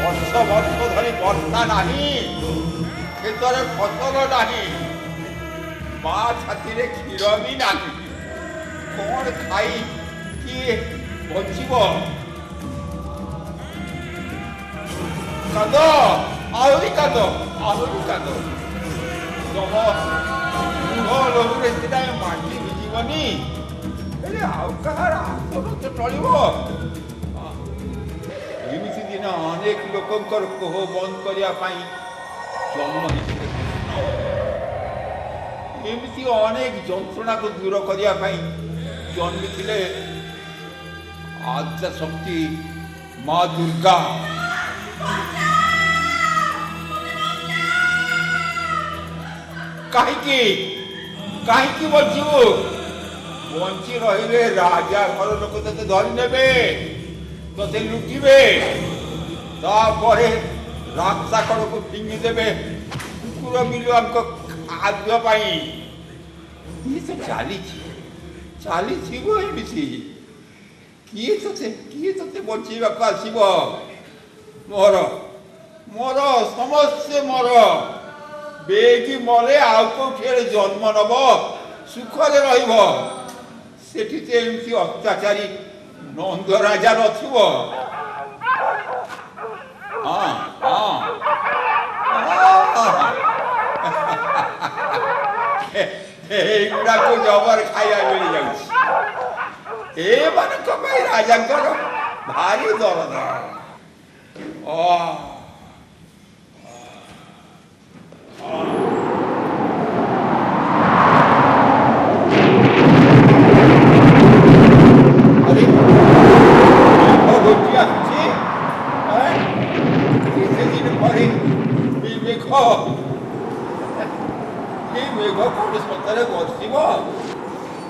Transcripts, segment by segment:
ବର୍ଷ ବର୍ଷ ଧରି ବର୍ଷା ନାହିଁ, କ୍ଷେତରେ ଫସଲ ନାହିଁ, ମା ଛାତିରେ କ୍ଷୀର ବି ନାହିଁ। କ'ଣ ଖାଇ କିଏ ବଞ୍ଚିବ? କାନ୍ଦ, ଆହୁରି କାନ୍ଦ, ଆହୁରି କାନ୍ଦ। ତମ ମୁହ ଲହୁରେ ସିନା ମାଟି ଭିଜିବନି, ହେଲେ ଆଉ କାହାର ଆସନ ତ ଟଳିବ। ଏମିତି ଦିନ ଅନେକ ଲୋକଙ୍କର କୋହ ବନ୍ଦ କରିବା ପାଇଁ ଜନ୍ମ ହେଇଥିଲେ। ଏମିତି ଅନେକ ଯନ୍ତ୍ରଣାକୁ ଦୂର କରିବା ପାଇଁ ଜନ୍ମିଥିଲେ ଆଦ୍ୟା ଶକ୍ତି ମା ଦୁର୍ଗା। କାହିଁକି କାହିଁକି ବଞ୍ଚିବୁ? ବଞ୍ଚି ରହିଲେ ରାଜା ଘର ଲୋକ ତତେ ଧରି ନେବେ, ତତେ ଲୁଟିବେ, ତାପରେ ରାସ୍ତା କଡ଼କୁ ଫିଙ୍ଗି ଦେବେ କୁକୁର ବିଲୁଆଙ୍କ ଖାଦ୍ୟ ପାଇଁ। ଇଏ ତ ଚାଲିଥିବ ଏମିତି। କିଏ ତତେ ବଞ୍ଚେଇବାକୁ ଆସିବ? ମୋର ସମସ୍ତେ ମୋର। ବେଗି ମରେ ଆଉ କେଉଁଠି ଜନ୍ମ ନବ, ସୁଖରେ ରହିବ। ସେଠି ତ ଏମିତି ଅତ୍ୟାଚାରୀ ନନ୍ଦ ରାଜା ନଥିବ। ଏଇଗୁଡ଼ାକୁ ଜବର ଖାଇବା ମିଳିଯାଉଛି। ଏମାନଙ୍କ ପାଇଁ ରାଜାଙ୍କର ଭାରି ଦରଦ।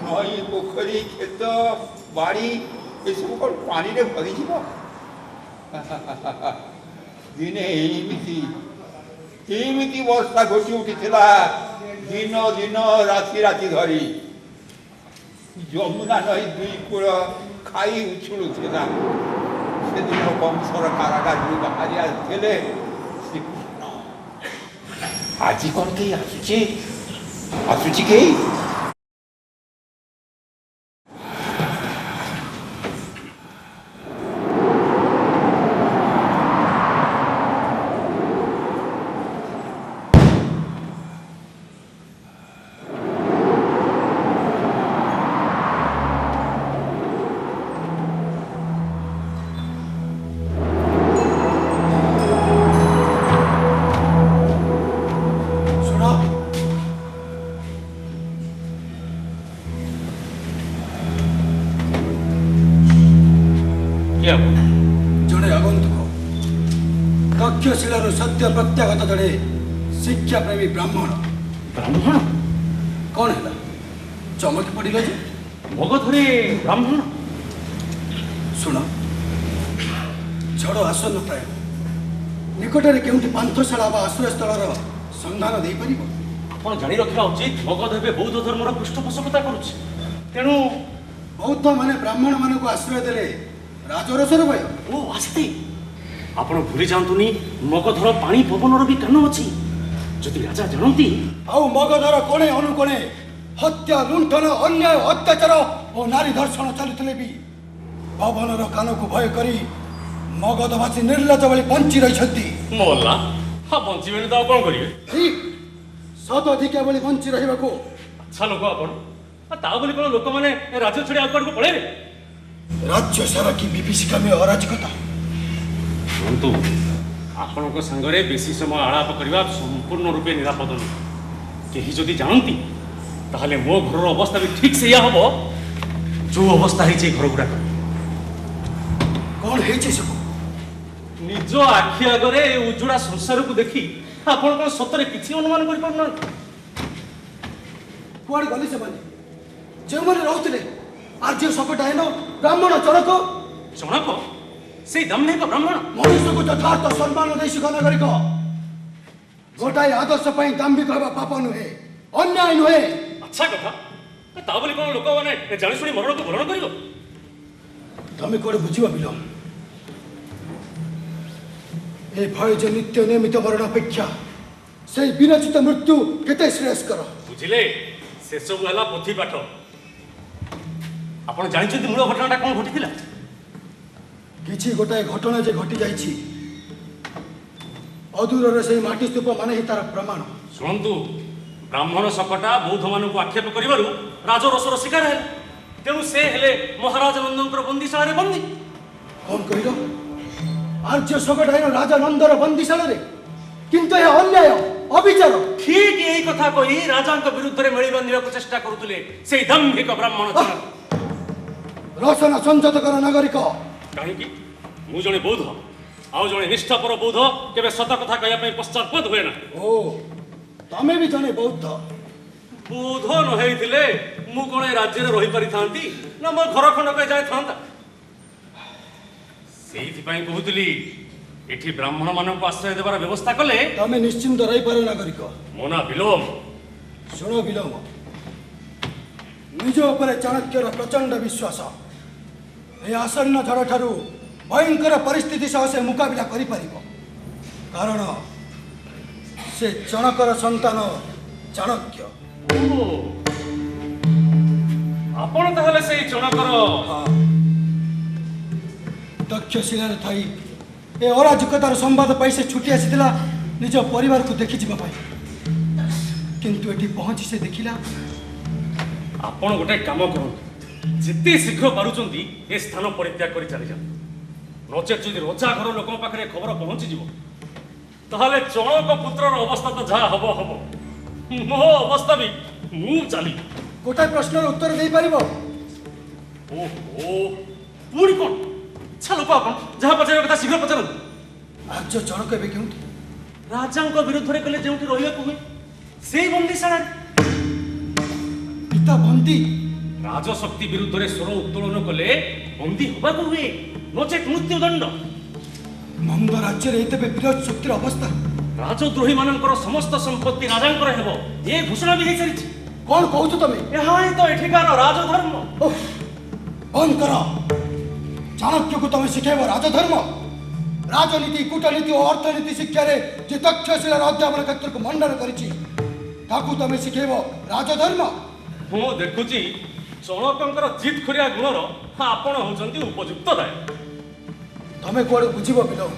ନଈ ପୋଖରୀ କ୍ଷେତ ବାଡ଼ି ଏସବୁ କ'ଣ ପାଣିରେ ଭରିଯିବ? ଦିନେ ଏମିତି ବର୍ଷା ଘୋଟି ଉଠିଥିଲା, ଦିନ ରାତି ଧରି। ଯମୁନା ନଈ ଦୁଇ କୂଳ ଖାଇ ଉଛୁଳୁଥିଲା। ସେଦିନ ବଂଶର କାରାଗାରରୁ ବାହାରି ଆସିଥିଲେ ଶ୍ରୀକୃଷ୍ଣ। ଆଜି କ'ଣ କେହି ଆସୁଛି କେହି? जड़े आगंतुक तथ्यशील सत्य प्रत्यागत जड़े शिक्षा प्रेमी ब्राह्मण कौन है चमकी पड़े मगधरे ब्राह्मण शुण झड़ आसन्न प्राय निकटने के पांथशाला आश्रय स्थल संधान दे पार आप जाणी रखा उचित मगध ए बौद्ध धर्मर पृष्ठपोषकता करुच्च तेणु बौद्ध माने ब्राह्मण मान को आश्रय देले राजरसर भय ओ आस्ते आपण भूली जातुनी मगधर पानी पवनर भी कान अच्छी जदि राजा जानती आउ मगधर कोणे अनुकोणे हत्या लुंठन अन्याय अत्याचार और नारी धर्षण चलुले भी पवनर कान को भय करी मगधवासी निर्लज भली बंची रही मोल्ला हाँ बंची तो कौन करेंगे ठीक सत अधिका भली बंची रहा अच्छा लोक आपण कौन लोक मैंने राज्य छड़ी आगे को पड़े राज्य सारा की विभीषिका में अराजकता शुणु आपण सांगरे बेसी समय आलाप करने संपूर्ण रूपे निरापद नुह कहीं जदि जानती ताहले मो घर अवस्था भी ठीक से हम जो अवस्था है घर गुड़ाक कौन है सब निज आखि आगे उज्जड़ा संसार को देखी आपण कौन सतरे किसी अनुमान कर कुआड़े गले से जो मैंने रोते आज सकटायन ब्राह्मण चरक चणक से दम्भिक ब्राह्मण मनुष्य को यथार्थ सम्मान दे सुख नागरिक गोटाए आदर्श पर दाम्भिक हवा पाप नुहे अन्याय नुहे अच्छा कथा ताबली कौन लोक मैंने जानी शुणी मरण को भरण कर तमें कौन बुझ बिल ए भय जे नित्य नियमित मरण अपेक्षा से विरचित मृत्यु केते श्रेयस्कर। बुझिले से सब हला पोथी पाठ। आपण जानिछथि मूल घटनाटा कोन घटिथिला? किछि गोटाए घटना जे घटी जाइछि अदूरर से माटी स्तूप माने ही तार प्रमाण। शुणु ब्राह्मण सकटा बौद्ध मानक आक्षेप करिबारु राजरोषर शिकार हेले तेणु से हेले महाराज नंदनकर बंदीशाला बंदी। कौन कहिलो? आर्य सकटाइन राजा नंदर बंदीशाला रे किंतु यह अन्याय अविचार। ठीक यही कथा कही राजा विरुद्ध में मेली बांधा चेष्टा करुले से दंभिक ब्राह्मण रसना संजत कर नागरिक। कहीं मु जने बौद्ध आउ जने निष्ठापर बौद्ध केबे सत कथा कहया पई पश्चात्पद हुए ना। ओ तमे भी जने बौद्ध? बौद्ध न हेइथिले मु कोन राज्य रे रही पारि थांती ना मो घर खंडक जाय थांता। सेइथि पई कहउतली एठी ब्राह्मण मानक आश्रय देबार व्यवस्था कले तमे निश्चिंत रही पारो नागरिक। मोना विलोम शुण विलोम निज उपरे चाणक्यर प्रचंड विश्वास ए आसन्न झड़ ठारू भयंकर परिस्थिति सह से मुकाबिला करि परिबो कारण से चणकर संतान चाणक्य। आपण ताहले से चणकर दक्ष शिलार थाई ए अराजकतार संवाद पाई से छुटी आसीला निज परिवार को देखि जिबा पाई किंतु एठी पहुंची से देखिला। आपण गोटे काम करंतु जिते शीघ्र पारुचंती ए स्थान परित्याग करि चली जा नचेत जदि रजा घर लोक पाखरे खबर पहुंची जिवो ताहले चणक पुत्रर अवस्था तो जा हबो हबो मो अवस्था भी मु चली। गोटे प्रश्नर उत्तर दे पारिबो? ओहो पूरी कोन छलो पापन जहा पचार कथा शीघ्र पचारंतु। आज चणक एबे केउंठी? राजांक विरुद्ध रे कले जेउठी रहिया कुमे सेई बंदीशाला पिता बंदी राजशक्ति विरुद्ध रे स्वर उत्तोलन कले बंदी होबा को हुए नचेत मृत्युदंड। नंद राज्य रे एतबे विराट शक्तिर अवस्था राजद्रोही मानकर समस्त संपत्ति राजांकर हेबो ए घोषणा भी हेई सरिछि। कौन कहू तमे? एहा ही तो एठिकार राजधर्म। बंद करो चाणक्य को तमे शिखेब राजधर्म राजनीति कूटनीति और अर्थनीति शिक्षा रे जे तक्षशिलार अध्यापन क्षेत्र को मंडन करिछि ताकू तमे शिखेब राजधर्म। मु देखुछि चणकंकर जित खरिया गुणर आपण होचंती उपयुक्त दाय। तमे कोड बुझिबो बिलो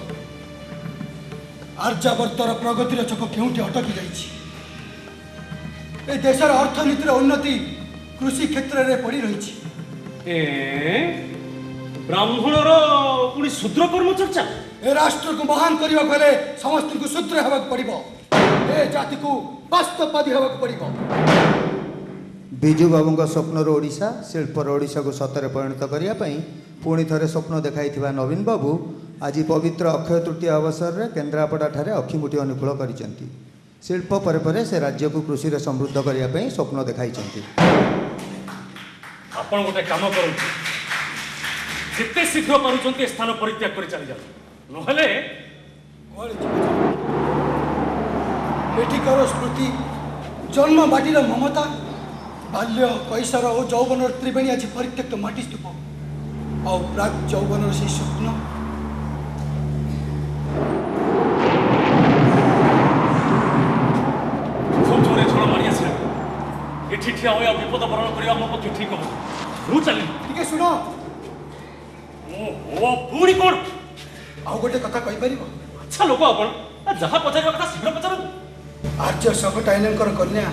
आर्यावर्तर प्रगतिर चक केउठी अटकी जाइछि ए देशर अर्थनीतिर उन्नति कृषि क्षेत्र रे पड़ी रहिछि। ब्राह्मणर पुणी शूद्र कर्म चर्चा ए राष्ट्र को महान करबा गले समस्त को शूद्र हेबाक पड़िबो ए जाति को वास्तववादी हेबाक पड़िबो। बिजु बाबूଙ୍କ ସ୍ୱପ୍ନର ଓଡ଼ିଶା ଶିଳ୍ପର ଓଡ଼ିଶାକୁ ସତରେ ପରିଣତ କରିବା ପାଇଁ ପୁଣି ଥରେ ସ୍ୱପ୍ନ ଦେଖାଇଥିବା ନବୀନ ବାବୁ ଆଜି ପବିତ୍ର ଅକ୍ଷୟ ତୃତୀୟା ଅବସରରେ କେନ୍ଦ୍ରାପଡ଼ାଠାରେ ଅକ୍ଷିମୁଠି ଅନୁକୂଳ କରିଛନ୍ତି। ଶିଳ୍ପ ପରେ ପରେ ସେ ରାଜ୍ୟକୁ କୃଷିରେ ସମୃଦ୍ଧ କରିବା ପାଇଁ ସ୍ୱପ୍ନ ଦେଖାଇଛନ୍ତି। ଆପଣ ଗୋଟେ କାମ କରନ୍ତୁ ଯେତେ ଶୀଘ୍ର ପାରୁଛନ୍ତି ଏ ସ୍ଥାନ ପରିତ୍ୟାଗ କରି ଚାଲି ଯାଆନ୍ତୁ ନହେଲେ ଏଠିକାର ସ୍ମୃତି ଜନ୍ମ ମାଟିର ମମତା ବାଲ୍ୟ କୈଶୋର ଓ ଯୌବନର ତ୍ରିବେଣୀ ଆଜି ପରିତ୍ୟକ୍ତ ମାଟି ସ୍ତୂପ ଆଉ ପ୍ରାକ୍ ଯୌବନର ସେହି ସ୍ୱପ୍ନ খুব জোরে ঝড় মারি আসলে এটি ঠিয়া হয়ে বিপদ বরণ করিবা ମୋ ପକ୍ଷେ ଠିକ ହବ। ମୁଁ ଚାଲିଲି। ଟିକେ ଶୁଣ ଓ ପୁଣି କଣ ଆଉ ଗୋଟେ କଥା କହିପାରିବ? ଆଚ୍ଛା ଲୋକ ଆପଣ ଯାହା ପଚାରିବା କଥା ଶୀଘ୍ର ପଚାରନ୍ତୁ। ଆର୍ଯ୍ୟ ସକଟାଇନଙ୍କର କନ୍ୟା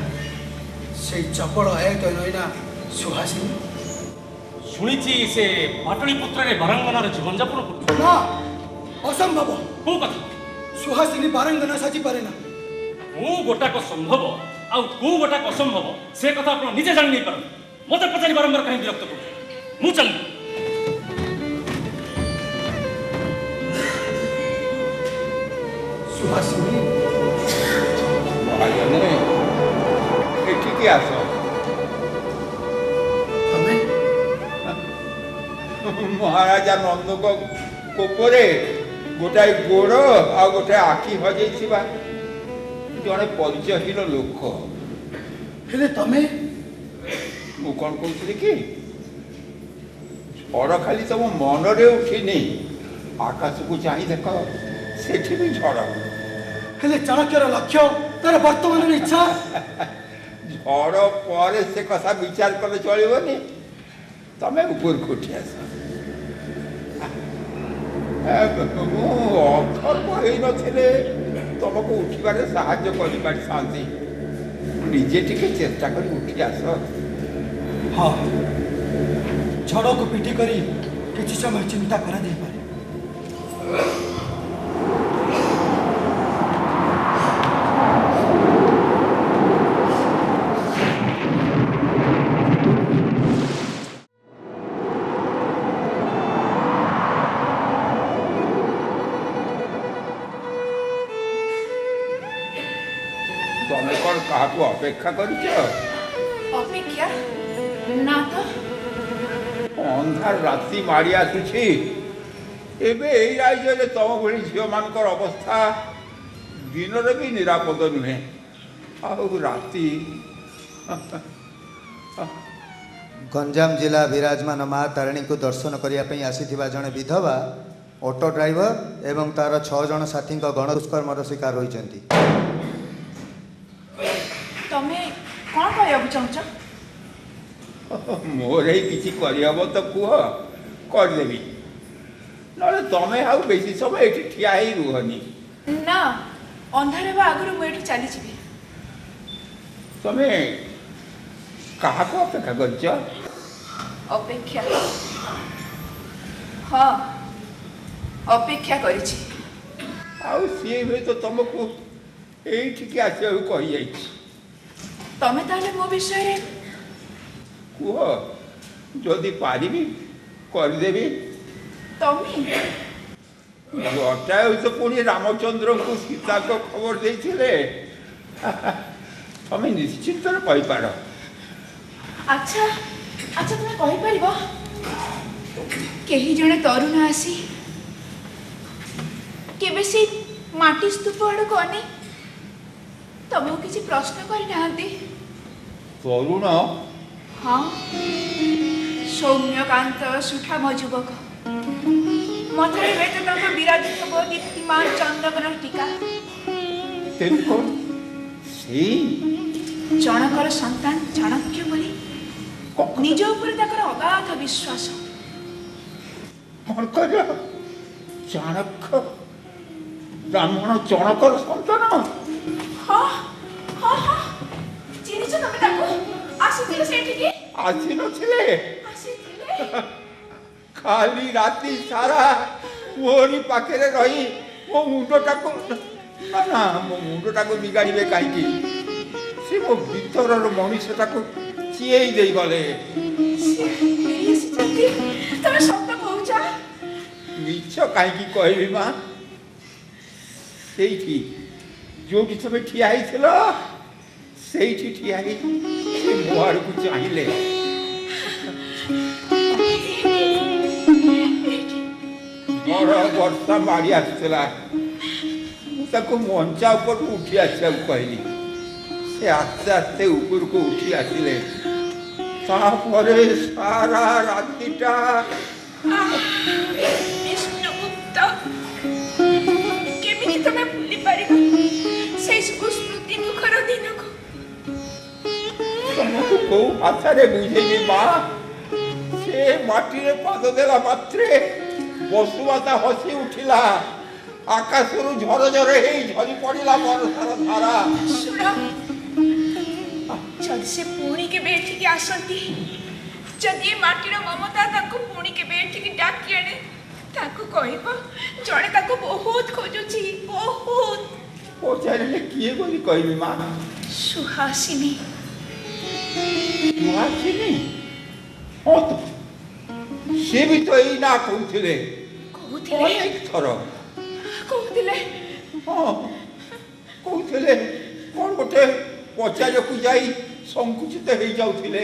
ସେଇ ଚପଳ ଆୟତ ନଇନା ସୁହାସିନୀ ଶୁଣିଛି ସେ ପାଟଳିପୁତ୍ରରେ ବାରାଙ୍ଗନାର ଜୀବନଯାପନ କରୁଛି। ନା ଅସମ୍ଭବ। କୋଉ କଥା? ସୁହାସିନୀ ବାରାଙ୍ଗନା ସାଜି ପାରେ ନା। କୋଉ ଗୋଟାକ ସମ୍ଭବ ଆଉ କୋଉ ଗୋଟାକ ଅସମ୍ଭବ ସେ କଥା ଆପଣ ନିଜେ ଜାଣି ନେଇ ପାରନ୍ତି। ମତେ ପଚାରି ବାରମ୍ବାର କାହିଁ ବିରକ୍ତ କରୁଛନ୍ତି? ମୁଁ ଚାଲିଲି। ସୁହାସିନୀ ମହାଜନେ ଏଠିକି ଆସ। ତମେ ମହାରାଜା ନନ୍ଦଙ୍କ କୋପରେ ଗୋଟାଏ ଗୋଡ଼ ଆଉ ଗୋଟାଏ ଆଖି ହଜେଇଥିବା ଜଣେ ପରିଚୟହୀନ ଲୋକ। ହେଲେ ତମେ ମୁଁ କ'ଣ କହୁଥିଲି କି ଝଡ଼ ଖାଲି ତମ ମନରେ ଉଠିନି ଆକାଶକୁ ଚାହିଁ ଦେଖ ସେଠି ବି ଝଡ଼। ହେଲେ ଚାଣକ୍ୟର ଲକ୍ଷ୍ୟ ତାର ବର୍ତ୍ତମାନର ଇଚ୍ଛା। ଝଡ଼ ପରେ ସେ କଥା ବିଚାର କଲେ ଚଳିବନି। ତମେ ଉପରକୁ ଉଠି ଆସ। ମୁଁ ଅଥର୍ବ ହେଇନଥିଲେ ତମକୁ ଉଠିବାରେ ସାହାଯ୍ୟ କରିପାରିଥାନ୍ତି। ନିଜେ ଟିକେ ଚେଷ୍ଟା କରି ଉଠି ଆସ। ହଁ, ଝଡ଼କୁ ପିଟି କରି କିଛି ସମୟ ଚିନ୍ତା କରାଯାଇପାରେ। ତମେ କ'ଣ କାହାକୁ ଅପେକ୍ଷା କରିଛ? ଅପେକ୍ଷା ନା ତ। ଅନ୍ଧାର ରାତି ମାଡ଼ି ଆସୁଛି। ଏବେ ଏଇ ରାଜ୍ୟରେ ତମ ଭଳି ଝିଅମାନଙ୍କର ଅବସ୍ଥା ଦିନରେ ବି ନିରାପଦ ନୁହେଁ, ଆଉ ରାତି। ଗଞ୍ଜାମ ଜିଲ୍ଲା ବିରାଜମାନ ମା ତାରିଣୀଙ୍କୁ ଦର୍ଶନ କରିବା ପାଇଁ ଆସିଥିବା ଜଣେ ବିଧବା ଅଟୋ ଡ୍ରାଇଭର ଏବଂ ତାର 6 ଜଣ ସାଥୀଙ୍କ ଗଣ ଦୁଷ୍କର୍ମର ଶିକାର ହୋଇଛନ୍ତି। ତମେ କ'ଣ କରିବାକୁ ଚାହୁଁଛ? ମୋର ଏଇ କିଛି କରିହେବ ତ କୁହ, କରିଦେବି। ନହେଲେ ତମେ ଆଉ ବେଶୀ ସମୟ ଏଠି ଠିଆ ହେଇ ରୁହନି। ନା, ଅନ୍ଧାର ହେବା ଆଗରୁ ମୁଁ ଏଠି ଚାଲିଯିବି। ତମେ କାହାକୁ ଅପେକ୍ଷା କରିଛ? ଅପେକ୍ଷା? ହଁ, ଅପେକ୍ଷା କରିଛି। ଆଉ ସିଏ ହୁଏତ ତମକୁ ଏଇଠିକି ଆସିବାକୁ କହିଯାଇଛି। ତମେ ତାହେଲେ ମୋ ବିଷୟରେ କୁହ, ଯଦି ପାରିବି କରିଦେବି। ତମେ ଜଟାୟୁ ତ ପୁଣି ରାମଚନ୍ଦ୍ରଙ୍କୁ ସୀତାଙ୍କ ଖବର ଦେଇଥିଲେ। ତମେ ନିଶ୍ଚିନ୍ତରେ କହିପାର। ଆଚ୍ଛା ଆଚ୍ଛା, ତମେ କହିପାରିବ କେହି ଜଣେ ତରୁଣ ଆସି କେବେ ସେ ମାଟି ସ୍ତୂପ ଆଡ଼କୁ ଅନେଇ ତମକୁ କିଛି ପ୍ରଶ୍ନ କରିନାହାନ୍ତି? ତରୁଣ? ହଁ, ସୌମ୍ୟକାନ୍ତ ସୁଠାମ ଯୁବକ। ମଥାରେ ହୁଏତ ତାଙ୍କ ବିରାଜିତ ଦୀପ୍ତିମାନ ଚନ୍ଦ୍ରକର ଟୀକା। ସେଇ ଜଣକର ସନ୍ତାନ ଚାଣକ୍ୟ ବୋଲି ନିଜ ଉପରେ ତାଙ୍କର ଅଗାଧ ବିଶ୍ୱାସ। ଚାଣକ୍ୟ ବ୍ରାହ୍ମଣ ଜଣକର ସନ୍ତାନ? ହଁ ହଁ ହଁ, ଚିହ୍ନିଛ ତମେ ତାକୁ? ଆସିଥିଲେ ସେଠିକି? ଆସିନଥିଲେ? ଆସିଥିଲେ। ଖାଲି ରାତି ସାରା ମୋରି ପାଖରେ ରହି ମୋ ମୁଣ୍ଡଟାକୁ ମୋ ମୁଣ୍ଡଟାକୁ ବିଗାଡ଼ିବେ କାହିଁକି? ସେ ମୋ ଭିତରର ମଣିଷଟାକୁ ଚିଏଇ ଦେଇଗଲେ। ତମେ ସତ କହୁଛ? ମିଛ କାହିଁକି କହିବି ମା? ସେଇଠି ଯୋଉଠି ତମେ ଠିଆ ହେଇଥିଲ, ସେଇଠି ଠିଆ ହେଇ ସେ ମୋ ଆଡ଼କୁ ଚାହିଁଲେ। ବଡ଼ ବର୍ଷା ମାଡ଼ି ଆସୁଥିଲା। ମୁଁ ତାକୁ ମଞ୍ଚା ଉପରକୁ ଉଠି ଆସିବାକୁ କହିଲି। ସେ ଆସ୍ତେ ଆସ୍ତେ ଉପରକୁ ଉଠି ଆସିଲେ। ତାପରେ ସାରା ରାତିଟା ବିଷ୍ଣୁଗୁପ୍ତ, କେମିତି ତମେ ଭୁଲି ପାରିବ ସେଇ ସବୁ ସ୍ମୃତି ମୁଖର ଦିନକୁ? ତମକୁ କୋଉ ଭାଷାରେ ବୁଝେଇବି ମା? ସେ ମାଟିରେ ପାଦ ଦେଲା ମାତ୍ରେ ବସୁମାତା ହସି ଉଠିଲା। ଆକାଶରୁ ଝରଝର ହେଇ ଝରି ପଡ଼ିଲା ବର୍ଷାର ଧାରା। ଶୁଣ, ଯଦି ସେ ପୁଣି କେବେ ଏଠିକି ଆସନ୍ତି, ଯଦି ଏ ମାଟିର ମମତା ତାଙ୍କୁ ପୁଣି କେବେ ଏଠିକି ଡାକି ଆଣେ, ତାଙ୍କୁ କହିବ ଜଣେ ତାକୁ ବହୁତ ଖୋଜୁଛି, ବହୁତ। ପଚାରିଲେ କିଏ ବୋଲି କହିବି ମା? ସୁହାସିନୀ। ସୁହାସିନୀ? ହଁ ତ, ସେ ବି ତ ଏଇ ନା କହୁଥିଲେ ଅନେକ ଥର। କହୁଥିଲେ? ହଁ କହୁଥିଲେ। କ'ଣ ଗୋଟେ ପଚାରିବାକୁ ଯାଇ ସଂକୁଚିତ ହେଇଯାଉଥିଲେ।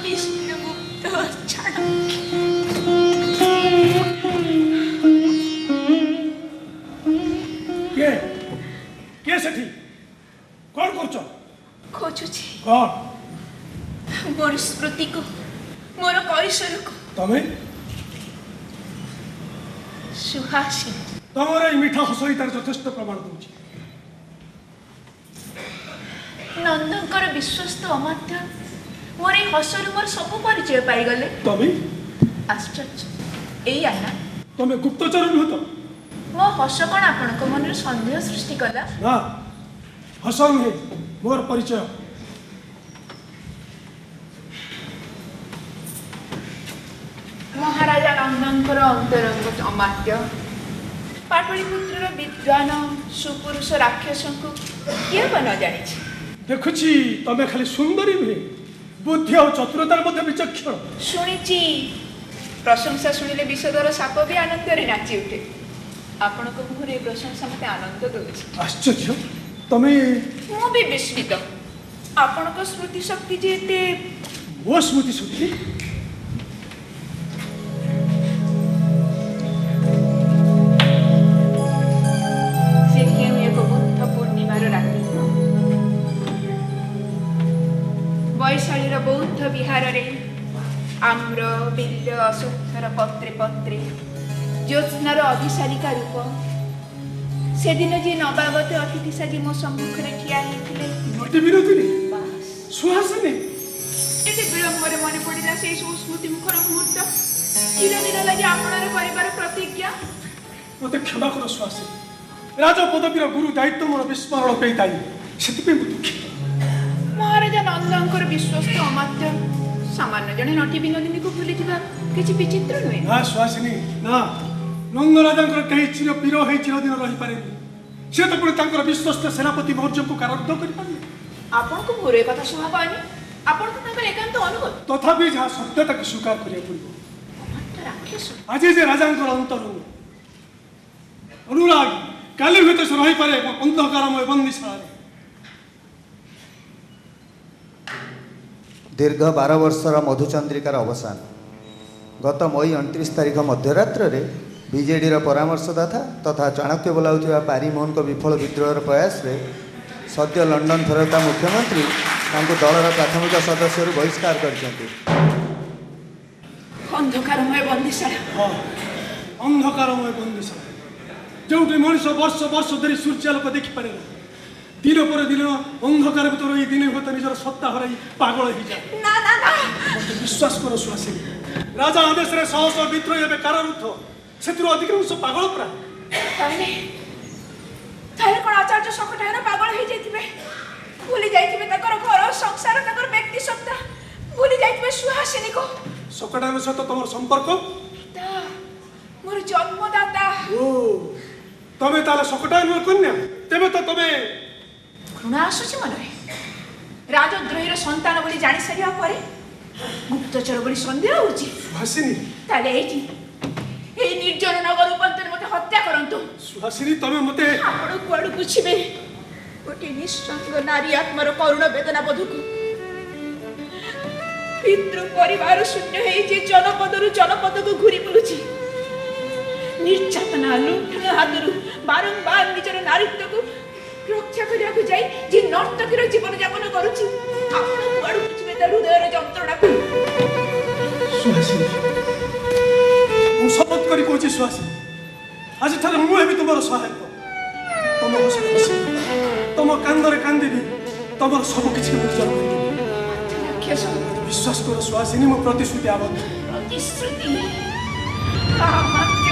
ବିଷ୍ଣୁଗୁପ୍ତ ଛାଡ଼। କିଏ ସେଠି? କ'ଣ କରୁଛ? ଖୋଜୁଛି କ'ଣ? ମୋର ସ୍ମୃତିକୁ, ମୋର କୈଶୋରକୁ। ତମେ? ସୁହାସିନୀ। ତମର ଏଇ ମିଠା ହସ ହିଁ ତାର ଯଥେଷ୍ଟ ପ୍ରମାଣ ଦଉଛି। ନନ୍ଦଙ୍କର ବିଶ୍ୱସ୍ତ ଅମାତ୍ୟ ମୋର ଏଇ ହସରୁ ମୋର ସବୁ ପରିଚୟ ପାଇଗଲେ। ତମେ ଆଶ୍ଚର୍ଯ୍ୟ ଏଇଆ ନା? ତମେ ଗୁପ୍ତଚର ନୁହ ତ? ମୋ ହସ କ'ଣ ଆପଣଙ୍କ ମନରେ ସନ୍ଦେହ ସୃଷ୍ଟି କଲା? ନା, ହସ ନୁହେଁ, ମୋର ପରିଚୟ। ମହାରାଜା ନନ୍ଦଙ୍କର ଅନ୍ତରଙ୍ଗ ଅମାତ୍ୟ ପାଟଳିପୁତ୍ରର ବିଦ୍ୱାନ ସୁପୁରୁଷ ରାକ୍ଷସଙ୍କୁ କିଏ ବା ନ ଜାଣିଛି? ଦେଖୁଛି ତମେ ଖାଲି ସୁନ୍ଦରୀ ନୁହେଁ, ବୁଦ୍ଧି ଆଉ ଚତୁରତାର ମଧ୍ୟ ବିଚକ୍ଷଣ। ଶୁଣିଛି ପ୍ରଶଂସା ଶୁଣିଲେ ବିଷଧର ସାପ ବି ଆନନ୍ଦରେ ନାଚି ଉଠେ। ଆପଣଙ୍କ ମୁହଁରେ ଏ ପ୍ରଶଂସା ମୋତେ ଆନନ୍ଦ ଦେଉଛି। ଆଶ୍ଚର୍ଯ୍ୟ, ତମେ ମୁଁ ବି ବିସ୍ମିତ। ଆପଣଙ୍କ ସ୍ମୃତି ଶକ୍ତି ଯେ ଏତେ। ମୋ ସ୍ମୃତି ଶକ୍ତି? ସେ କେଉଁ ଏକ ବୁଦ୍ଧ ପୂର୍ଣ୍ଣିମାର ରାତି ବୈଶାଳୀର ବୌଦ୍ଧ ବିହାରରେ ଆମ୍ର ବିଲ୍ଲ ଅଶ୍ୱତ୍ଥର ପତ୍ରେ ପତ୍ରେ ଜ୍ୟୋତ୍ସ୍ନାର ଅଭିସାରିକା ରୂପ ସେଦିନ ଯିଏ ନବାଗତ ଅତିଥି ସାଜି ମୋ ସମ୍ମୁଖରେ ଠିଆ ହେଇଥିଲେ। ବାସ୍, ସୁହାସିନୀ। ଏତେ ବିଳମ୍ବରେ ମନେ ପଡ଼ିଲା ସେଇ ସବୁ ସ୍ମୃତି ମୁଖର ମୁହୂର୍ତ୍ତ, ଚିରଦିନ ଲାଗି ଆପଣାର କରିବାର ପ୍ରତିଜ୍ଞା। ମୋତେ କ୍ଷମା କର ସୁହାସିନୀ, ରାଜପଦବୀର ଗୁରୁ ଦାୟିତ୍ୱ ମୋର ବିସ୍ମରଣ ପାଇଁ ଦାୟୀ, ସେଥିପାଇଁ ମୁଁ ଦୁଃଖିତ। ମହାରାଜା ନନ୍ଦଙ୍କର ବିଶ୍ୱସ୍ତ ଅମାତ୍ୟ ସାମାନ୍ୟ ଜଣେ ନଟି ବିନୋଦିନୀକୁ ଭୁଲିଯିବା କିଛି ବିଚିତ୍ର ନୁହେଁ। ନା ସୁହାସିନୀ, ନା, ନନ୍ଦରାଜାଙ୍କର କେହି ଚିର ପ୍ରିୟ ହେଇ ଚିରଦିନ ରହିପାରେନି। ସେ ତ ପୁଣି ତାଙ୍କର ବିଶ୍ୱସ୍ତ ସେନାପତି ମୌର୍ଯ୍ୟଙ୍କୁ କାରାରୁଦ୍ଧ କରିପାରିବେ। ଆପଣଙ୍କୁ ମୋର ଏ କଥା ଶୋଭା ପାଏନି। ଆପଣ ତ ତାଙ୍କର ଏକାନ୍ତ ଅନୁଗତ। ତଥାପି ଯାହା ସତ୍ୟ ତାକୁ ସ୍ୱୀକାର କରିବାକୁ ପଡ଼ିବ। ଅମାତ୍ୟ ରାକ୍ଷସ। ଆଜି ଯେ ରାଜାଙ୍କର ଅନ୍ତରଙ୍ଗ ଅନୁରାଗ, କାଲି ହୁଏତ ସେ ରହିପାରେ ଅନ୍ଧକାରମୟ ବନ୍ଦୀଶାଳାରେ। ଦୀର୍ଘ 12 ବର୍ଷର ମଧୁଚନ୍ଦ୍ରିକାର ଅବସାନ। ଗତ ମଇ 29 ତାରିଖ ମଧ୍ୟରାତ୍ରରେ ବିଜେଡିର ପରାମର୍ଶଦାତା ତଥା ଚାଣକ୍ୟ ବୋଲାଉଥିବା ପାରିମୋହନଙ୍କ ବିଫଳ ବିଦ୍ରୋହର ପ୍ରୟାସରେ ସଦ୍ୟ ଲଣ୍ଡନ ଫେରତା ମୁଖ୍ୟମନ୍ତ୍ରୀ ତାଙ୍କୁ ଦଳର ପ୍ରାଥମିକ ସଦସ୍ୟରୁ ବହିଷ୍କାର କରିଛନ୍ତି। ଅନ୍ଧକାରମୟ ବନ୍ଦୀଶାଳା। ହଁ, ଅନ୍ଧକାରମୟ ବନ୍ଦୀଶାଳା, ଯେଉଁଠି ମଣିଷ ବର୍ଷ ବର୍ଷ ଧରି ସୂର୍ଯ୍ୟାଲୋକ ଦେଖିପାରେ ନା। ଦିନ ପରେ ଦିନ ଅନ୍ଧକାର ଭିତରେ ଏଇ ଦିନେ ହୁଏତ ନିଜର ସତ୍ତା ହରାଇ ପାଗଳ ହେଇଯାଏ। ନା ନା ନା, ମୋତେ ବିଶ୍ୱାସ କର ସୁହାସିନୀ, ରାଜା ଆଦେଶରେ ଶହ ଶହ ବିଦ୍ରୋହୀ ଏବେ କାରାରୁଦ୍ଧ, ସେଥିରୁ ଅଧିକାଂଶ ପାଗଳ ପ୍ରାୟ। ତାହେଲେ ତାହେଲେ କ'ଣ ଆଚାର୍ଯ୍ୟ ଶକଟାୟନ ପାଗଳ ହେଇଯାଇଥିବେ? ଭୁଲି ଯାଇଥିବେ ତାଙ୍କର ଘର ସଂସାର, ତାଙ୍କର ବ୍ୟକ୍ତି ସତ୍ତା, ଭୁଲି ଯାଇଥିବେ ସୁହାସିନୀକୁ। ଶକଟାୟନ ସହିତ ତମର ସମ୍ପର୍କ? ପିତା, ମୋର ଜନ୍ମଦାତା। ଓ, ତମେ ତାହେଲେ ଶକଟାୟନର କନ୍ୟା? ତେବେ ତ ତମେ। ଘୃଣା ଆସୁଛି ମନରେ। ରାଜଦ୍ରୋହୀର ସନ୍ତାନ ବୋଲି ଜାଣି ସାରିବା ପରେ ଗୁପ୍ତଚର ବୋଲି ସନ୍ଦେହ ହେଉଛି। ସୁହାସିନୀ, ତାହେଲେ ଏଇଠି এই ନିର୍ଜନ ନଗର ଉପନ୍ତରେ ମୋତେ ହତ୍ୟା କରନ୍ତୁ। ସୁହାସିନୀ, ତମେ ମୋତେ। ଆପଣ କୁଆଡ଼ୁ ବୁଝିବେ ଗୋଟିଏ ନିଃସଙ୍ଗ ନାରୀ ଆତ୍ମାର କରୁଣ ବେଦନା ବୋଧକୁ। ପିତୃ ପରିବାର ଶୂନ୍ୟ ହେଇଛି, ଜନପଦରୁ ଜନପଦକୁ ଘୁରି ବୁଲୁଛି। ନିର୍ଯାତନା ଲୁଣ୍ଠନ ହାତରୁ ବାରମ୍ବାର ନିଜର ନାରୀତ୍ୱକୁ ରକ୍ଷା କରିବାକୁ ଯାଇ ଯେ ନର୍ତ୍ତକୀର ଜୀବନ ଯାପନ କରୁଛି, ଆପଣ କୁଆଡ଼ୁ ବୁଝିବେ ତା ହୃଦୟର ଯନ୍ତ୍ରଣାକୁ। ସୁହାସିନୀ, ମୁଁ ଶପଥ କରି କହୁଛି ସୁହାସିନୀ, ଆଜିଠାରୁ ମୁଁ ହେବି ତୁମର ସହାୟକ। ତମ ହସରେ ହସିବି, ତମ କାନ୍ଦରେ କାନ୍ଦିବି, ତମର ସବୁ କିଛି ମୁଁ ନିଜର କରିବି। ରାକ୍ଷସ, ବିଶ୍ୱାସ କର ସୁହାସିନୀ, ମୁଁ ପ୍ରତିଶ୍ରୁତି ଆବଦ୍ଧ। ପ୍ରତିଶ୍ରୁତି ଅମାତ୍ୟ,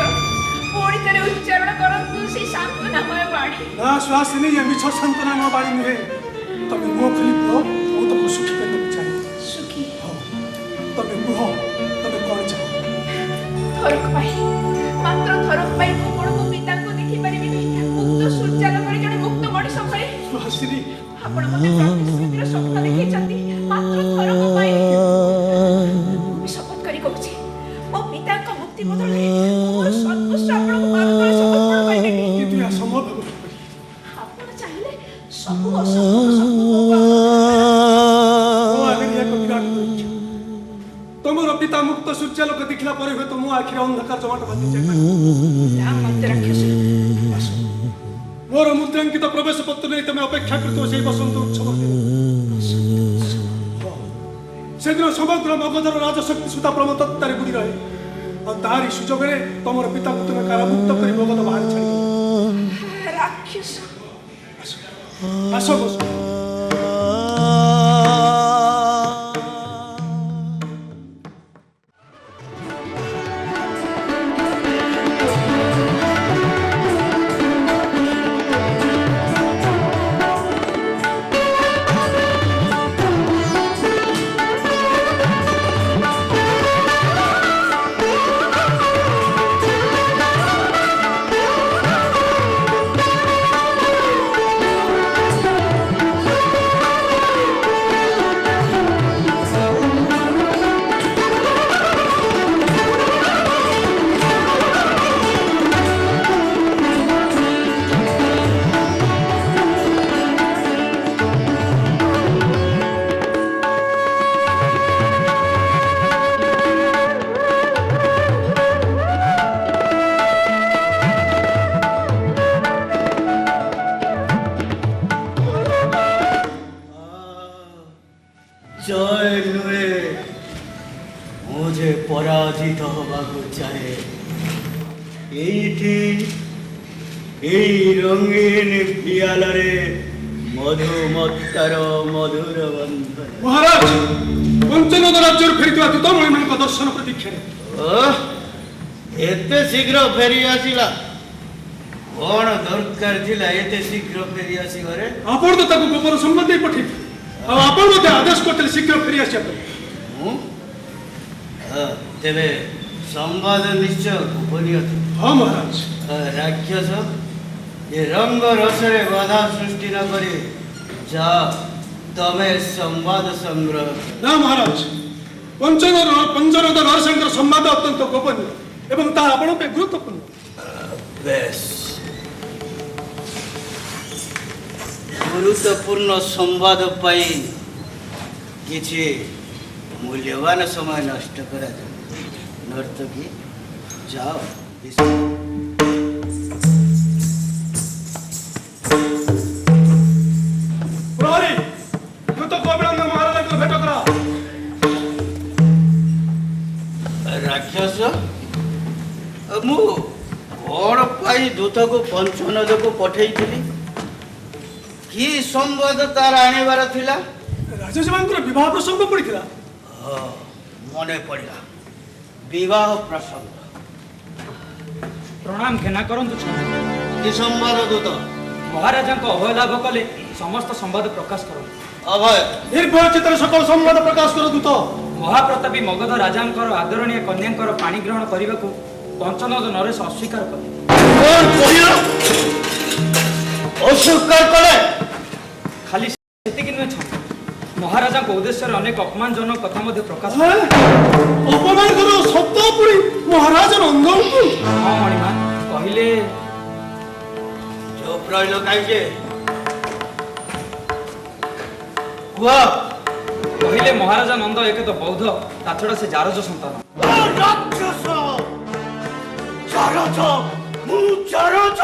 ପୁଣି ଥରେ ଉଚ୍ଚାରଣ କରନ୍ତୁ ସେଇ ସାନ୍ତ୍ୱନାମୟ ବାଣୀ। ନା ସୁହାସିନୀ, ଏ ମିଛ ସାନ୍ତ୍ୱନାମୟ ବାଣୀ ନୁହେଁ। ତମେ ମୁହ ଖୋଲି କୁହ, ମୁଁ ତମକୁ ସୁଖୀ କରିବାକୁ ଚାହେଁ। ସୁଖୀ? ହଉ, ତମେ କୁହ, ତମେ କ'ଣ ଚାହ? ଥରକ ପାଇଁ, ମାତ୍ର ଥରକ ପାଇଁ ମୁଁ କ'ଣ ମୋ ପିତାଙ୍କୁ ଦେଖିପାରିବିନି ମୁକ୍ତ ସୂର୍ଯ୍ୟାଲୋକରେ ଜଣେ ମୁକ୍ତ ମଣିଷ ଭଳି? ସୁହାସିନୀ, ଆପଣ ମୋତେ ପ୍ରତିଶ୍ରୁତିର ସ୍ୱପ୍ନ ଦେଖେଇଛନ୍ତି, ମାତ୍ର ଥରକ ପାଇଁ। ମୁଁ ଶପଥ କରି କହୁଛି, ମୋ ପିତାଙ୍କ ମୁକ୍ତି ବଦଳରେ ମୋର ସର୍ବସ୍ୱ ଆପଣଙ୍କୁ ପାଦତଳେ ସମର୍ପଣ କରିଦେବି। କିନ୍ତୁ ଏହା ସମ୍ଭବ ହେବ କିପରି? ଆପଣ ଚାହିଁଲେ ସବୁ ଅସମ୍ଭବ ସମ୍ଭବ। ମୋ ଆଗରେ ଏକ ବିରାଟ ପରୀକ୍ଷା। ତମର ପିତା ମୁକ୍ତ ସୂର୍ଯ୍ୟାଲୋକ ଦେଖିଲା ପରେ ହୁଏତ ମୋ ଆଖିରେ ଅନ୍ଧକାର ଜମାଟ ବାନ୍ଧି ଯାଇପାରେ। ଅମାତ୍ୟ ରାକ୍ଷସ, ମୋର ମୁଦ୍ରାଙ୍କିତ ପ୍ରବେଶ ପତ୍ର ନେଇ ତମେ ଅପେକ୍ଷା କରୁଥିବ ସେଇ ବସନ୍ତ ଉତ୍ସବ ଦିନ। ସେଦିନ ସମଗ୍ର ମଗଧର ରାଜଶକ୍ତି ସୁତା ପ୍ରମତତ୍ତାରେ ବୁଡ଼ି ରହେ। और तारी सुजोग तुम पिता को तुम्हें कारामुक्त कर मगध बाहर छाड़ी राक्षस आसो बसो। जय नुए मुझे पराजित होबाकू चाहे रंगीन पियाल मधुमत्तार मधुर बंधन। महाराज पंचनद राज्य फेरी दूतमणी मान दर्शन प्रतीक्षा एते शीघ्र फेरी आसिला कौन दरकार थिला एते शीघ्र फेरी आसी घरे आपण तो ताको गोपर संबंध दे पठे आपण मते आदेश करते शीघ्र फेरी आसिया तेरे संवाद निश्चय गोपनीय था। हाँ महाराज राक्षस ये रंग रसरे बाधा सृष्टि न करी जा तमे संवाद संग्रह ना महाराज पंचनद नरसिंह संवाद अत्यंत गोपनीय एवं ता आपण पे गुरुत्वपूर्ण बेस गुरुत्वपूर्ण संवाद पाई किछि मूल्यवान समय नष्ट करा नर्तकी जाओ। प्रहरी द्रुत गोविंद महाराज को भेट करा। राक्षस मु कौन पाई दूत को पंचनद को पठेई कि संवाद तार आनिबार थिला राजा सेवांकर विवाह प्रसंग पड़ीथिला मने पड़िला विवाह प्रसंग प्रणाम घेना करंतु कि संवाद दूत महाराजा को अभय लाभ कले समस्त संवाद प्रकाश करो अभय निर्भय चित्र सकल संवाद प्रकाश कर दूत महाप्रतापी मगध राजांकर आदरणीय कन्यांकर पाणी ग्रहण करने को पंचनद नरेश अस्वीकार कले अस्वीकार कले खाली सेतिकी नुहे छन महाराजा को उद्देश्य अनेक अपमानजनक कथा मध्य प्रकाश अपमान करो सत्य पुरी महाराज नंदन को हाँ मणिमा कहले जो प्रयल काइजे कुआ कहले महाराजा नंद एक तो बौद्ध ता छड़ा से जारज संतान राक्षस जारज मु जारज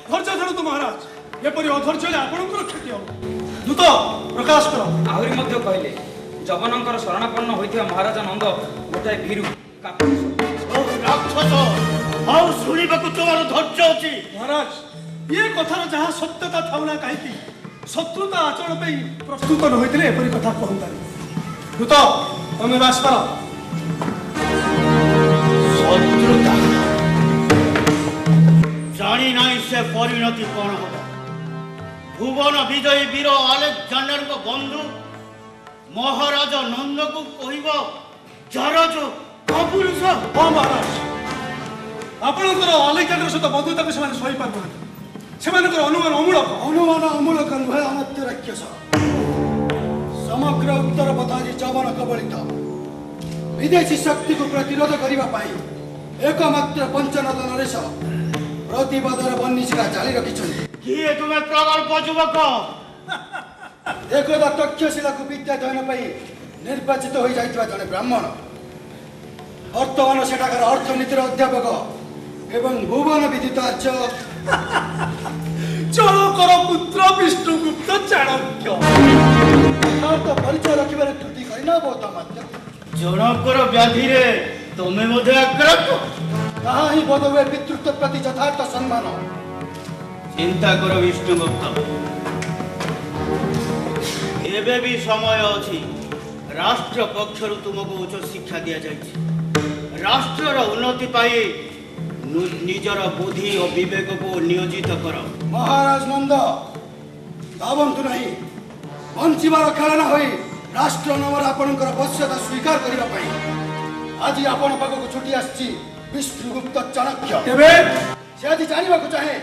धैर्य धरतु महाराज एपरि अधैर्य आपणकर क्षति हो दूत प्रकाश कर आहरी मध्य कहले जवनंकर शरणापन्न होइथिया महाराजा नंद गोटाए भीरु कापुरुष राक्षस आउ सुनिबाकु तोर धैर्य अछि महाराज ये कथार जहाँ सत्यता थाउना कहीं शत्रुता आचरण पे प्रस्तुत न होइतिले एपरि कथा कहंतानी दूत तमे बास कर शत्रुता जानी नहीं से परिणति कौन होगा भुवन विजयी वीर आलेक्जेंडर को बंधु महाराज नंद को कहब जरज कापुरुष हाँ महाराज आपणकर आलेक्जेंडर सहित बंधुता को से सही पार सेमानकर अनुमान अमूलक नुहे अनत्य राक्षस समग्र उत्तर पथारी जवन कबलित विदेशी शक्ति को प्रतिरोध करने एकमात्र पंचनद नरेश प्रतिवादर बन्निशिका जारी रखिछन्ति किए तुम्हें प्रगल्भ युवक एकदा तक्षशिला को विद्या अध्ययन पाई निर्वाचित हो जाइतिबा जने ब्राह्मण वर्तमान सेठाकर अर्थनीतिर अध्यापक एवं भुवन विदितार्य चलकर पुत्र विष्णुगुप्त चाणक्य परिचय रखिबार त्रुटि करना बहुत मात्र जनकर व्याधि रे ତମେ ମଧ୍ୟ ଆକ୍ରାନ୍ତ। ତାହା ହିଁ ବୋଧହୁଏ ପିତୃତ୍ୱ ପ୍ରତି ଯଥାର୍ଥ ସମ୍ମାନ। ଚିନ୍ତା କର ବିଷ୍ଣୁଗୁପ୍ତ, ଏବେ ବି ସମୟ ଅଛି। ରାଷ୍ଟ୍ର ପକ୍ଷରୁ ତୁମକୁ ଉଚ୍ଚ ଶିକ୍ଷା ଦିଆଯାଇଛି। ରାଷ୍ଟ୍ରର ଉନ୍ନତି ପାଇଁ ନିଜର ବୁଦ୍ଧି ଓ ବିବେକକୁ ନିୟୋଜିତ କର। ମହାରାଜ ନନ୍ଦ, ଭାବନ୍ତୁ ନାହିଁ ବଞ୍ଚିବାର ଖେଳନା ହୋଇ ରାଷ୍ଟ୍ର ନାମରେ ଆପଣଙ୍କର ବଶ୍ୟତା ସ୍ୱୀକାର କରିବା ପାଇଁ ଆଜି ଆପଣ ପାଖକୁ ଛୁଟି ଆସିଛି ବିଷ୍ଣୁଗୁପ୍ତ ଚାଣକ୍ୟ। ତେବେ ସେ ଆଜି ଜାଣିବାକୁ ଚାହେଁ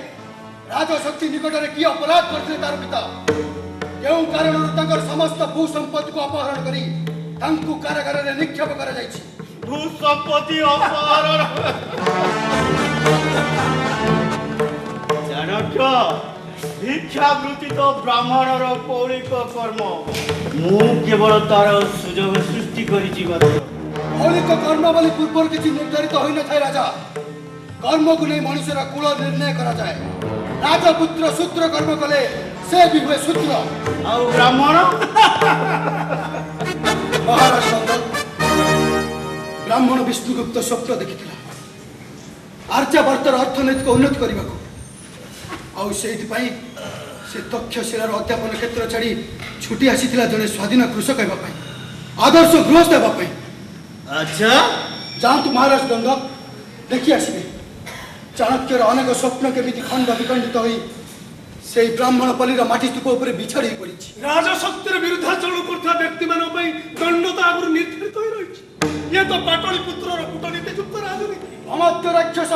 ରାଜଶକ୍ତି ନିକଟରେ କି ଅପରାଧ କରିଥିଲେ ତାର ପିତା, କେଉଁ କାରଣରୁ ତାଙ୍କର ସମସ୍ତ ଭୂ ସମ୍ପତ୍ତିକୁ ଅପହରଣ କରି ତାଙ୍କୁ କାରାଗାରରେ ନିକ୍ଷେପ କରାଯାଇଛି। ଭୂସମ୍ପତ୍ତି ଅପହରଣ। ଚାଣକ୍ୟ, ଭିକ୍ଷାବୃତ୍ତି ତ ବ୍ରାହ୍ମଣର କୌଳିକ କର୍ମ। ମୁଁ କେବଳ ତାର ସୁଯୋଗ ସୃଷ୍ଟି କରିଛି ମାତ୍ର। ମୌଳିକ କର୍ମ ବୋଲି ପୂର୍ବରୁ କିଛି ନିର୍ଦ୍ଧାରିତ ହୋଇନଥାଏ ରାଜା। କର୍ମକୁ ନେଇ ମଣିଷର କୂଳ ନିର୍ଣ୍ଣୟ କରାଯାଏ। ରାଜପୁତ୍ର ଶୂଦ୍ର କର୍ମ କଲେ ସେ ବି ହୁଏ ଶୂଦ୍ର। ଆଉ ବ୍ରାହ୍ମଣ? ମହାରାଜ ନନ୍ଦ, ବ୍ରାହ୍ମଣ ବିଷ୍ଣୁଗୁପ୍ତ ସ୍ୱପ୍ନ ଦେଖିଥିଲା ଆର୍ଯ୍ୟାବର୍ତ୍ତର ଅର୍ଥନୈତିକ ଉନ୍ନତି କରିବାକୁ। ଆଉ ସେଇଥିପାଇଁ ସେ ତକ୍ଷଶିଳାର ଅଧ୍ୟାପନ କ୍ଷେତ୍ର ଛାଡ଼ି ଛୁଟି ଆସିଥିଲା ଜଣେ ସ୍ୱାଧୀନ କୃଷକ ହେବା ପାଇଁ, ଆଦର୍ଶ ଗୃହସ୍ଥ ହେବା ପାଇଁ। ଆଚ୍ଛା, ଯାଆନ୍ତୁ ମହାରାଜ ନନ୍ଦ, ଦେଖି ଆସିବେ ଚାଣକ୍ୟର ଅନେକ ସ୍ୱପ୍ନ କେମିତି ଖଣ୍ଡ ବିଖଣ୍ଡିତ ହୋଇ ସେଇ ବ୍ରାହ୍ମଣ ପଲ୍ଲୀର ମାଟି ସ୍ତୂପ ଉପରେ ବିଛାଡ଼ି ହୋଇ ପଡ଼ିଛି। ରାଜଶକ୍ତିର ବିରୁଦ୍ଧାଚରଣ କରୁଥିବା ବ୍ୟକ୍ତିମାନଙ୍କ ପାଇଁ ଦଣ୍ଡ ତ ଆଗରୁ ନିର୍ଦ୍ଧାରିତ ହୋଇ ରହିଛି। ଇଏ ତ ପାଟଳି ପୁତ୍ରର କୂଟନୀତି ଯୁକ୍ତ ରାଜନୀତି। ଅମାତ୍ୟ ରାକ୍ଷସ,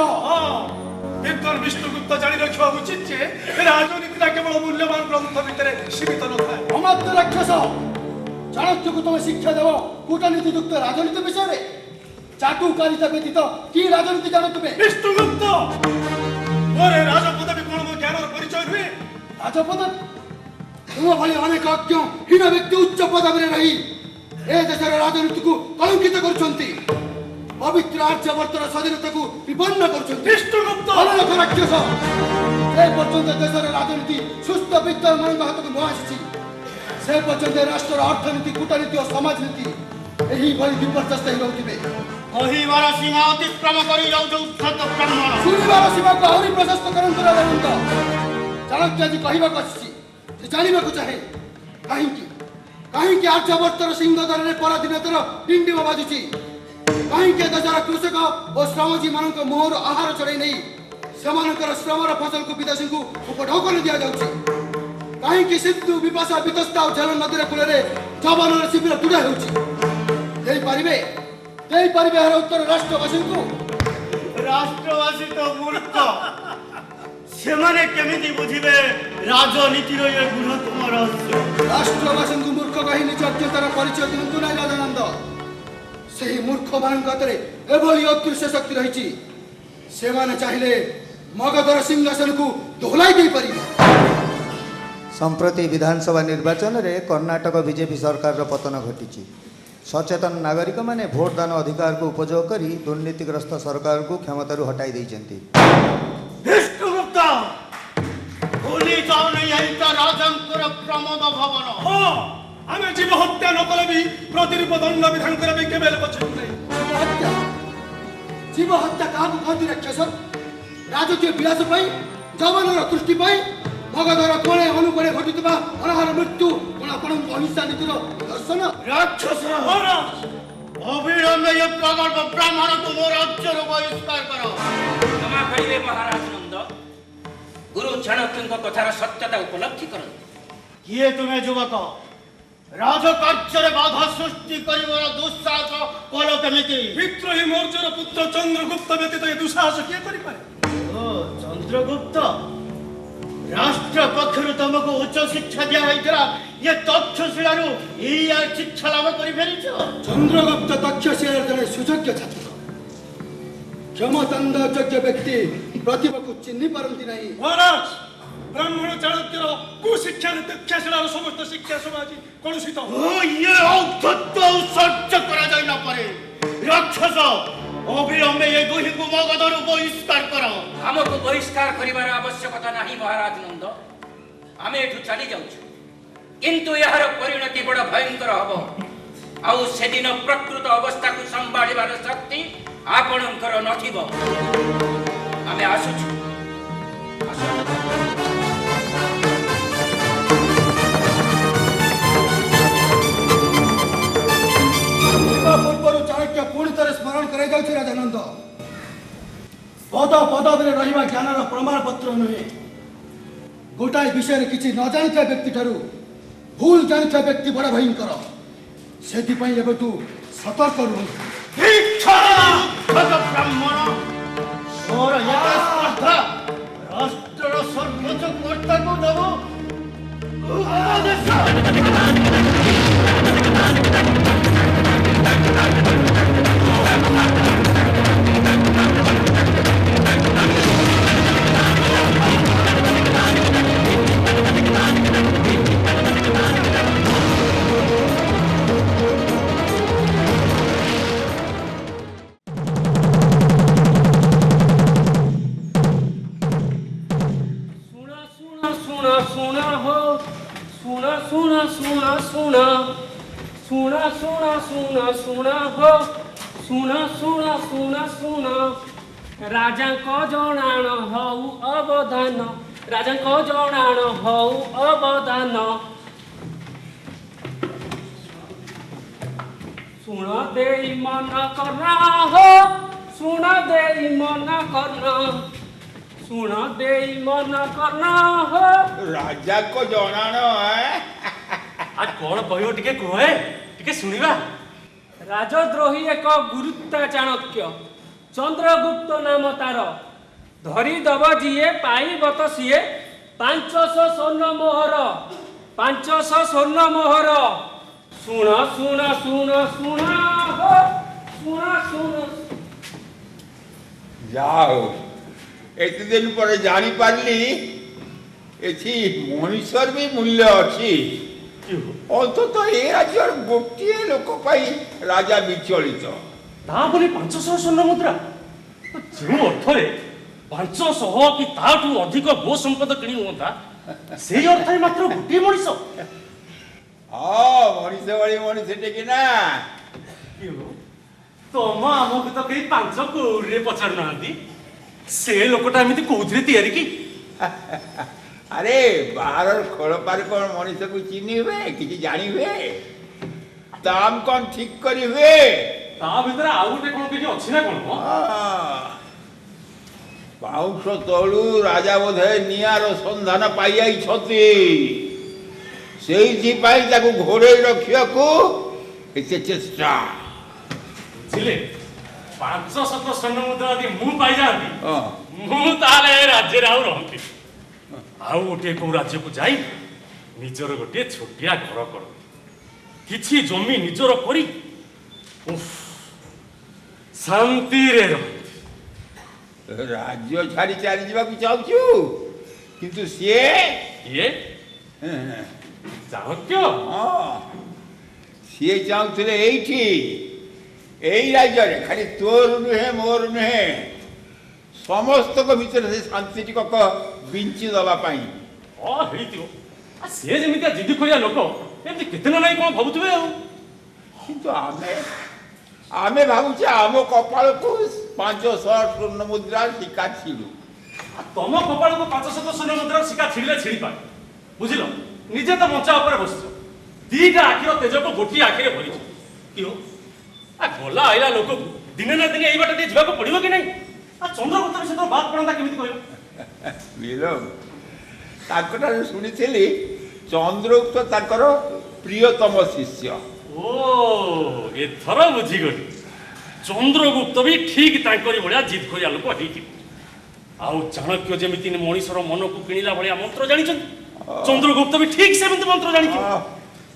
ବିଦ୍ୱାନ ବିଷ୍ଣୁଗୁପ୍ତ ଜାଣି ରଖିବା ଉଚିତ ଯେ ରାଜନୀତିଟା କେବଳ ମୂଲ୍ୟବାନ ଗ୍ରନ୍ଥ ଭିତରେ ସୀମିତ ନଥାଏ। ଅମାତ୍ୟ ରାକ୍ଷସ, ଚାଣକ୍ୟକୁ ତମେ ଶିକ୍ଷା ଦେବ କୂଟନୀତି ଯୁକ୍ତ ରାଜନୀତି ବିଷୟରେ? ଚାଟୁକାରିତା ବ୍ୟତୀତ କି ରାଜନୀତି ଜାଣ ତୁମେ? ବିଷ୍ଣୁଗୁପ୍ତ, ମୋର ରାଜପଦବୀ କଣ ମୋ ଜ୍ଞାନର ପରିଚୟ ନୁହେଁ? ରାଜପଦବୀ? ତୁମ ଭଳି ଅନେକ ଅଜ୍ଞ ହୀନ ବ୍ୟକ୍ତି ଉଚ୍ଚ ପଦବୀରେ ରହି ଏ ଦେଶର ରାଜନୀତିକୁ କଳଙ୍କିତ କରୁଛନ୍ତି, ପବିତ୍ର ଆର୍ଯ୍ୟାବର୍ତ୍ତର ସ୍ୱାଧୀନତାକୁ ବିପନ୍ନ କରୁଛନ୍ତି। ବିଷ୍ଣୁଗୁପ୍ତ, ଅନାଥ ରାକ୍ଷସ, ସେ ପର୍ଯ୍ୟନ୍ତ ଦେଶର ରାଜନୀତି ସୁସ୍ଥ ବିଦ୍ୱାନମାନଙ୍କ ହାତକୁ ନ ଆସିଛି ସେ ପର୍ଯ୍ୟନ୍ତ ରାଷ୍ଟ୍ରର ଅର୍ଥନୀତି, କୂଟନୀତି ଓ ସମାଜନୀତି ଏହିଭଳି ବିପର୍ଯ୍ୟସ୍ତ ହେଇ ରହୁଥିବେ। କହିବାର ସୀମା ଅତିକ୍ରମ କରି ଯାଉଛ ଉଦ୍ଧତ ବ୍ରାହ୍ମଣ। ଶୁଣିବାର ସୀମାକୁ ଆହୁରି ପ୍ରଶସ୍ତ କରନ୍ତୁ ରାଜନନ୍ଦ। ଚାଣକ୍ୟ ଆଜି କହିବାକୁ ଆସିଛି, ସେ ଜାଣିବାକୁ ଚାହେଁ କାହିଁକି ଆର୍ଯ୍ୟାବର୍ତ୍ତର ସିଂହଦ୍ୱାରରେ ପରାଧୀନତାର ଡିଣ୍ଡିମ ବାଜୁଛି? କାହିଁକି ଦେଶର କୃଷକ ଓ ଶ୍ରମଜୀବୀମାନଙ୍କ ମୁହଁରୁ ଆହାର ଚଢ଼େଇ ନେଇ ସେମାନଙ୍କର ଶ୍ରମର ଫସଲକୁ ବିଦେଶୀଙ୍କୁ ଉପଢୌକନ ଦିଆଯାଉଛି? କାହିଁକି ସିନ୍ଧୁ, ବିପାଶା, ବିତସ୍ତା ଓ ଝେଲମ ନଦୀର କୂଳରେ ଯବାନର ଶିବିର ତୁଡ଼ା ହେଉଛି? ଦେଇପାରିବେ ଏହାର ଉତ୍ତର ରାଷ୍ଟ୍ରବାସୀଙ୍କୁ? ରାଷ୍ଟ୍ରବାସୀ ତ ମୂର୍ଖ, ସେମାନେ କେମିତି ବୁଝିବେ ରାଜନୀତିର ଏ ବୃହତ୍ତମ ରହସ୍ୟ? ରାଷ୍ଟ୍ରବାସୀଙ୍କୁ ମୂର୍ଖ କହି ନିଜ ଅଜ୍ଞତାର ପରିଚୟ ଦିଅନ୍ତୁ ନାହିଁ ରାଜାନନ୍ଦ। ସେହି ମୂର୍ଖମାନଙ୍କ ହାତରେ ଏଭଳି ଅଦୃଶ୍ୟ ଶକ୍ତି ରହିଛି, ସେମାନେ ଚାହିଁଲେ ମଗଧର ସିଂହାସନକୁ ଦୋହଲାଇ ଦେଇପାରିବେ। ସମ୍ପ୍ରତି ବିଧାନସଭା ନିର୍ବାଚନରେ କର୍ଣ୍ଣାଟକ ବିଜେପି ସରକାରର ପତନ ଘଟିଛି। ସଚେତନ ନାଗରିକମାନେ ଭୋଟଦାନ ଅଧିକାରକୁ ଉପଯୋଗ କରି ଦୁର୍ନୀତିଗ୍ରସ୍ତ ସରକାରକୁ କ୍ଷମତାରୁ ହଟାଇ ଦେଇଛନ୍ତି। ବିଷ୍ଣୁଗୁପ୍ତ, ଭୁଲି ଯାଉନି ଏଇଟା ରାଜାଙ୍କର ପ୍ରମୋଦ ଭବନ। ହଁ, ଆମେ ଜୀବ ହତ୍ୟା ନ କଲେ ବି ପ୍ରତିରୂପ ଦଣ୍ଡ ବିଧାନ କରିବା ପାଇଁ କେବେ ହେଲେ ପଛେଇବୁ ନାହିଁ। ଜୀବ ହତ୍ୟା କାହାକୁ କହନ୍ତି ରାକ୍ଷସ? ରାଜକୀୟ ବିଳାସ ପାଇଁ, ଯବନର ତୃଷ୍ଟି ପାଇଁ, ମଗଧର କୋଣେ ଅନୁକୋଣେ ଘଟୁଥିବା ଅନାହାର ମୃତ୍ୟୁ କଣ ଆପଣଙ୍କ ଅହିଂସା ନୀତିର ଦର୍ଶନ? ରାକ୍ଷସ, ଅବିଳମ୍ବେ ଏ ପ୍ରଗଳ୍ଭ ବ୍ରାହ୍ମଣକୁ ମୋ ରାଜ୍ୟରୁ ବହିଷ୍କାର କର। କ୍ଷମା କରିବେ ମହାରାଜ ନନ୍ଦ, ଗୁରୁ ଚାଣକ୍ୟଙ୍କ କଥାର ସତ୍ୟତା ଉପଲବ୍ଧି କରନ୍ତୁ। କିଏ ତୁମେ ଯୁବକ? ରାଜକାର୍ଯ୍ୟରେ ବାଧା ସୃଷ୍ଟି କରିବାର ଦୁଃସାହସ କଲ କେମିତି? ବିଦ୍ରୋହୀ ମୌର୍ଯ୍ୟର ପୁତ୍ର ଚନ୍ଦ୍ରଗୁପ୍ତ ବ୍ୟତୀତ ଏ ଦୁଃସାହସ କିଏ କରିପାରେ? ଓ ଚନ୍ଦ୍ରଗୁପ୍ତ, ରାଷ୍ଟ୍ର ପକ୍ଷରୁ ତମକୁ ଉଚ୍ଚ ଶିକ୍ଷା ଦିଆ ହୋଇଥିଲା, ଏ ତକ୍ଷଶିଳାରୁ ଏଇ ଶିକ୍ଷା ଲାଭ କରି ଫେରିଛ? ଚନ୍ଦ୍ରଗୁପ୍ତ ତକ୍ଷଶିଳାର ଜଣେ ସୁଯୋଗ୍ୟ ଛାତ୍ର। କ୍ଷମତାନ୍ଧ ଯୋଗ୍ୟ ବ୍ୟକ୍ତି ପ୍ରତିଭାକୁ ଚିହ୍ନି ପାରନ୍ତି ନାହିଁ। ମହାରାଜ, ବ୍ରାହ୍ମଣ ଚାଣକ୍ୟର କୁଶିକ୍ଷାରେ ତକ୍ଷଶିଳାର ସମସ୍ତ ଶିକ୍ଷା ସମାଜ କଳୁଷିତ। ଇଏ ଔଦ୍ଧତ୍ୟ ସହ୍ୟ କରାଯାଇ ନ ପାରେ। ରାକ୍ଷସ, ଅବିଳମ୍ବେ ଏ ଦୁହିଁକୁ ମଗଧରୁ ବହିଷ୍କାର କର। ଆମକୁ ବହିଷ୍କାର କରିବାର ଆବଶ୍ୟକତା ନାହିଁ ମହାରାଜ ନନ୍ଦ, ଆମେ ଏଠୁ ଚାଲି ଯାଉଛୁ। କିନ୍ତୁ ଏହାର ପରିଣତି ବଡ଼ ଭୟଙ୍କର ହବ, ଆଉ ସେଦିନ ପ୍ରକୃତ ଅବସ୍ଥାକୁ ସମ୍ଭାଳିବାର ଶକ୍ତି ଆପଣଙ୍କର ନଥିବ। ଆମେ ଆସୁଛୁ। ପୂର୍ବରୁ ଚାଣକ୍ୟ ପୁଣି ଥରେ ସ୍ମରଣ କରାଯାଉଛି ରାଜାନନ୍ଦ, ପଦ ପଦବୀରେ ରହିବା ଜ୍ଞାନର ପ୍ରମାଣପତ୍ର ନୁହେଁ। ଗୋଟାଏ ବିଷୟରେ କିଛି ନ ଜାଣିଥିବା ବ୍ୟକ୍ତି ଠାରୁ ଭୁଲ ଜାଣିଥିବା ବ୍ୟକ୍ତି ବଡ଼ ଭୟଙ୍କର। ସେଥିପାଇଁ ଏବେଠୁ ସତର୍କ ରୁହନ୍ତୁ। ବ୍ରାହ୍ମଣ ମୋର ସ୍ପର୍ଦ୍ଧା ରାଷ୍ଟ୍ରର ସର୍ବୋଚ୍ଚ କର୍ତ୍ତାକୁ ଦେବ ରାଜାଙ୍କ ଜଣାଣ ହଉ ଅବଦାନ, ରାଜାଙ୍କ ଜଣାଣ ହଉ ଅବଦାନ। ଶୁଣ ଦେଇ ମନ କର୍ଣ୍ଣ ହୋ, ଶୁଣ ଦେଇ ମନ କର୍ଣ୍ଣ, ଶୁଣ ଦେଇ ମନ କର୍ଣ୍ଣ ହୋ। ରାଜାଙ୍କ ଜଣାଣ ଆজ କଣ କହିବ ଟିକେ କୁହ, ଟିକେ ଶୁଣିବା। ରାଜଦ୍ରୋହୀ ଏକ ଗୁରୁତା ଚାଣକ୍ୟ, ଚନ୍ଦ୍ରଗୁପ୍ତ ନାମ ତାର। ଧରିଦବ ଯିଏ ପାଇବ ତ ସିଏ 500 ସ୍ୱର୍ଣ୍ଣ ମୋହର, 500 ସ୍ୱର୍ଣ୍ଣ ମୋହର। ଶୁଣ ଶୁଣ ଶୁଣ ଶୁଣ ହୋ, ଶୁଣ ଶୁଣ। ଯାଉ ଏତେ ଦିନ ପରେ ଜାଣିପାରିଲି ଏଠି ମଣିଷର ବି ମୂଲ୍ୟ ଅଛି। ଅନ୍ତତଃ ଏ ରାଜ୍ୟର ଗୋଟିଏ ଲୋକ ପାଇଁ ରାଜା ବିଚଳିତ। ତା ବୋଲି 500 ସ୍ୱର୍ଣ୍ଣ ମୁଦ୍ରା, ଯେଉଁ ଅର୍ଥରେ 500 କି ତାଠୁ ଅଧିକ ଗୋ ସମ୍ପଦ କିଣି ହୁଅନ୍ତା, ସେଇ ଅର୍ଥରେ ମାତ୍ର ଗୋଟିଏ ମଣିଷ। ମଣିଷ ଭଳି ମଣିଷ ଟିକେ ନା। ତମ ଆମକୁ ତ କେହି 5 କଉଡ଼ିରେ ପଚାରୁନାହାନ୍ତି। ସେ ଲୋକଟା ଏମିତି କୋଉଥିରେ ତିଆରି କି? ଆରେ ବାହାରର ଖୋଳପାରେ କଣ ମଣିଷକୁ ଚିହ୍ନି ହୁଏ, କିଛି ଜାଣି ହୁଏ? ଦାମ କଣ ଠିକ କରି ହୁଏ? ତା ଭିତରେ ଆଉ ଗୋଟେ କଣ କିଛି ଅଛି ନା କଣ? ପାଉଁଶ ତଳୁ ରାଜା ବୋଧେ ନିଆଁର ସନ୍ଧାନ ପାଇଯାଇଛନ୍ତି, ସେଇଥିପାଇଁ ତାକୁ ଘୋଡ଼େଇ ରଖିବାକୁ ଏତେ ଚେଷ୍ଟା। ବୁଝିଲେ, 500 ସ୍ୱର୍ଣ୍ଣ ମୁଦ୍ରା ଯଦି ମୁଁ ପାଇଯାଆନ୍ତି, ମୁଁ ତାହେଲେ ଏ ରାଜ୍ୟରେ ଆଉ ରହନ୍ତି। ଆଉ ଗୋଟିଏ କୋଉ ରାଜ୍ୟକୁ ଯାଇ ନିଜର ଗୋଟିଏ ଛୋଟିଆ ଘର କରନ୍ତି, କିଛି ଜମି ନିଜର କରି ଶାନ୍ତିରେ ରହନ୍ତି। ରାଜ୍ୟ ଛାଡ଼ି ଚାଲିଯିବାକୁ ଚାହୁଁଛୁ, କିନ୍ତୁ ସିଏ ଇଏ ଚାଣକ୍ୟ, ସିଏ ଚାହୁଁଥିଲେ ଏଇଠି, ଏଇ ରାଜ୍ୟରେ ଖାଲି ତୋର ନୁହେଁ ମୋର ନୁହେଁ ସମସ୍ତଙ୍କ ଭିତରେ ସେ ଶାନ୍ତି ଟିକକ ବିଞ୍ଚି ଦେବା ପାଇଁ। ହେଇଥିବ। ସେ ଯେମିତିଆ ଜିଦି କରିବା ଲୋକ ଏମିତି କେତେ ନା ନାହିଁ କଣ ଭାବୁଥିବେ। ଆଉ କିନ୍ତୁ ଆମେ ଭାବୁଛେ ଆମ କପାଳକୁ 500 ସ୍ୱର୍ଣ୍ଣ ମୁଦ୍ରା ଶିକା ଛିଡ଼ୁ। ତମ କପାଳକୁ 500 ସ୍ୱର୍ଣ୍ଣ ମୁଦ୍ରାର ଶିକା ଛିଡ଼ିଲେ ଛିଡ଼ିପାରେ। ବୁଝିଲ, ନିଜେ ତ ମଞ୍ଚା ଉପରେ ବସିଛ, ଦିଟା ଆଖିର ତେଜକୁ ଗୋଟିଏ ଆଖିରେ ଭରିଛ। ଗଲା ଆଇଲା ଲୋକକୁ ଦିନେ ନା ଦିନେ ଏଇ ବାଟ ଟିକେ ଯିବାକୁ ପଡିବ କି ନାହିଁ? ଚନ୍ଦ୍ରଗୁପ୍ତ ବି ସେତେବେଳେ ବାଦ ପଡ଼ନ୍ତା କେମିତି କହିବ? ତାଙ୍କଠାରୁ ଶୁଣିଥିଲି ଚନ୍ଦ୍ରଗୁପ୍ତ ତାଙ୍କର ପ୍ରିୟତମ ଶିଷ୍ୟ। ଏଥର ବୁଝିଗଲି, ଚନ୍ଦ୍ରଗୁପ୍ତ ବି ଠିକ ତାଙ୍କରି ଭଳିଆ ଜିଦ୍ କରିବା ଲୋକ ହେଇଥିବ। ଆଉ ଚାଣକ୍ୟ ଯେମିତି ମଣିଷର ମନକୁ କିଣିଲା ଭଳିଆ ମନ୍ତ୍ର ଜାଣିଛନ୍ତି, ଚନ୍ଦ୍ରଗୁପ୍ତ ବି ଠିକ ସେମିତି ମନ୍ତ୍ର ଜାଣିଛନ୍ତି।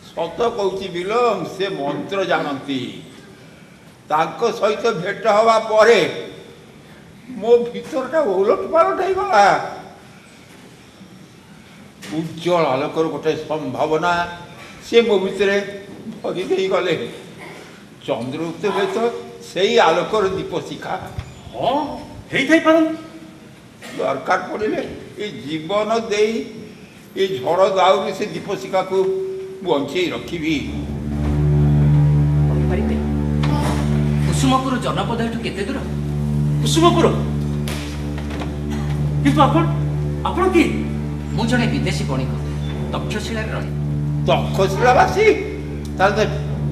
ସତ କହୁଛି ବିଲମ, ସେ ମନ୍ତ୍ର ଜାଣନ୍ତି। ତାଙ୍କ ସହିତ ଭେଟ ହେବା ପରେ ମୋ ଭିତରଟା ଓଲଟ ପାଲଟ ହେଇଗଲା। ଉଜ୍ଜଳ ଆଲୋକର ଗୋଟେ ସମ୍ଭାବନା ସେ ମୋ ଭିତରେ ଭରି ଦେଇଗଲେ। ଚନ୍ଦ୍ରଗୁପ୍ତ ହୁଏତ ସେଇ ଆଲୋକର ଦୀପ ଶିଖା। ହେଇଥାଇପାରନ୍ତି। ଦରକାର ପଡ଼ିଲେ ଏ ଜୀବନ ଦେଇ ଏ ଝଡ଼ ଦାଉରେ ସେ ଦୀପ ଶିଖାକୁ ବଞ୍ଚେଇ ରଖିବି। କୁସୁମ କୁସୁମପୁର ଜନପଦ ଏଠୁ କେତେ ଦୂର? କୁସୁମପୁର? କିନ୍ତୁ ଆପଣ କିଏ? ମୁଁ ଜଣେ ବିଦେଶୀ ବଣିକ, ତକ୍ଷଶିଳାରେ ରହେ। ତକ୍ଷଶିଳାବାସୀ? ତାହେଲେ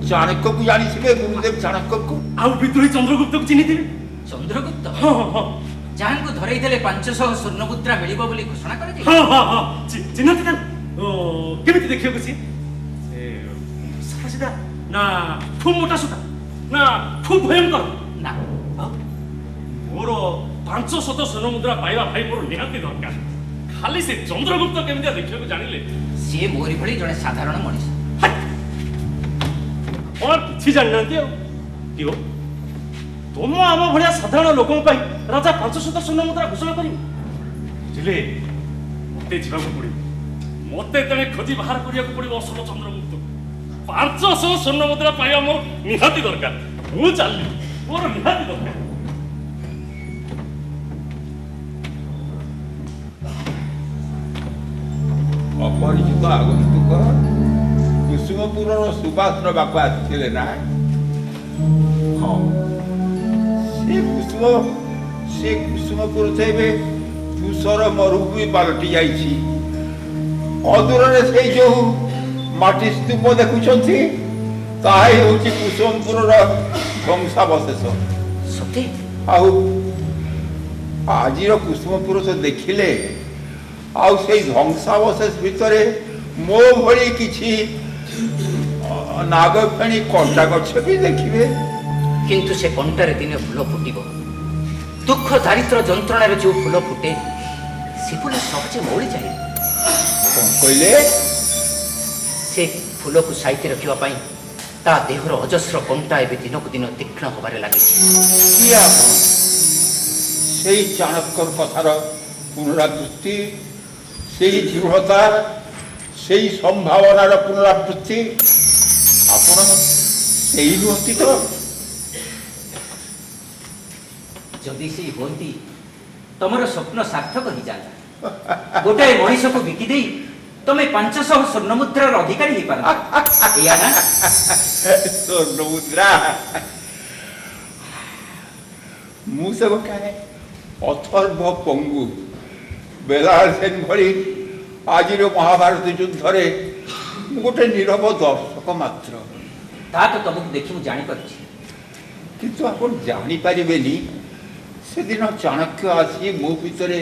ଚାଣକ୍ୟକୁ ଜାଣିଥିବେ, ଗୁରୁଦେବ ଚାଣକ୍ୟକୁ। ଆଉ ବିଦ୍ରୋହୀ ଚନ୍ଦ୍ରଗୁପ୍ତକୁ ଚିହ୍ନିଥିବେ? ଚନ୍ଦ୍ରଗୁପ୍ତ ହଁ ହଁ ହଁ ଯାହାଙ୍କୁ ଧରେଇ ଦେଲେ 500 ସ୍ୱର୍ଣ୍ଣ ମୁଦ୍ରା ମିଳିବ ବୋଲି ଘୋଷଣା କରାଯାଏ। ହଁ ହଁ ହଁ ଚିହ୍ନନ୍ତି ତାଙ୍କୁ? କେମିତି ଦେଖିବାକୁ ସିଏ? ସାଧା ସିଧା ନା ଖୁବ୍ ମୋଟା ସୁଟା ନା ଖୁବ୍ ଭୟଙ୍କର? ନା, ମୋର 500 ସ୍ୱର୍ଣ୍ଣ ମୁଦ୍ରା ପାଇବା ଭାଇ ମୋର ନିହାତି ଦରକାର। ଖାଲି ସେ ଚନ୍ଦ୍ରଗୁପ୍ତ କେମିତିଆ ଦେଖିବାକୁ ଜାଣିଲେ? ସିଏ ମୋରି ଭଳି ଜଣେ ସାଧାରଣ ମଣିଷ। କ'ଣ କିଛି ଜାଣିନାହାନ୍ତି ଆଉ କିଓ? ତୁମ ଆମ ଭଳିଆ ସାଧାରଣ ଲୋକଙ୍କ ପାଇଁ ରାଜା 500 ସ୍ୱର୍ଣ୍ଣ ମୁଦ୍ରା ଘୋଷଣା କରିବେ? ବୁଝିଲେ, ମତେ ଯିବାକୁ ପଡ଼ିବ। ମତେ ତେଣେ ଖୋଜି ବାହାର କରିବାକୁ ପଡ଼ିବ ଅସଲ ଚନ୍ଦ୍ରଗୁପ୍ତ। 500 ସ୍ୱର୍ଣ୍ଣ ମୁଦ୍ରା ପାଇବା ମୋର ନିହାତି ଦରକାର। ମୁଁ ଚାଲିଲି, ମୋର ନିହାତି ଦରକାର। ଅପରିଚିତ ଆଗନ୍ତୁକ କୁସୁମପୁରର ସୁବାସ ନେବାକୁ ଆସିଥିଲେ ନା? ହଁ, ସେ କୁସୁମପୁର ତ ଏବେ ତୁଷର ମରୁଭୂମି ପାଲଟି ଯାଇଛି। ଅଦୂରରେ ସେଇ ଯୋଉ ମାଟି ସ୍ତୂପ ଦେଖୁଛନ୍ତି, ତାହା ହେଉଛି କୁସୁମପୁରର ଧ୍ୱଂସାବଶେଷ। ସତେ? ଆଉ ଆଜିର କୁସୁମପୁର ତ ଦେଖିଲେ, ଆଉ ସେଇ ଧ୍ୱଂସାବଶେଷ ଭିତରେ ମୋ ଭଳି କିଛି ନାଗଫେଣୀ କଣ୍ଟା ଗଛ ବି ଦେଖିବେ। କିନ୍ତୁ ସେ କଣ୍ଟାରେ ଦିନେ ଫୁଲ ଫୁଟିବ। ଦୁଃଖ ଦାରିଦ୍ର୍ୟ ଯନ୍ତ୍ରଣାରେ ଯୋଉ ଫୁଲ ଫୁଟେ, ସେ ଫୁଲ ସହଜେ ମଉଳିଯାଏ। କ'ଣ କହିଲେ? ସେ ଫୁଲକୁ ସାଇତି ରଖିବା ପାଇଁ ତା ଦେହର ଅଜସ୍ର କଣ୍ଟା ଏବେ ଦିନକୁ ଦିନ ତୀକ୍ଷ୍ଣ ହେବାରେ ଲାଗିଛି। କିଏ ଆପଣ? ସେଇ ଚାଣକ୍ୟର କଥାର ପୁନରାବୃତ୍ତି, ସେଇ ଦୃଢ଼ତା, ସେଇ ସମ୍ଭାବନାର ପୁନରାବୃତ୍ତି। ଆପଣ ସେଇ ନୁହନ୍ତି ତ? ଯଦି ସେଇ ହୁଅନ୍ତି, ତମର ସ୍ୱପ୍ନ ସାର୍ଥକ ହେଇଯାନ୍ତା। ଗୋଟାଏ ମଣିଷକୁ ବିକି ଦେଇ ତମେ 500 ସ୍ୱର୍ଣ୍ଣ ମୁଦ୍ରାର ଅଧିକାରୀ ହେଇପାର। ଏଇଆ ନା? ସ୍ୱର୍ଣ୍ଣ ମୁଦ୍ରା? ମୁଁ ସେ ଗୋଟାଏ ଅଥର୍ବ ପଙ୍ଗୁ, ବେଲାଳ ସେନ ଭଳି ଆଜିର ମହାଭାରତ ଯୁଦ୍ଧରେ ମୁଁ ଗୋଟେ ନୀରବ ଦର୍ଶକ ମାତ୍ର। ତା ତ ତମକୁ ଦେଖି ମୁଁ ଜାଣିପାରୁଛି। କିନ୍ତୁ ଆପଣ ଜାଣିପାରିବେନି, ସେଦିନ ଚାଣକ୍ୟ ଆସି ମୋ ଭିତରେ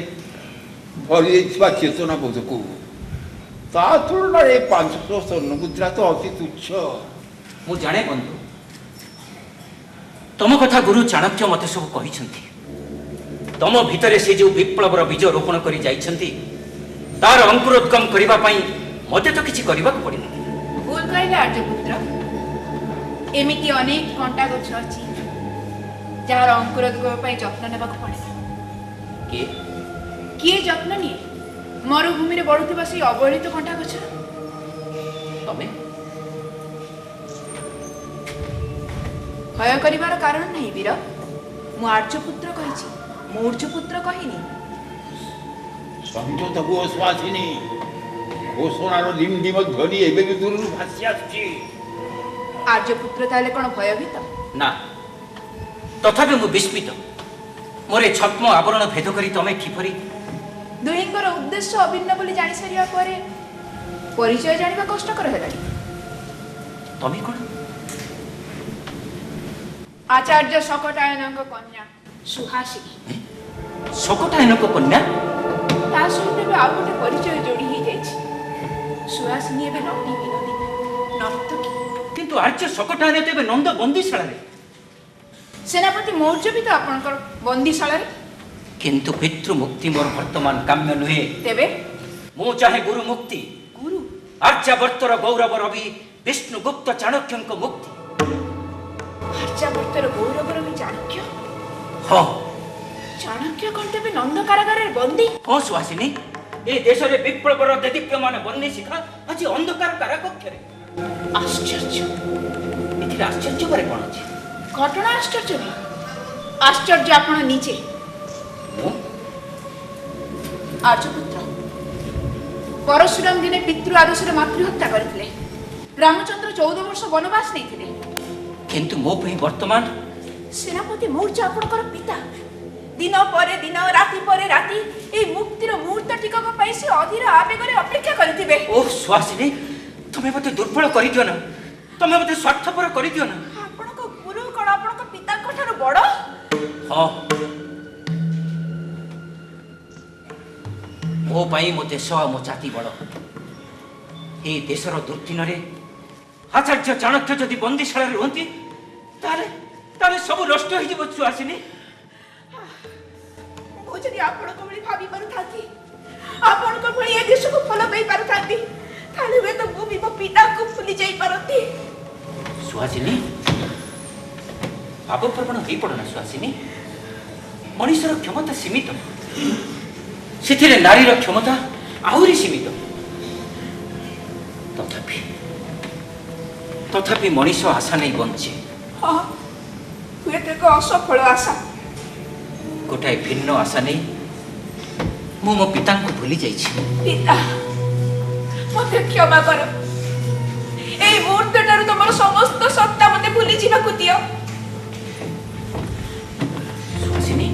ଭରି ଦେଇଥିବା ଚେତନା ବୋଧକୁ। ତା ତୁଳନାରେ 500 ସ୍ୱର୍ଣ୍ଣ ମୁଦ୍ରା ତ ଅତି ତୁଚ୍ଛ। ମୁଁ ଜାଣେ ବନ୍ଧୁ, ତମ କଥା ଗୁରୁ ଚାଣକ୍ୟ ମତେ ସବୁ କହିଛନ୍ତି। ତମ ଭିତରେ ସେ ଯୋଉ ବିପ୍ଳବର ବୀଜ ରୋପଣ କରି ଯାଇଛନ୍ତି, ତାର ଅଙ୍କୁରୋଦ୍ଗମ କରିବା ପାଇଁ ମତେ ତ କିଛି କରିବାକୁ ପଡ଼ିନି। ଭୁଲ କହିଲେ ଆର୍ଯ୍ୟପୁତ୍ର। ଏମିତି ଅନେକ କଣ୍ଟା ଗଛ ଅଛି ଯାହାର ଅଙ୍କୁରୋଦ୍ଗମ ପାଇଁ ଯତ୍ନ ନେବାକୁ ପଡ଼େ। କିଏ ଯତ୍ନ ନିଏ? ମରୁଭୂମିରେ ବଢୁଥିବା ସେଇ ଅବହେଳିତ କଣ୍ଟା ଗଛ। ତମେ ଭୟ କରିବାର କାରଣ ନାହିଁ ବୀର। ମୁଁ ଆର୍ଯ୍ୟପୁତ୍ର କହିଛି, ମୌର୍ଯ୍ୟପୁତ୍ର କହିନି। ସଂଯତ ହୁଅ ସୁହାସିନୀ, ଘୋଷଣାର ଡିମଡିମ ଧ୍ୱନି ଏବେ ବି ଦୂରରୁ ଭାସି ଆସୁଛି। ଆର୍ଯ୍ୟପୁତ୍ର ତାହେଲେ କ'ଣ ଭୟଭୀତ? ନା, ତଥାପି ମୁଁ ବିସ୍ମିତ। ମୋର ଏ ଛଦ୍ମ ଆବରଣ ଭେଦ କରି ତମେ କିପରି? ଦୁହିଁଙ୍କର ଉଦ୍ଦେଶ୍ୟ ଅଭିନ୍ନ ବୋଲି ଜାଣିସାରିବା ପରେ ପରିଚୟ ଜାଣିବା କଷ୍ଟକର ହେଲାଣି। ତମେ କ'ଣ? ଆଚାର୍ଯ୍ୟ ଶକଟାୟନଙ୍କ କନ୍ୟା ସୁହାସିନୀ। ଶକଟାୟନଙ୍କ କନ୍ୟା? ତା ସହିତ ଏବେ ଆଉ ଗୋଟେ ପରିଚୟ ଯୋଡ଼ି ହେଇଯାଇଛି। ସୁହାସିନୀ ଏବେ ନଟି ବିନୋଦୀ ନର୍ତ୍ତକୀ। କିନ୍ତୁ ଆର୍ଯ୍ୟ ଶକଟାୟନ ତ ଏବେ ନନ୍ଦ ବନ୍ଦୀଶାଳାରେ। ସେନାପତି ମୌର୍ଯ୍ୟ ବି ତ ଆପଣଙ୍କର ବନ୍ଦୀଶାଳାରେ। କିନ୍ତୁ ପିତୃ ମୁକ୍ତି ମୋର ବର୍ତ୍ତମାନ କାମ୍ୟ ନୁହେଁ। ତେବେ ମୁଁ ଚାହେଁ ଗୁରୁ ମୁକ୍ତି। ଗୁରୁ? ଆର୍ଯ୍ୟାବର୍ତ୍ତର ଗୌରବ ରବି ବିଷ୍ଣୁଗୁପ୍ତ ଚାଣକ୍ୟଙ୍କ ମୁକ୍ତି। ଆର୍ଯ୍ୟାବର୍ତ୍ତର ଗୌରବ ରବି ଚାଣକ୍ୟ? ହଁ। ଚାଣକ୍ୟ କ'ଣ ତେବେ ନନ୍ଦ କାରାଗାରରେ ବନ୍ଦୀ? ହଁ ସୁହାସିନୀ, ଏ ଦେଶରେ ବିପ୍ଳବର ଦେଦୀପ୍ୟମାନ ବନ୍ଦି ଶିଖା ଆଜି ଅନ୍ଧକାର କାରାକକ୍ଷରେ। ଆଶ୍ଚର୍ଯ୍ୟ। ଏଥିରେ ଆଶ୍ଚର୍ଯ୍ୟ ପରେ କ'ଣ ଅଛି? ଘଟଣା ଆଶ୍ଚର୍ଯ୍ୟ ନୁହେଁ, ଆଶ୍ଚର୍ଯ୍ୟ ଆପଣ ନିଜେ। ମୁଁ? ଆର୍ଯ୍ୟପୁତ୍ର, ପରଶୁରାମ ଦିନେ ପିତୃ ଆଦେଶରେ ମାତୃହତ୍ୟା କରିଥିଲେ। ରାମଚନ୍ଦ୍ର 14 ବର୍ଷ ବନବାସ ନେଇଥିଲେ। କିନ୍ତୁ ମୋ ପାଇଁ ବର୍ତ୍ତମାନ सेनापति मौर्य आपणकर पिता दिन पर दिन राति पर राति ए मुक्तिर मुहूर्त टिकक पाई से अधीर आवेगरे अपेक्षा करथिबे। ओ सुहासिनी तुम्हें मते दुर्बल करि दियो ना, तुम्हें मते स्वार्थपर करि दियो ना। आपणक गुरु कोन आपणक पिता कोठार बड़? हां मो पाई मो देश मो जाति बड़। ए देशर दुर्दिन रे आचार्य चाणक्य जदि बंदीशाला रुहंती ताले सब नष्ट हो जिवो सुहासिनी। मु जदि आपणक भली भाबी परथाती, आपणक भली ए देश को फल देई परथाती, ताले वे तो मु भी मो पिता को भूली जाई परती। सुहासिनी भावप्रवण होई पड़ना सुहासिनी। मनुष्यर क्षमता सीमित, सेथिरे नारीर क्षमता आहुरी सीमित। तथापि मनुष्य आशा नहीं बंचे। हाँ हुए तो एक असफल आशा, गोटाए भिन्न आशा नहीं मु मो पिता को भूली जाइछि। पिता मते क्षमा कर, ए मुहूर्तटारु तमर समस्त सत्ता मते भूली जीवाकु दियो। सुहासिनी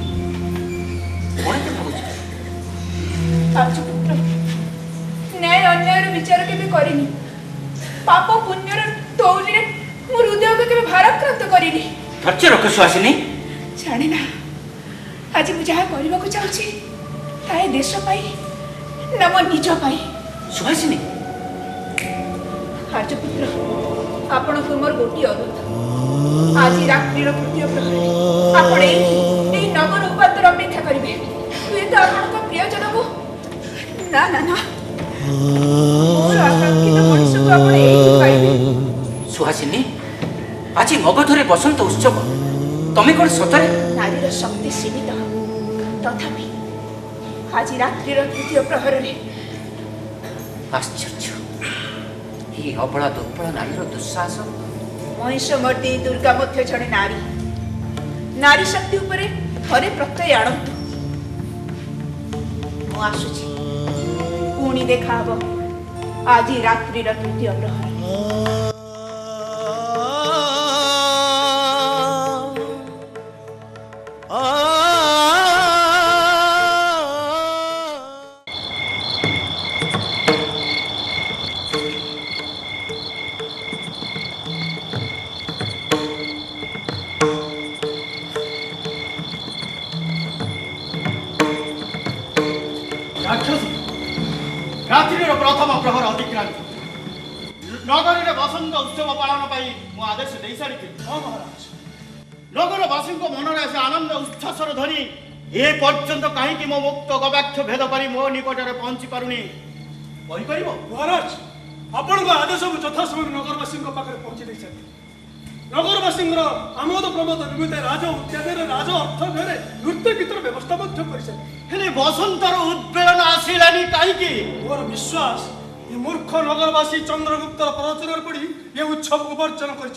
कोन के भाबुछ? राजपुत्र न्याय अन्यायर विचार केबे करिनी, पाप पुण्यर तौलिरे मो हृदय को केबे भाराक्रांत करिनी। धैर्य रख सुहासिनी। जाने ना आज मु जहा करबा को चाहूची ताए देश पाई ना मो निज पाई। सुहासिनी राजपुत्र आपण को मोर गोटी अनुरोध, आज रात्रि तृतीय प्रहर आपण एई नगर उपातर अपेक्षा करिवे। हुए तो आपण को प्रियजन को ना ना ना मोर आकांक्षित मनुष्य को आपण एई पाइबे। सुहासिनी आज मगधरे बसंत उत्सव, तमे कोन सतरे? नारीर शक्ति सीमित, तथापि आज रात्रि तृतीय प्रहर रे आश्चर्य ये अबला दुर्बल नारीर दुस्साहस। महिषमर्दी दुर्गा मध्य जड़े नारी, नारी शक्ति उपरे थरे प्रत्यय आणंतु। मु आसुची पुणी देखा हबो आज रात्रि तृतीय प्रहर। रात्रि प्रथम प्रहर अतिक्रांत नगर में बसंत उत्सव पालन मु आदेश दे सारी। महाराज नगरवासी मन में आसे आनंद उच्छ्वासर ध्वनि ए पर्यंत कहीं मो मुक्त गवाक्ष भेद कर मो निकट में पहुंची पारुनी कहीपर। महाराज आपण आदेश को यथा समय नगरवासी पाखे पहुंची दे सारी। नगरवासी आमोद प्रमोद निमित्त राज उद्यान राज अर्थ नृत्य गीतर व्यवस्था कर बसंतर उद्वेलन आसिलानी कहीं। मोर विश्वास ये मूर्ख नगरवासी चंद्रगुप्तर प्रवचन पड़ी ये उत्सव को वर्जन कर।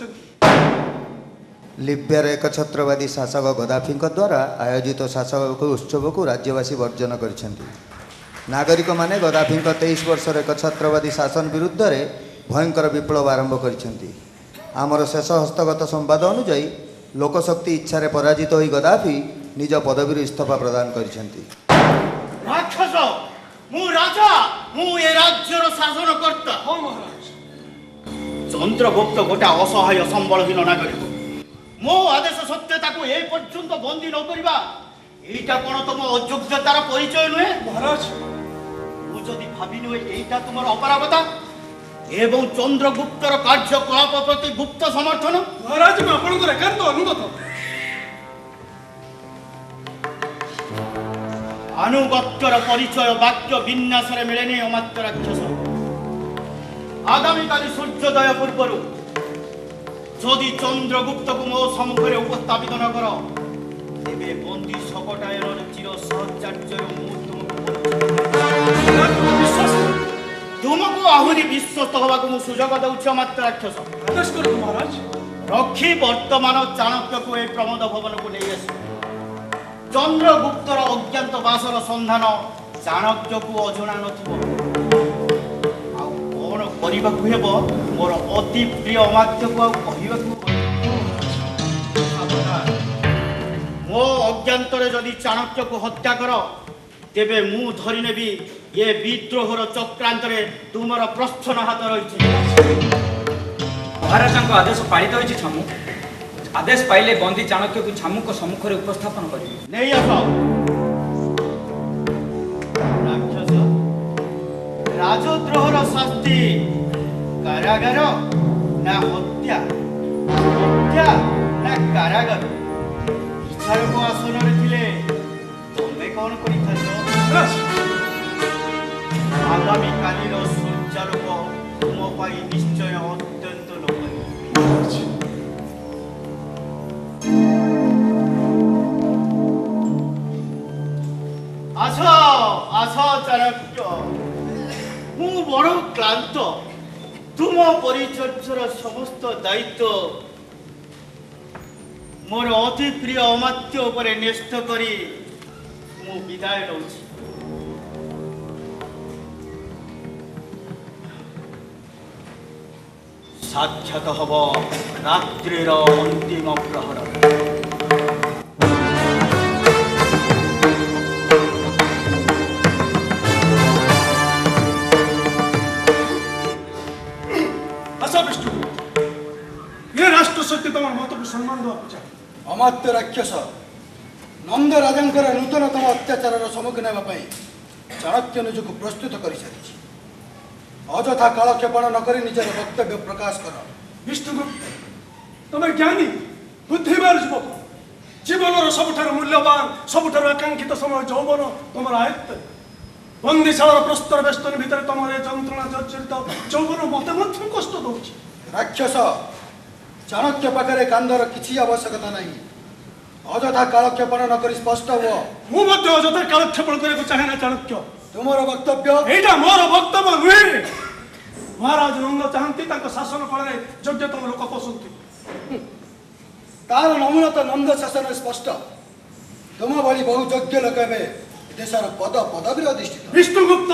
लिब्यार एक छत्रवादी शासक गद्दाफी द्वारा आयोजित शासक उत्सव को राज्यवासी वर्जन कर। नागरिक माने गद्दाफी 23 वर्षर एक छत्रवादी शासन विरुद्ध रे भयंकर विप्लव आरंभ कर। आमर शेष हस्तगत संवाद अनुजाई लोकशक्ति इच्छा रे पराजित होई गद्दाफी निज पदवी इस्तीफा प्रदान कर। राक्षस मु राजा मु ए राज्यर शासनकर्ता। हाँ महाराज चंद्रगुप्त गोटा असहाय संबलहीन नागरिक मो आदेश सत्यता को ए पर्यंत बंदी न करबा एटा कोन तुम अयोग्यतार परिचय नुहे। महाराज मु जदि भाबिनु एटा तुमर अपरागता एवं चंद्रगुप्तर कार्यकलाप प्रति गुप्त समर्थन। महाराज मैं आपनकर एकांत अनुगत। अनुगत्यर परिचय वाक्य विन्यास मिलेनी अमात्य राक्षस। आगामी काली सूर्योदय पूर्वर जदि चंद्रगुप्त को मो सम्मुखें उपस्थापित न कर तेबे बंदी सकटायन चिर सहचार्य तुमको आहुरी विश्वस्त हवा को सुजोग दौछ अमात्य राक्षस। आदेश करो महाराज। रखी वर्तमान चाणक्य को ए प्रमोद भवन को नहीं आस। चंद्रगुप्तर अज्ञातवासर सन्धान चाणक्य को अजणा नथिबो मोर अति प्रिय अमात्य को कहवाक ମୋ ଅଜ୍ଞାତରେ ଯଦି ଚାଣକ୍ୟକୁ ହତ୍ୟା କର ତେବେ ମୁଁ ଧରି ନେବି ଏ ବିଦ୍ରୋହର ଚକ୍ରାନ୍ତରେ ତୁମର ପ୍ରସ୍ଥନ ହାତ ରହିଛି। ମହାରାଜାଙ୍କ ଆଦେଶ ପାଳିତ ହୋଇଛି ଛାମୁ। ଆଦେଶ ପାଇଲେ ବନ୍ଦୀ ଚାଣକ୍ୟକୁ ଛାମୁଙ୍କ ସମ୍ମୁଖରେ ଉପସ୍ଥାପନ କରିବେ। ନେଇ ଆସ। ରାକ୍ଷସ, ରାଜଦ୍ରୋହର ଶାସ୍ତି କାରାଗାର ନା ହତ୍ୟା, ହତ୍ୟା ନା କାରାଗାର? ବିଚାରକ ଆସନରେ ଥିଲେ ତମେ କଣ କରିଥାନ୍ତ? ଆଗାମୀ କାଲିର ସୂର୍ଯ୍ୟାଲୋକ ତୁମ ପାଇଁ ନିଶ୍ଚୟ ଅତ୍ୟନ୍ତ ଲୋଭନୀୟ। ଆସ ଆସ ଚାଣକ୍ୟ, ମୁଁ ବଡ଼ କ୍ଳାନ୍ତ। ତୁମ ପରିଚର୍ଯ୍ୟାର ସମସ୍ତ ଦାୟିତ୍ୱ ମୋର ଅତି ପ୍ରିୟ ଅମାତ୍ୟ ଉପରେ ନ୍ୟସ୍ତ କରି ମୁଁ ବିଦାୟ ନେଉଛି। ସାକ୍ଷାତ ହବ ରାତ୍ରିର ଅନ୍ତିମ ପ୍ରହର। ଆଶା ବିଷ୍ଣୁ, ଏ ରାଷ୍ଟ୍ର ସତ୍ୟ ତମ ମତକୁ ସମ୍ମାନ ଦେବାକୁ ଚାହେଁ। ଅମାତ୍ୟ ରାକ୍ଷସ ନନ୍ଦ ରାଜାଙ୍କର ନୂତନତମ ଅତ୍ୟାଚାରର ସମ୍ମୁଖୀନ ହେବା ପାଇଁ ଚାଣକ୍ୟ ନିଜକୁ ପ୍ରସ୍ତୁତ କରିସାରିଛି। ଅଯଥା କାଳକ୍ଷେପଣ ନ କରି ନିଜର ବକ୍ତବ୍ୟ ପ୍ରକାଶ କର। ବିଷ୍ଣୁଗୁପ୍ତ, ତମେ ଜ୍ଞାନୀ ବୁଦ୍ଧିମାନ ଯୁବକ। ଜୀବନର ସବୁଠାରୁ ମୂଲ୍ୟବାନ, ସବୁଠାରୁ ଆକାଂକ୍ଷିତ ସମୟ ଯୌବନ ତମର ଆୟତ୍ତରେ। ବନ୍ଦିଶାଳାର ପ୍ରସ୍ତର ବେଷ୍ଟନ ଭିତରେ ତମର ଏ ଯନ୍ତ୍ରଣା ଜର୍ଜରିତ ଯୌବନ ମତେ ମଧ୍ୟ କଷ୍ଟ ଦେଉଛି। ରାକ୍ଷସ, ଚାଣକ୍ୟ ପାଖରେ କାନ୍ଦର କିଛି ଆବଶ୍ୟକତା ନାହିଁ। ଅଯଥା କାଳକ୍ଷେପଣ ନ କରି ସ୍ପଷ୍ଟ ହୁଅ। ମୁଁ ମଧ୍ୟ ଅଯଥା କାଳକ୍ଷେପଣ କରିବାକୁ ଚାହେଁ ନା ଚାଣକ୍ୟ। ତୁମର ବକ୍ତବ୍ୟ? ଏଇଟା ମୋର ବକ୍ତବ୍ୟ ନୁହେଁ। ମହାରାଜ ନନ୍ଦ ଚାହାନ୍ତି ତାଙ୍କ ଶାସନ କାଳରେ ଯୋଗ୍ୟତମ ଲୋକ ପଶନ୍ତି। ତାର ନମୁନା ତ ନନ୍ଦ ଶାସନରେ ସ୍ପଷ୍ଟ। ତୁମ ଭଳି ବହୁ ଯୋଗ୍ୟ ଲୋକ ଏବେ ଦେଶର ପଦ ପଦବୀରେ ଅଧିଷ୍ଠିତ। ବିଷ୍ଣୁଗୁପ୍ତ,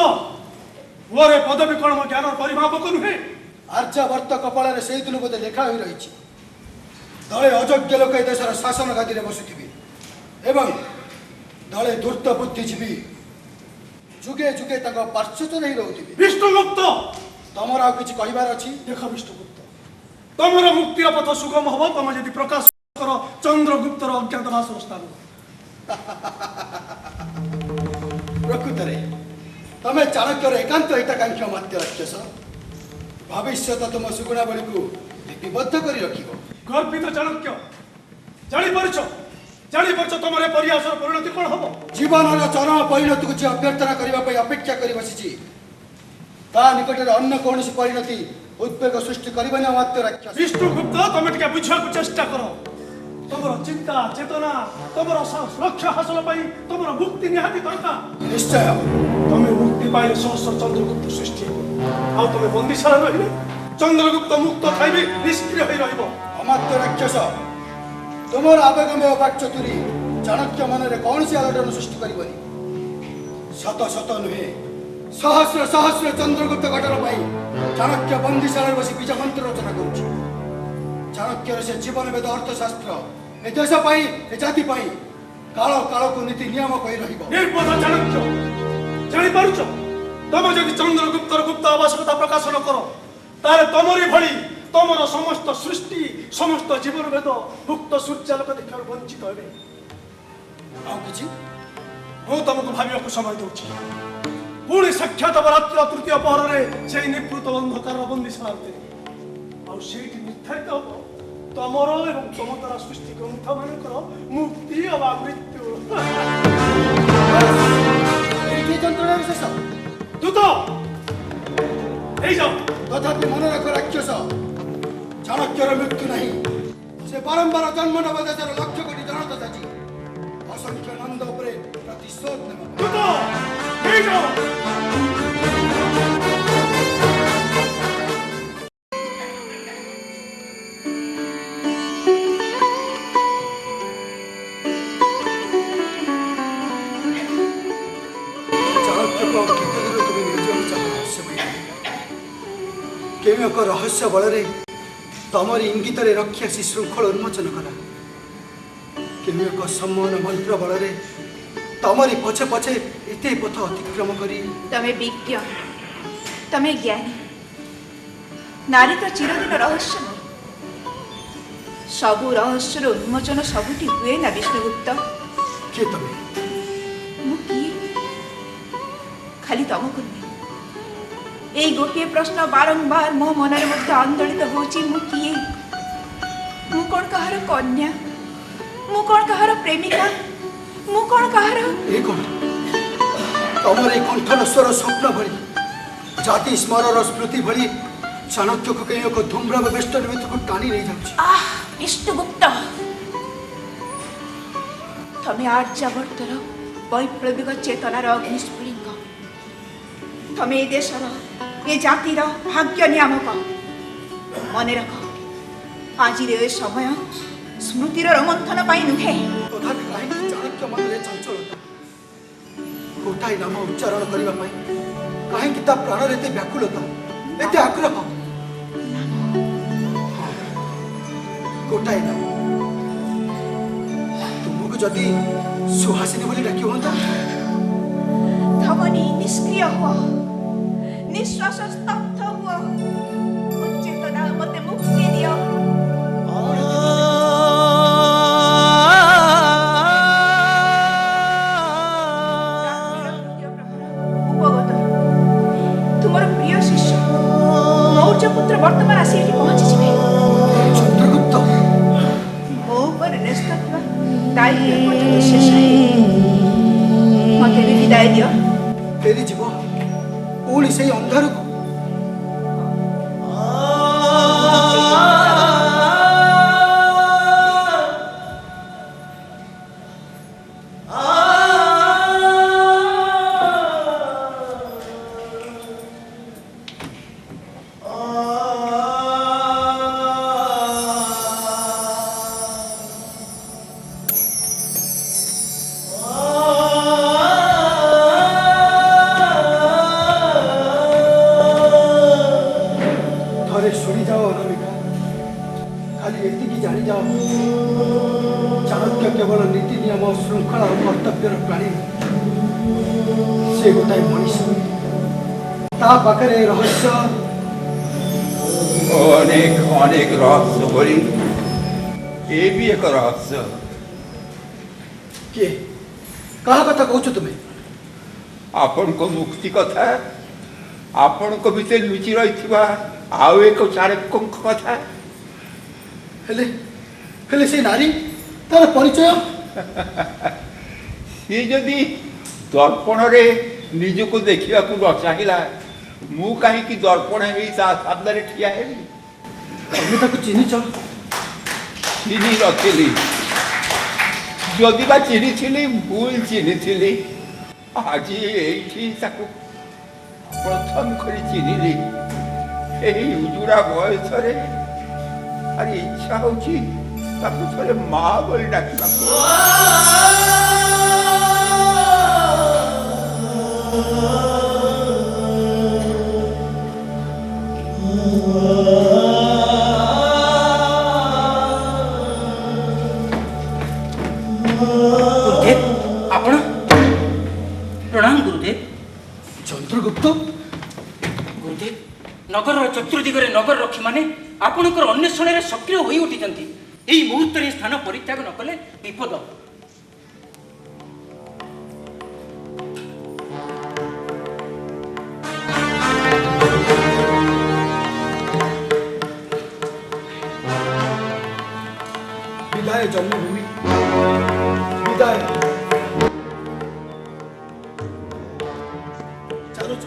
ମୋର ଏ ପଦବୀ କଣ ମୋ ଜ୍ଞାନର ପରିମାପକ ନୁହେଁ? ଆର୍ଯ୍ୟବର୍ତ୍ତ କପାଳରେ ସେଇ ଦିନ ବୋଧେ ଲେଖା ହୋଇ ରହିଛି। ଦଳେ ଅଯୋଗ୍ୟ ଲୋକ ଏ ଦେଶର ଶାସନ ଗାଦିରେ ବସୁଥିବେ ଏବଂ ଦଳେ ଧୂର୍ତ୍ତ ବୁଦ୍ଧିଜୀବୀ ଯୁଗେ ଯୁଗେ ତାଙ୍କ ପାର୍ଶ୍ୱଚନ ହେଇ ରହୁଥିବେ। ବିଷ୍ଣୁଗୁପ୍ତ, ତମର ଆଉ କିଛି କହିବାର ଅଛି? ଦେଖ ବିଷ୍ଣୁଗୁପ୍ତ, ତମର ମୁକ୍ତିର ପଥ ସୁଗମ ହବ ତମେ ଯଦି ପ୍ରକାଶ କର ଚନ୍ଦ୍ରଗୁପ୍ତର ଅଜ୍ଞାତବାସର ସ୍ଥାନ। ପ୍ରକୃତରେ ତମେ ଚାଣକ୍ୟର ଏକାନ୍ତ ହିତାକାଂକ୍ଷା ମାତ୍ୟ ରାକ୍ଷସ। ଭବିଷ୍ୟତ ତୁମ ସୁଗୁଣାବଳୀକୁ ଲିପିବଦ୍ଧ କରି ରଖିବ। ଗର୍ବିତ ଚାଣକ୍ୟ, ଜାଣିପାରୁଛ ତମର ଏ ପରିହାସର ପରିଣତି କଣ ହବ? ଜୀବନର ଚରମ ପରିଣତିକୁ ଯିଏ ଅଭ୍ୟର୍ଥନା କରିବା ପାଇଁ ଅପେକ୍ଷା କରି ବସିଛି ତା ନିକଟରେ ଅନ୍ୟ କୌଣସି ପରିଣତି ଉଦ୍ବେଗ ସୃଷ୍ଟି କରିବନି ଅମାତ୍ୟ ରାକ୍ଷସ। ବିଷ୍ଣୁଗୁପ୍ତ, ତମେ ଟିକେ ବୁଝିବାକୁ ଚେଷ୍ଟା କର। ତମର ଚିନ୍ତା ଚେତନା, ତମର ଲକ୍ଷ୍ୟ ହାସଲ ପାଇଁ ତମର ମୁକ୍ତି ନିହାତି ଦରକାର। ନିଶ୍ଚୟ। ତମେ ମୁକ୍ତି ପାଇଲେ ସହସ୍ର ଚନ୍ଦ୍ରଗୁପ୍ତ ସୃଷ୍ଟି ହେବ। ଆଉ ତମେ ବନ୍ଦିଶାଳା ରହିଲେ ଚନ୍ଦ୍ରଗୁପ୍ତ ମୁକ୍ତ ଖାଇବେ, ନିଷ୍କ୍ରିୟ ହୋଇ ରହିବ। ଅମାତ୍ୟ ରାକ୍ଷସ, ତୁମର ଆବେଗମୟ ବାକ୍ଚତୁରୀ ଚାଣକ୍ୟ ମନରେ କୌଣସି ଆଲୋଡ଼ନ ସୃଷ୍ଟି କରିବନି। ଶତ ଶତ ନୁହେଁ, ସହସ୍ର ସହସ୍ର ଚନ୍ଦ୍ରଗୁପ୍ତ ଗଠନ ପାଇଁ ଚାଣକ୍ୟ ବନ୍ଦିଶାଳାରେ ବସି ବୀଜ ମନ୍ତ୍ର ରଚନା କରୁଛି। ଚାଣକ୍ୟର ସେ ଜୀବନ ବେଦ ଅର୍ଥଶାସ୍ତ୍ର ଏ ଦେଶ ପାଇଁ, ଏ ଜାତି ପାଇଁ କାଳ କାଳକୁ ନୀତି ନିୟମ କହି ରହିବ। ନିର୍বোଧ ଚାଣକ୍ୟ, ଜାଣିପାରୁଛ ତମେ ଯଦି ଚନ୍ଦ୍ରଗୁପ୍ତର ଗୁପ୍ତ ଆବଶ୍ୟକତା ପ୍ରକାଶ ନ କର ତାହେଲେ ତମରି ଭଳି ତମର ସମସ୍ତ ସୃଷ୍ଟି, ସମସ୍ତ ଜୀବନ ଭେଦ ଭୁକ୍ତ ସୂର୍ଯ୍ୟାଲୋକ ଦେଖିବାକୁ ବଞ୍ଚିତ ହେବେ। ଆଉ କିଛି? ମୁଁ ତମକୁ ଭାବିବାକୁ ସମୟ ଦଉଛି। ପୁଣି ସାକ୍ଷାତ ହବ ରାତ୍ର ତୃତୀୟ ପହରରେ ସେଇ ନିବୃତ ଅନ୍ଧକାରର ବନ୍ଦିଶାଳା ଭିତରେ। ଆଉ ସେଇଠି ନିର୍ଦ୍ଧାରିତ ହବ ତମର ଏବଂ ତମ ଦ୍ୱାରା ସୃଷ୍ଟି ଗ୍ରନ୍ଥ ମାନଙ୍କର ମୁକ୍ତି ଅବା ମୃତ୍ୟୁ। ଏଇଠି ଯନ୍ତ୍ରଣାର ଶେଷ। ଦୂତ ହେଇଯାଅ। ତଥାପି ମନେ ରଖ ରାକ୍ଷସ, ଚାଣକ୍ୟର ମୃତ୍ୟୁ ନାହିଁ। ସେ ବାରମ୍ବାର ଜନ୍ମ ନେବ ଦେଶର ଲକ୍ଷ କୋଟି ଜନତା ଚାଚି ଅସଂଖ୍ୟ ନନ୍ଦ ଉପରେ ପ୍ରତିଶୋଧ ନେବ। ଦୂତ ହେଇଯାଅ। କେଉଁ ଏକ ରହସ୍ୟ ବଳରେ ତମରି ଇଙ୍ଗିତରେ ରକ୍ଷି ଆସି ଶୃଙ୍ଖଳ ଉନ୍ମୋଚନ କଲା। କେଉଁ ଏକ ସମ୍ମାନ ମନ୍ତ୍ର ବଳରେ ତମରି ପଛେ ପଛେ ଏତେ ପଥ ଅତିକ୍ରମ କରି ତମେ ବିଜ୍ଞ, ତମେ ଜ୍ଞାନୀ। ନାରୀ ତ ଚିରଦିନ ରହସ୍ୟମୟ। ସବୁ ରହସ୍ୟର ଉନ୍ମୋଚନ ସବୁଠି ହୁଏ ନା ବିଷ୍ଣୁଗୁପ୍ତ? କିଏ ତମେ? ମୁଁ କିଏ? ଖାଲି ତମକୁ ନୁହେଁ, এই ଗୋଟିଏ ପ୍ରଶ୍ନ ବାରମ୍ବାର ମୋ ମନରେ ମଧ୍ୟ ଆନ୍ଦୋଳିତ ହେଉଛି। ମୁଁ କିଏ? ମୁଁ କ'ଣ କାହାର କନ୍ୟା? ମୁଁ କ'ଣ କାହାର ପ୍ରେମିକା? ମୁଁ କ'ଣ କାହାର? ଏ କ'ଣ ତମର ଏ କଣ୍ଠର ସ୍ୱର ସ୍ୱପ୍ନ ଭଳି, ଜାତି ସ୍ମରର ସ୍ମୃତି ଭଳି ଚାଣକ୍ୟକୁ କେଉଁ ଏକ ଧୂମ୍ରାବ ବେଷ୍ଟନ ଭିତରକୁ ଟାଣି ନେଇଯାଉଛି। ଆଃ ବିଷ୍ଣୁଗୁପ୍ତ, ତମେ ଆର୍ଯ୍ୟାବର୍ତ୍ତର ବୈପ୍ଳବିକ ଚେତନାର ଅଗ୍ନିସ୍ଫୁଲିଙ୍ଗ। ତମେ ଏ ଦେଶର, ଏ ଜାତିର ଭାଗ୍ୟ ନିୟାମକ। ମନେ ରଖ, ଆଜିର ଏ ସମୟ ସ୍ମୃତିର ରୋମନ୍ଥନ ପାଇଁ ନୁହେଁ। ତଥାପି କାହିଁକି ଚାଣକ୍ୟ ମନରେ ଚଞ୍ଚଳତା? ଗୋଟାଏ ନାମ ଉଚ୍ଚାରଣ କରିବା ପାଇଁ କାହିଁକି ତା ପ୍ରାଣରେ ଏତେ ବ୍ୟାକୁଳତା, ଏତେ ଆଗ୍ରହ? ଗୋଟାଏ ନାମ। ତୁମକୁ ଯଦି ସୁହାସିନୀ ବୋଲି ଡାକି ହୁଅନ୍ତା? ଧମନୀ ନିଷ୍କ୍ରିୟ ହୁଅ, ନିଶ୍ୱାସ ସ୍ତବ୍ଧ ହୁଅ। ଚେତନା ମତେ ମୁକ୍ତି ଦିଅ। ତୁମର ପ୍ରିୟ ଶିଷ୍ୟ ମୌର୍ଯ୍ୟପୁତ୍ର ବର୍ତ୍ତମାନ ଆସି ଏଠି ପହଞ୍ଚିଯିବେ। ଚନ୍ଦ୍ରଗୁପ୍ତ ମୋ ଉପରେ ନ୍ୟସ୍ତ ଥିବା ଦାୟିତ୍ୱ ପର୍ଯ୍ୟନ୍ତ ଶେଷ ହେଇନି। ମତେ ବି ବିଦାୟ ଦିଅ। ଫେରିଯିବ ପୁଣି ସେଇ ଅନ୍ଧାରକୁ। ଶୁଣିଯାଅ ଅନାମିକା, ଖାଲି ଏତିକି ଜାଣିଯାଅ, ଚାଣକ୍ୟ କେବଳ ନୀତି ନିୟମ ଶୃଙ୍ଖଳା ଓ କର୍ତ୍ତବ୍ୟର ପ୍ରାଣୀ। ସେ ଗୋଟାଏ ମଣିଷ, ତା ପାଖରେ ରହସ୍ୟ ଅନେକ ଅନେକ ରହସ୍ୟ ଭଳି ଏ ବି ଏକ ରହସ୍ୟ। କିଏ? କାହା କଥା କହୁଛ ତୁମେ? ଆପଣଙ୍କ ମୁକ୍ତି କଥା, ଆପଣଙ୍କ ଭିତରେ ଲୁଚି ରହିଥିବା ଆଉ ଏକ ଚାଣକ୍ୟଙ୍କ କଥା। ହେଲେ ହେଲେ ସେ ନାରୀ, ତାର ପରିଚୟ? ସିଏ ଯଦି ଦର୍ପଣରେ ନିଜକୁ ଦେଖିବାକୁ ନ ଚାହିଁଲା, ମୁଁ କାହିଁକି ଦର୍ପଣ ହେଇ ତା ସାମ୍ନାରେ ଠିଆ ହେବି? ତମେ ତାକୁ ଚିହ୍ନିଛ? ଚିହ୍ନି ନଥିଲି, ଯଦି ବା ଚିହ୍ନିଥିଲି ଭୁଲ ଚିହ୍ନିଥିଲି। ଆଜି ଏଇଠି ତାକୁ ପ୍ରଥମ କରି ଚିହ୍ନିଲି। ଏହି ଉଜୁଡ଼ା ବୟସରେ ଆରେ ଇଚ୍ଛା ହଉଛି ତାକୁ ଥରେ ମା ବୋଲି ଡାକିବାକୁ। ଗୁରୁଦେବ, ଆପଣ? ପ୍ରଣାମ ଗୁରୁଦେବ। ଚନ୍ଦ୍ରଗୁପ୍ତ? ଗୁରୁଦେବ, ନଗରର ଚତୁର୍ଦିଗରେ ନଗର ରକ୍ଷୀମାନେ ଆପଣଙ୍କର ଅନ୍ୱେଷଣରେ ସକ୍ରିୟ ହୋଇ ଉଠିଛନ୍ତି। ଏହି ମୁହୂର୍ତ୍ତରେ ସ୍ଥାନ ପରିତ୍ୟାଗ ନ କଲେ ବିପଦ। ବିଦାୟ ଜନ୍ମଭୂମି, ବିଦାୟ। ଚାଲୁଛ?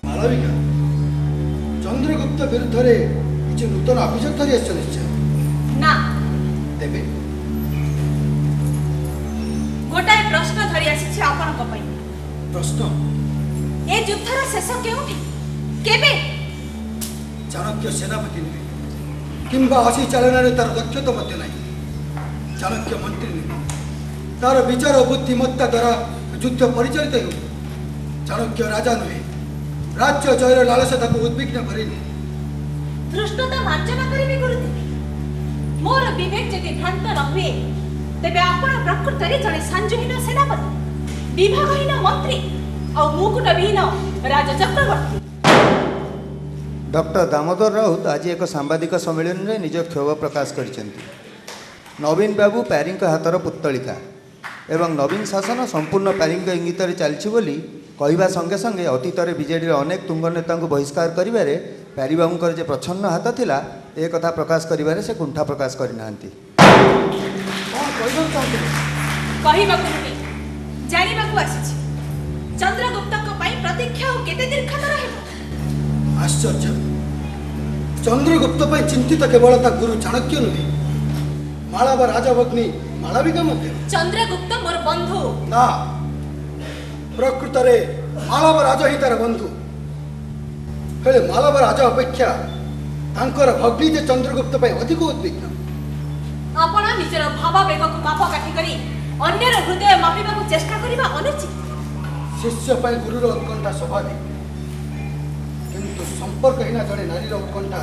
ମାଳବିକା, ଚନ୍ଦ୍ରଗୁପ୍ତ ବିରୁଦ୍ଧରେ କିଛି ନୂତନ ଅଭିଯୋଗ ଧରି ଆସିଛ ନିଶ୍ଚୟ? ନା, ତେବେ ଗୋଟାଏ ପ୍ରଶ୍ନ ଧରି ଆସିଛି ଆପଣଙ୍କ ପାଇଁ। ପ୍ରଶ୍ନ? ଏ ଯୁଦ୍ଧର ଶେଷ କେଉଁଠି, କେବେ? ଚାଣକ୍ୟ ସେନାପତି ନୁହେଁ, କିମ୍ବା ଅସି ଚାଳନାରେ ତାର ଦକ୍ଷତା ମଧ୍ୟ ନାହିଁ। ଚାଣକ୍ୟ ମନ୍ତ୍ରୀ ନୁହେଁ, ତାର ବିଚାର ଓ ବୁଦ୍ଧିମତ୍ତା ଦ୍ୱାରା ଯୁଦ୍ଧ ପରିଚାଳିତ ହେଉ। ଚାଣକ୍ୟ ରାଜା ନୁହେଁ, राज्य जयर लालसा ताको उद्विग्न करेनि। धृष्टता मार्जना करिबे गुरुदेव। मोर विवेक जदि भ्रांत न हुए तेबे आपण प्रकृतरे जणे सांजहीन सेनापति, विभागहीन मंत्री और मुकुटविहीन राजा चक्रवर्ती। डॉक्टर दामोदर राउत आज एक सांबादिक सम्मेलन में निज क्षोभ प्रकाश करिसेंती। नवीन बाबू प्यारी हाथर पुत्तलिका एवं नवीन शासन संपूर्ण प्यारी इंगित चलछि बोली कहवा संगे संगे अतीत बीजेडी अनेक तुंग नेता बहिष्कार करिबारे प्यारी बाबूंकर जे प्रच्छन्न हाथ थिला ए कथा प्रकाश करिबारे से कुंठा प्रकाश करिनांती। कहिबाकु नुहे जानिबाकु आसीछि चंद्रगुप्तक पई प्रतीक्षा केते दीर्घतर हेबो। आश्चर्य, चंद्रगुप्त पर चिंतित केवल ता गुरु चाणक्य नुहे, मालावा राजभग्नी मालविका मध्य। चंद्रगुप्त मोर बंधु ना, प्रकृत रे मालावा राजा ही तार बंधु। हेले मालावा राजा अपेक्षा तांकर भग्नी जे चंद्रगुप्त पर अधिक उद्विग्न। आपण निजर भावावेग को माप काठी करी अन्यर हृदय मापिबाकु चेष्टा करिबा अनुचित। शिष्य पर गुरुर उत्कंठा स्वाभाविक, किंतु संपर्कहीन जड़े नारीर उत्कंठा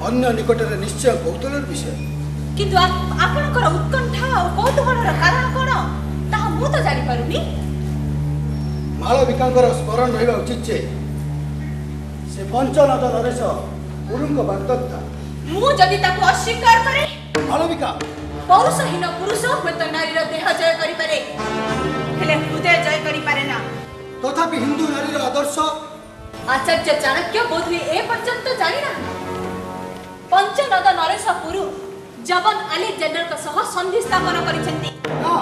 अन्य निकटरे निश्चय कौतूहल विषय। किंतु आपणकर उत्कंठा और कौतूहलर कारण कोन ताहा मु तो जानि पारुनी। मालविकांकर स्मरण रहिबा उचित जे से पंचनद नरेश गुरुंक बागदत्ता। मु जदि ताको अस्वीकार करे मालविका पौरुषहीन पुरुष हुएत नारीर देह जय करि पारे हेले हृदय जय करि पारे ना। तथापि हिंदू नारीर आदर्श आचार्य चाणक्य बोधहुए ए पर्यंत जानि ना। पंचनद नरेश पुरु जबन अलेक्जेंडर का सह संधि स्थापन करिसेंती। ना,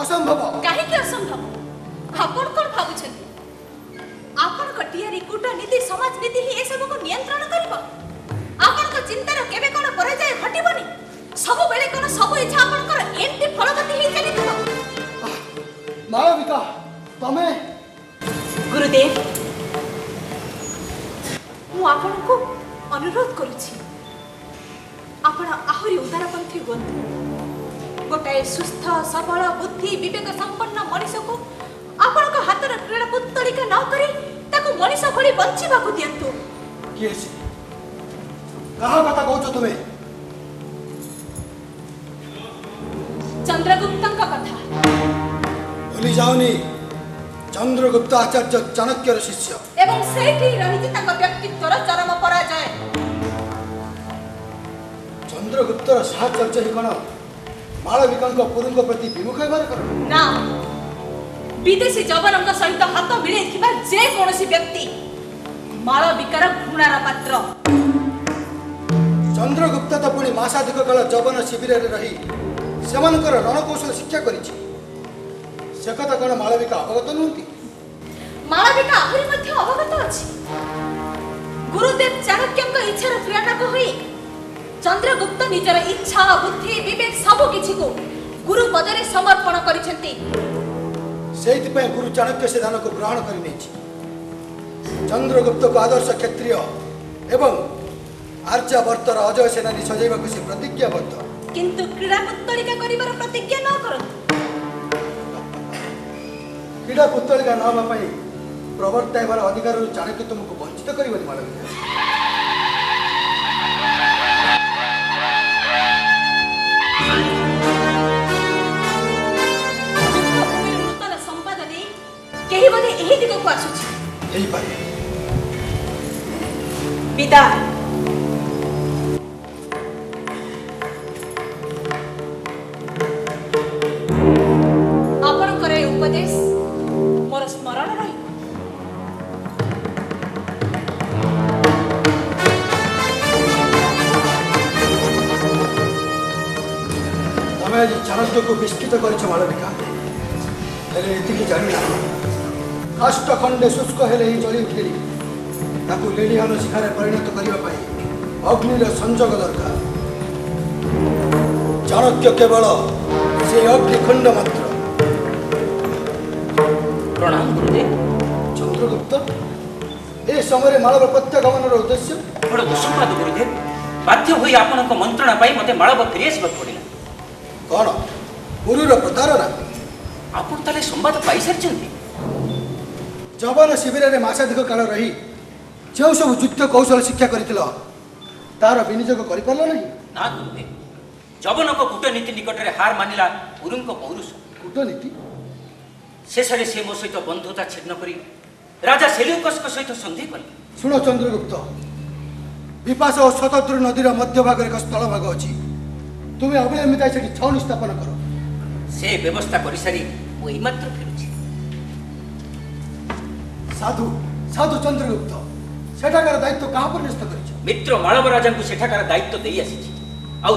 असंभव। काहे कि असंभव? आपण कोन भाबुछंती आपण को टियारी कूटनीति समाजनीति ही ए सब को नियंत्रण करिबो? आपण को चिंतार केबे कोन पराजय घटिबोनी? सब बेले कोन सब इच्छा आपण कर एंती फलगति ही चलितबो। मालविका तमे गुरुदेव मु आपण को अनुरोध करूछि आपण आहुरी उदारपंथी हुअन्तु। गोटाए सुस्थ सबल बुद्धि विवेक संपन्न मनीष को आपण को हातर क्रीड़ा पुत्तलिका न करी ताको मनीष भली बंचिबाकु दियंतु। किए से कहा कथा कहछो तुमे? चंद्रगुप्तंक कथा। भूली जाओनी चंद्रगुप्त आचार्य चाणक्यर शिष्य एवं सेठी रहिछि ताको व्यक्तित्वर चरम पराजय। चंद्रगुप्तर साहचर्य ही कण मालविकांक पुरुंक प्रति विमुख हेबार कारण? ना, विदेशी जवानों सहित हाथ मिले जे कौन व्यक्ति मालविकार घृणार पात्र। चंद्रगुप्त तो पुणी मासाधिक काल जवन शिविर रही सेमानकर रणकौशल शिक्षा करिछि। से कथा कण मालविका अवगत नुहति? मालविका आहुरी मध्य अवगत अछि। गुरुदेव चाणक्यंक इच्छार प्रेरणा को होई चंद्रगुप्त निजर इच्छा बुद्धि विवेक सब किछि को गुरु पदरे समर्पण करिसेंती। सेति पे गुरु चाणक्य से दान को ग्रहण करि नेछि। चंद्रगुप्त को आदर्श क्षत्रिय एवं आर्यावर्तर अजय सेनानी सजैवा को से प्रतिज्ञाबद्ध। किंतु क्रीड़ा पुत्तलिका करिबार प्रतिज्ञा न करंतु। क्रीड़ा पुत्तलिका न हवा पई प्रवर्ताइबार अधिकार चाणक्य तुमको वंचित करिबनि मालविका। नूतन संपादने केही बने एही दिग को आसुछि। एही पारे विदाय। आपणकर उपदेश मोर स्मरण रही। तमे आज चाणक्य को विस्मित करिछ मालविका। हेले एतिकी जानिना काष्ठ खंडे शुष्क हेले ही जली उठिली ताकू लेलिहान शिखारे परिणत करिबा पई अग्निर संजोग दरकार। चाणक्य केवल से अग्निखंड मात्र। प्रणाम गुरुदेव। चंद्रगुप्त ए समय मालव प्रत्यागमन उद्देश्य बड़ दुसंबाद गुरुदेव। बाध्य होई आपनक मंत्रणा पाई मते मालव फेरी आसबा पड़िला। कौन गुरुर प्रतारणा? आपण ताले संवाद पाई सारचंती। जवन शिविर में मासाधिक काल रही जो सब युद्ध कौशल शिक्षा कर तार विनियोग कर ना गुरुदेव जबनक कूटनीति निकट में हार मानिला गुरु पौरुष कूटनीति शेष से मो सहित बंधुता छिन्न कर राजा सेल्यूकस सहित संधि कले। शुण चंद्रगुप्त विपास और शतद्रु नदीर मध्य भाग एक स्थल भाग अच्छी तुम्हें अविलंबित से छाउनी स्थापन कर से व्यवस्था कर सारी मुई मात्र फेरुछि। साधु साधु चंद्रगुप्त सेठाकार दायित्व क्या पर न्यस्त कर मित्र मालव राजा को सेठाकार दायित्व दे आसी आउ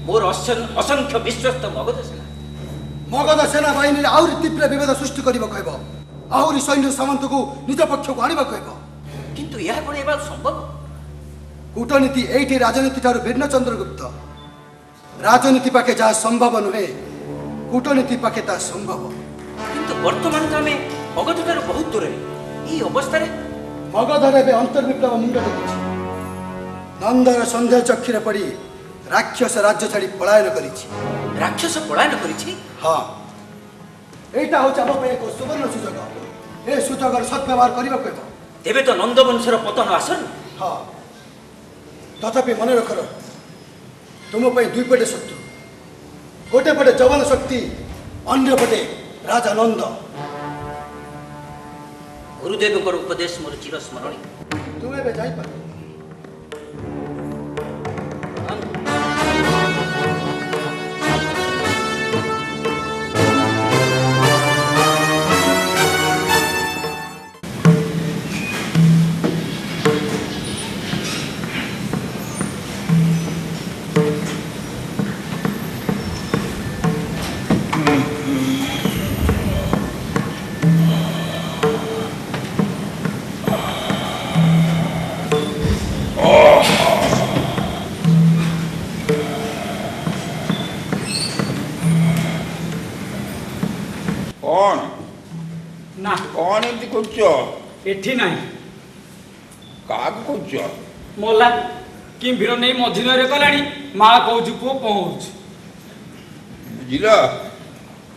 मोर असंख्य विश्वस्त मगध सेना मगध सेना बाहिनी आहरी तीव्र विभेद सृष्टि कर आहरी सैन्य सामंत को निज पक्ष को आने किंतु यह कोन एबा संभव कूटनीति एठी राजनीति ठारू भिन्न चंद्रगुप्त राजनीति पाखे जहाँ संभव नुहे कूटनीति पाखे ता संभव किंतु वर्तमान तो आम मगध ठारू बहुत दूर ये अवस्था मगधर ए अंतर्विप्लव मुंड टेकुछि नंदर संध्या चक्षुरे पड़ी राक्षस राज्य छाड़ी पलायन करिछि। राक्षस पलायन करिछि? हाँ एटा हो आम एक सुवर्ण सुजोग ए सुजोगर सद्व्यवहार करबा कहबो तेबे तो नंदवंशर पतन आसन। हाँ तथापि मन रख तुम दुई पटे शत्रु गोटे पटे जवान शक्ति अन्य पटे राजा नंद। गुरुदेव उपदेश मोर चिरस्मरणी तुम ए जाइपार ना कौन एमती कर एठी नहीं क्या कर मोला कि भीड़ नहीं मझी नईरे गलानी माँ कौच पुओ पहुँच बुझल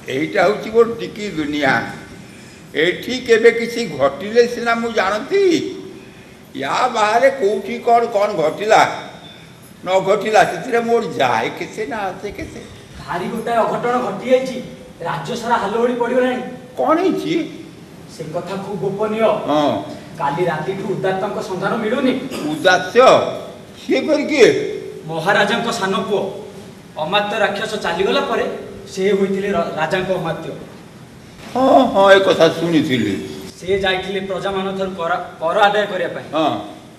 यहीटा हूँ गोटे टिकी दुनिया एठी केबे किसी घटिले सिना मु जानती या बाहर कौटी कौन कौन घटिला न घटिला से मोर जाए केसे ना आसे केसे भारी गोटाए अघटन घटी जाइछि राज्य सारा हालोड़ी पड़गलानी कौन है से कथा खूब गोपनीय हाँ काली राति उदात्त सन्धान मिलूनी उदास्य सी कर किए महाराजा सान पुओ अमात्य राक्षस चलीगला पर से होइथिले राजा अमात्य। हाँ हाँ एक कथा शुणी से जाइथिले प्रजा मान कर आदाय करने हाँ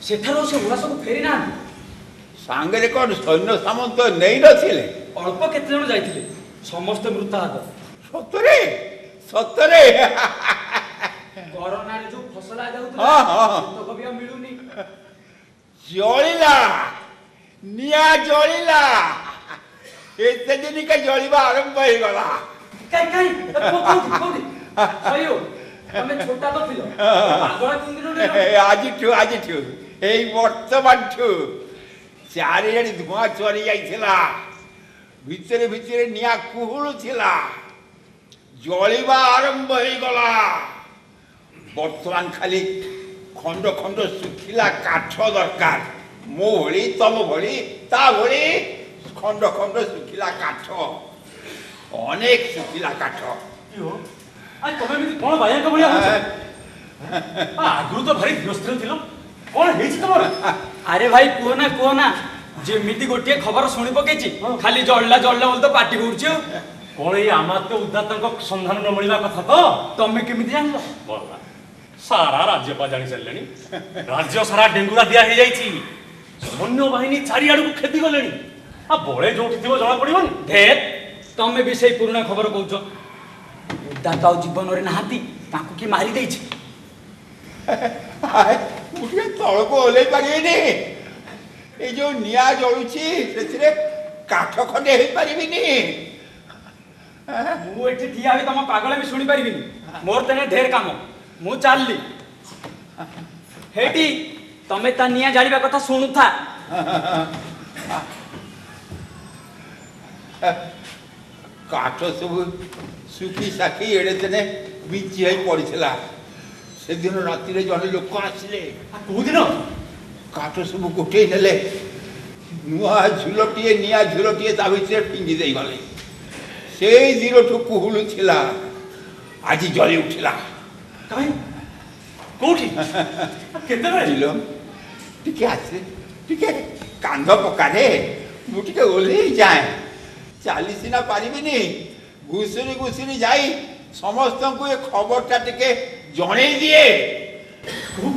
सेठारो से उड़ा सब फेरी ना सांगरे कौन सैन्य सामंत नहीं नथिले अल्प केते जण जाइथिले समस्त मृताहत सतरे सतरे कोरोना रे जो फसला जाउतला हाँ हाँ तो कभी मिलुनी जलिला निया जलिला एते दिन का जलिबा आरंभ हो गला काई कोठी सयो हमें छोटा तो थिलो पागल तीन दिन रे आज ठू एई वर्तमान ठू चारिआडी धुआं चोरी जाइथिला भितरे भितरे निया कुहुलु थिला जलिबा आरंभ हो गला वर्तमान खाली खंड खंड सुखिला काठ दरकार मो भली तम भली ता भली खंड खंड सुखिला काठ अनेक सुखिला काठ आज तमे मिति कोन बाया का बलिया होछ आगुरु तो भारी व्यस्त थिलो कोन हेछि तमर अरे भाई कुहना जेमिति गोटे खबर शुणी पकेछि खाली जळला बोल तो पार्टी करछ कोन ए अमात्य उदात्तक संधान न मिलवा कथा तो तमे केमिति जानलो बोला सारा राज्य पा जानी चललेनी राज्य सारा डेंगुरा दिया हे जाईछि सैन्य बाहिनी चारिआडू खेती गलेनी आ बळे जोठी थिबो जणा पडिबनी ढेर तमे भी सही पुराना खबर कहूछ उदात्त आउ जीवन रे नाहाती ताकू की मारी देछि मुठिए तळ को ओले पारिबेनी ए जो निया जळुछि सेथिरे काठ खंडे हे पारिबिनी मु एठी ठिया भी तम पागल भी सुनी पारिबिनी मोर तने ढेर काम मु चालली हेटी तमे ता निया जालिबा कथा सुनु था काठ सब सुखी साखी एड़े तने बिची है पड़िछला ସେଦିନ ରାତିରେ ଜଣେ ଲୋକ ଆସିଲେ। କୋଉଦିନ? କାଠ ସବୁ ଗୋଟେଇ ନେଲେ, ନୂଆ ଝୁଲଟିଏ ନିଆଁ ଝୁଲଟିଏ ତା ଭିତରେ ଫିଙ୍ଗି ଦେଇଗଲେ। ସେଇ ଦିନଠୁ କୁହୁଳୁ ଥିଲା, ଆଜି ଜଳି ଉଠିଲା। କାହିଁ? କୋଉଠି? କେତେବେଳେ? ଝିଲ ଟିକେ ଆସେ, ଟିକେ କାନ୍ଧ ପକାରେ, ମୁଁ ଟିକେ ଓହ୍ଲେଇ ଯାଏ। ଚାଲି ସିନା ପାରିବିନି, ଘୁଷୁରି ଘୁଷୁରି ଯାଇ ସମସ୍ତଙ୍କୁ ଏ ଖବରଟା ଟିକେ ଜଣେଇ ଦିଏ।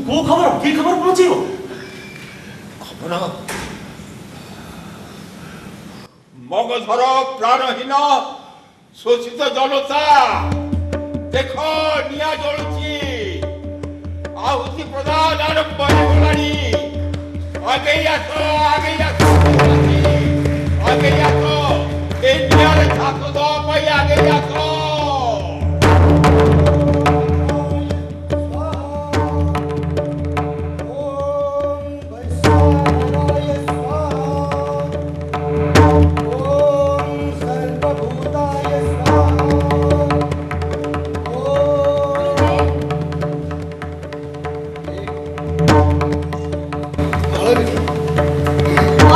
କୋଉ ଖବର? କି ଖବର ପହଞ୍ଚିବ? ଖବର ମଗଧର ପ୍ରାଣହୀନ ଶୋଷିତ ଜନତା, ଦେଖ ନିଆଁ ଜଳୁଛି, ଆହୁତି ପ୍ରଦାନ ଆରମ୍ଭ ହେଇଗଲାଣି। ଆଗେଇ ଆସ, ଆଗେଇ ଆସ, ଆଗେଇ ଆସ, ଏ ନିଆଁରେ ଝାସ ଦେବା ପାଇଁ ଆଗେଇ ଆସ।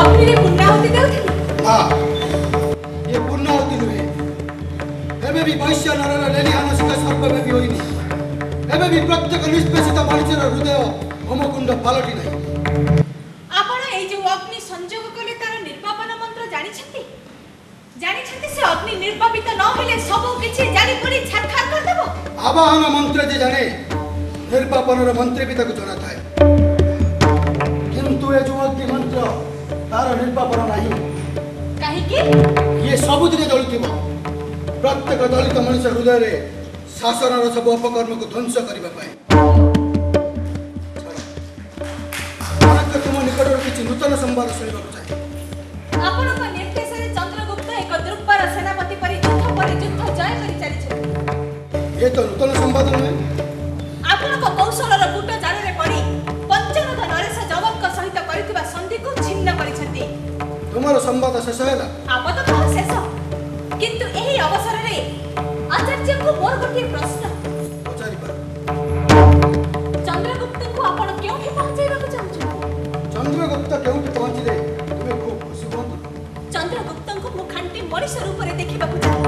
ଅଗ୍ନିରେ ପୂର୍ଣ୍ଣାହୁତି ଦେଉଥିଲି। ଏ ପୂର୍ଣ୍ଣାହୁତି ନୁହେଁ, ଏବେ ବି ବୈଶ୍ୟ ନରର ଲେଲିହାନସିକ ସର୍ବବ୍ୟାପୀ ହୋଇନି। ଏବେ ବି ପ୍ରତ୍ୟେକ ନିଷ୍ପେଷିତ ମଣିଷର ହୃଦୟ ହୋମକୁଣ୍ଡ ପାଲଟି ନାହିଁ। ଆପଣ ଏଇ ଯୋଉ ଅଗ୍ନି ସଂଯୋଗ କଲେ ତାର ନିର୍ବାପନ ମନ୍ତ୍ର ଜାଣିଛନ୍ତି? ଜାଣିଛନ୍ତି ସେ ଅଗ୍ନି ନିର୍ବାପିତ ନ ହେଲେ ସବୁ କିଛି ଜାଳି ପୋଡ଼ି ଛାରଖାର କରିଦେବ? ଆବାହନ ମନ୍ତ୍ର ଯେ ଜାଣେ, ନିର୍ବାପନର ମନ୍ତ୍ରୀ ବି ତାକୁ ଜଣାଥାଏ। କିନ୍ତୁ ଏ ଯୋଉ ଅଗ୍ନି ମନ୍ତ୍ର, ତାର ନିର୍ବାପନ ନାହିଁ। କାହିଁକି? ଇଏ ସବୁଦିନେ ଜଳୁଥିବ, ପ୍ରତ୍ୟେକ ଦଳିତ ମଣିଷ ହୃଦୟରେ ଶାସନର ସବୁ ଅପକର୍ମକୁ ଧ୍ୱଂସ କରିବା ପାଇଁ। ତୁମ ନିକଟରୁ କିଛି ନୂତନ ସମ୍ବାଦ ଶୁଣିବାକୁ ଚାହେଁ। ଆପଣଙ୍କ ନିର୍ଦ୍ଦେଶରେ ଚନ୍ଦ୍ରଗୁପ୍ତ ଏକ ଦୁର୍ବଳ ସେନାପତି ପରି ଯୁଦ୍ଧ ପରେ ଯୁଦ୍ଧ ଜୟ କରି ଚାଲିଛନ୍ତି। ଏ ତ ନୂତନ ସମ୍ବାଦ ନୁହେଁ। ଆପଣଙ୍କ କୌଶଳର ଗୁଟ ଜାଲରେ ପଡ଼ି ପଞ୍ଚରଥ ନରେଶ ଯମଙ୍କ ସହିତ କରିଥିବା ସନ୍ଧିକୁ ଛିନ୍ନ କରିଛନ୍ତି। ତୁମର ସମ୍ବାଦ ଶେଷ ହେଲା? ଆପାତତଃ ଶେଷ, କିନ୍ତୁ ଏହି ଅବସରରେ ଆଚାର୍ଯ୍ୟଙ୍କୁ ମୋର ଗୋଟିଏ ପ୍ରଶ୍ନ। ପଚାରିପାର। ଚନ୍ଦ୍ରଗୁପ୍ତଙ୍କୁ ଆପଣ କେଉଁଠି ପହଞ୍ଚାଇବାକୁ ଚାହୁଁଛନ୍ତି? ଚନ୍ଦ୍ରଗୁପ୍ତ କେଉଁଠି ପହଞ୍ଚିଲେ ତୁମେ ଖୁବ୍ ଖୁସି ହୁଅନ୍ତୁ। ଚନ୍ଦ୍ରଗୁପ୍ତଙ୍କୁ ମୁଁ ଖାଣ୍ଟି ମଣିଷ ରୂପରେ ଦେଖିବାକୁ ଚାହେଁ।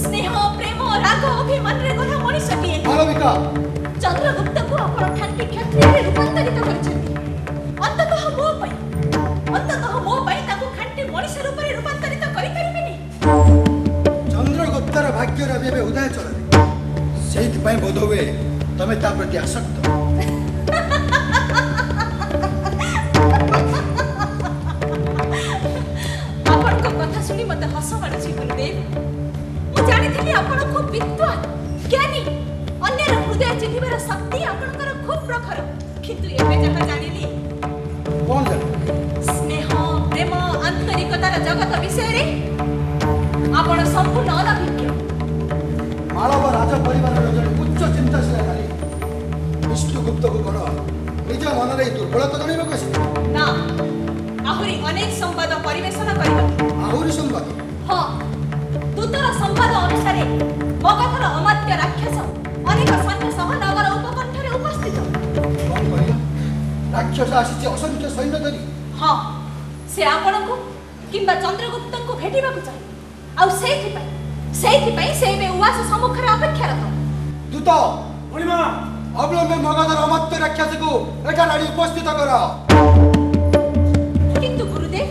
ସ୍ନେହ, ପ୍ରେମ, ରାଗ, ଅଭିମାନରେ ଗଢ଼ା ମଣିଷଟିଏ। ମାଳବିକା, ଚନ୍ଦ୍ରଗୁପ୍ତଙ୍କୁ ଆପଣ ଖାଣ୍ଟି କ୍ଷତ୍ରିୟରେ ରୂପାନ୍ତରିତ କରିଛନ୍ତି। ଅନ୍ତତଃ ମୋ ପାଇଁ ତାକୁ ଖାଣ୍ଟି ମଣିଷ ରୂପରେ ରୂପାନ୍ତରିତ କରିପାରିବେନି? ଚନ୍ଦ୍ରଗୁପ୍ତର ଭାଗ୍ୟର ଏବେ ଉଦୟ ଚଳରେ, ସେଇଥିପାଇଁ ବୋଧ ହୁଏ ତମେ ତା ପ୍ରତି ଆସକ୍ତ। ଆପଣଙ୍କ କଥା ଶୁଣି ମତେ ହସ ମାଡୁଛି ଗୁରୁଦେବ। ମୁଁ ଜାଣିଥିଲି ଆପଣ ଖୁବ୍ ବିଦ୍ୱାନ, ଜ୍ଞାନୀ, ଅନ୍ୟର ହୃଦୟ ଚିହ୍ନିବାର ଶକ୍ତି ଆପଣଙ୍କର ଖୁବ୍ ପ୍ରଖର। କିନ୍ତୁ ଏବେ ଯାହା ଜାଣିଲି, କଣ ଜାଣ? ସ୍ନେହ, ପ୍ରେମ, ଆନ୍ତରିକତାର ଜଗତ ବିଷୟରେ ଆପଣ ସମ୍ପୂର୍ଣ୍ଣ ଅନଭିଜ୍ଞ। ମାଳବ ରାଜ ପରିବାରର ଜଣେ ଉଚ୍ଚ ଚିନ୍ତାଶୀଳ ନାରୀ ବିଷ୍ଣୁଗୁପ୍ତକୁ କଣ ନିଜ ମନରେ ଏହି ଦୁର୍ବଳତା ଜଣାଇବାକୁ ଆସିଲେ? ନା, ଆହୁରି ଅନେକ ସମ୍ବାଦ ପରିବେଷଣ କରିବାକୁ। ଆହୁରି ସମ୍ବାଦ? ହଁ, ଦୂତର ସମ୍ବାଦ ଅନୁସାରେ ମଗଧର ଅମାତ୍ୟ ରାକ୍ଷସ ଅନେକ ସୈନ୍ୟ ସହ ନଗର ଉପକଣ୍ଠରେ ଉପସ୍ଥିତ। କଣ କହିଲ? ରାକ୍ଷସ ଆସିଛି ଅସଂଖ୍ୟ ସୈନ୍ୟ ଧରି? ହଁ, ସେ ଆପଣଙ୍କୁ କିମ୍ବା ଚନ୍ଦ୍ରଗୁପ୍ତଙ୍କୁ ଭେଟିବାକୁ ଚାହେଁ। ଆଉ ସେଇଥିପାଇଁ ସେ ଏବେ ଉଆସ ସମ୍ମୁଖରେ ଅପେକ୍ଷାରତ। ଦୂତ, ମଣିମା, ଅବିଳମ୍ବେ ମଗଧର ଅମାତ୍ୟ ରାକ୍ଷସକୁ ଏଠାରେ ଆଣି ଉପସ୍ଥିତ କର। କିନ୍ତୁ ଗୁରୁଦେବ,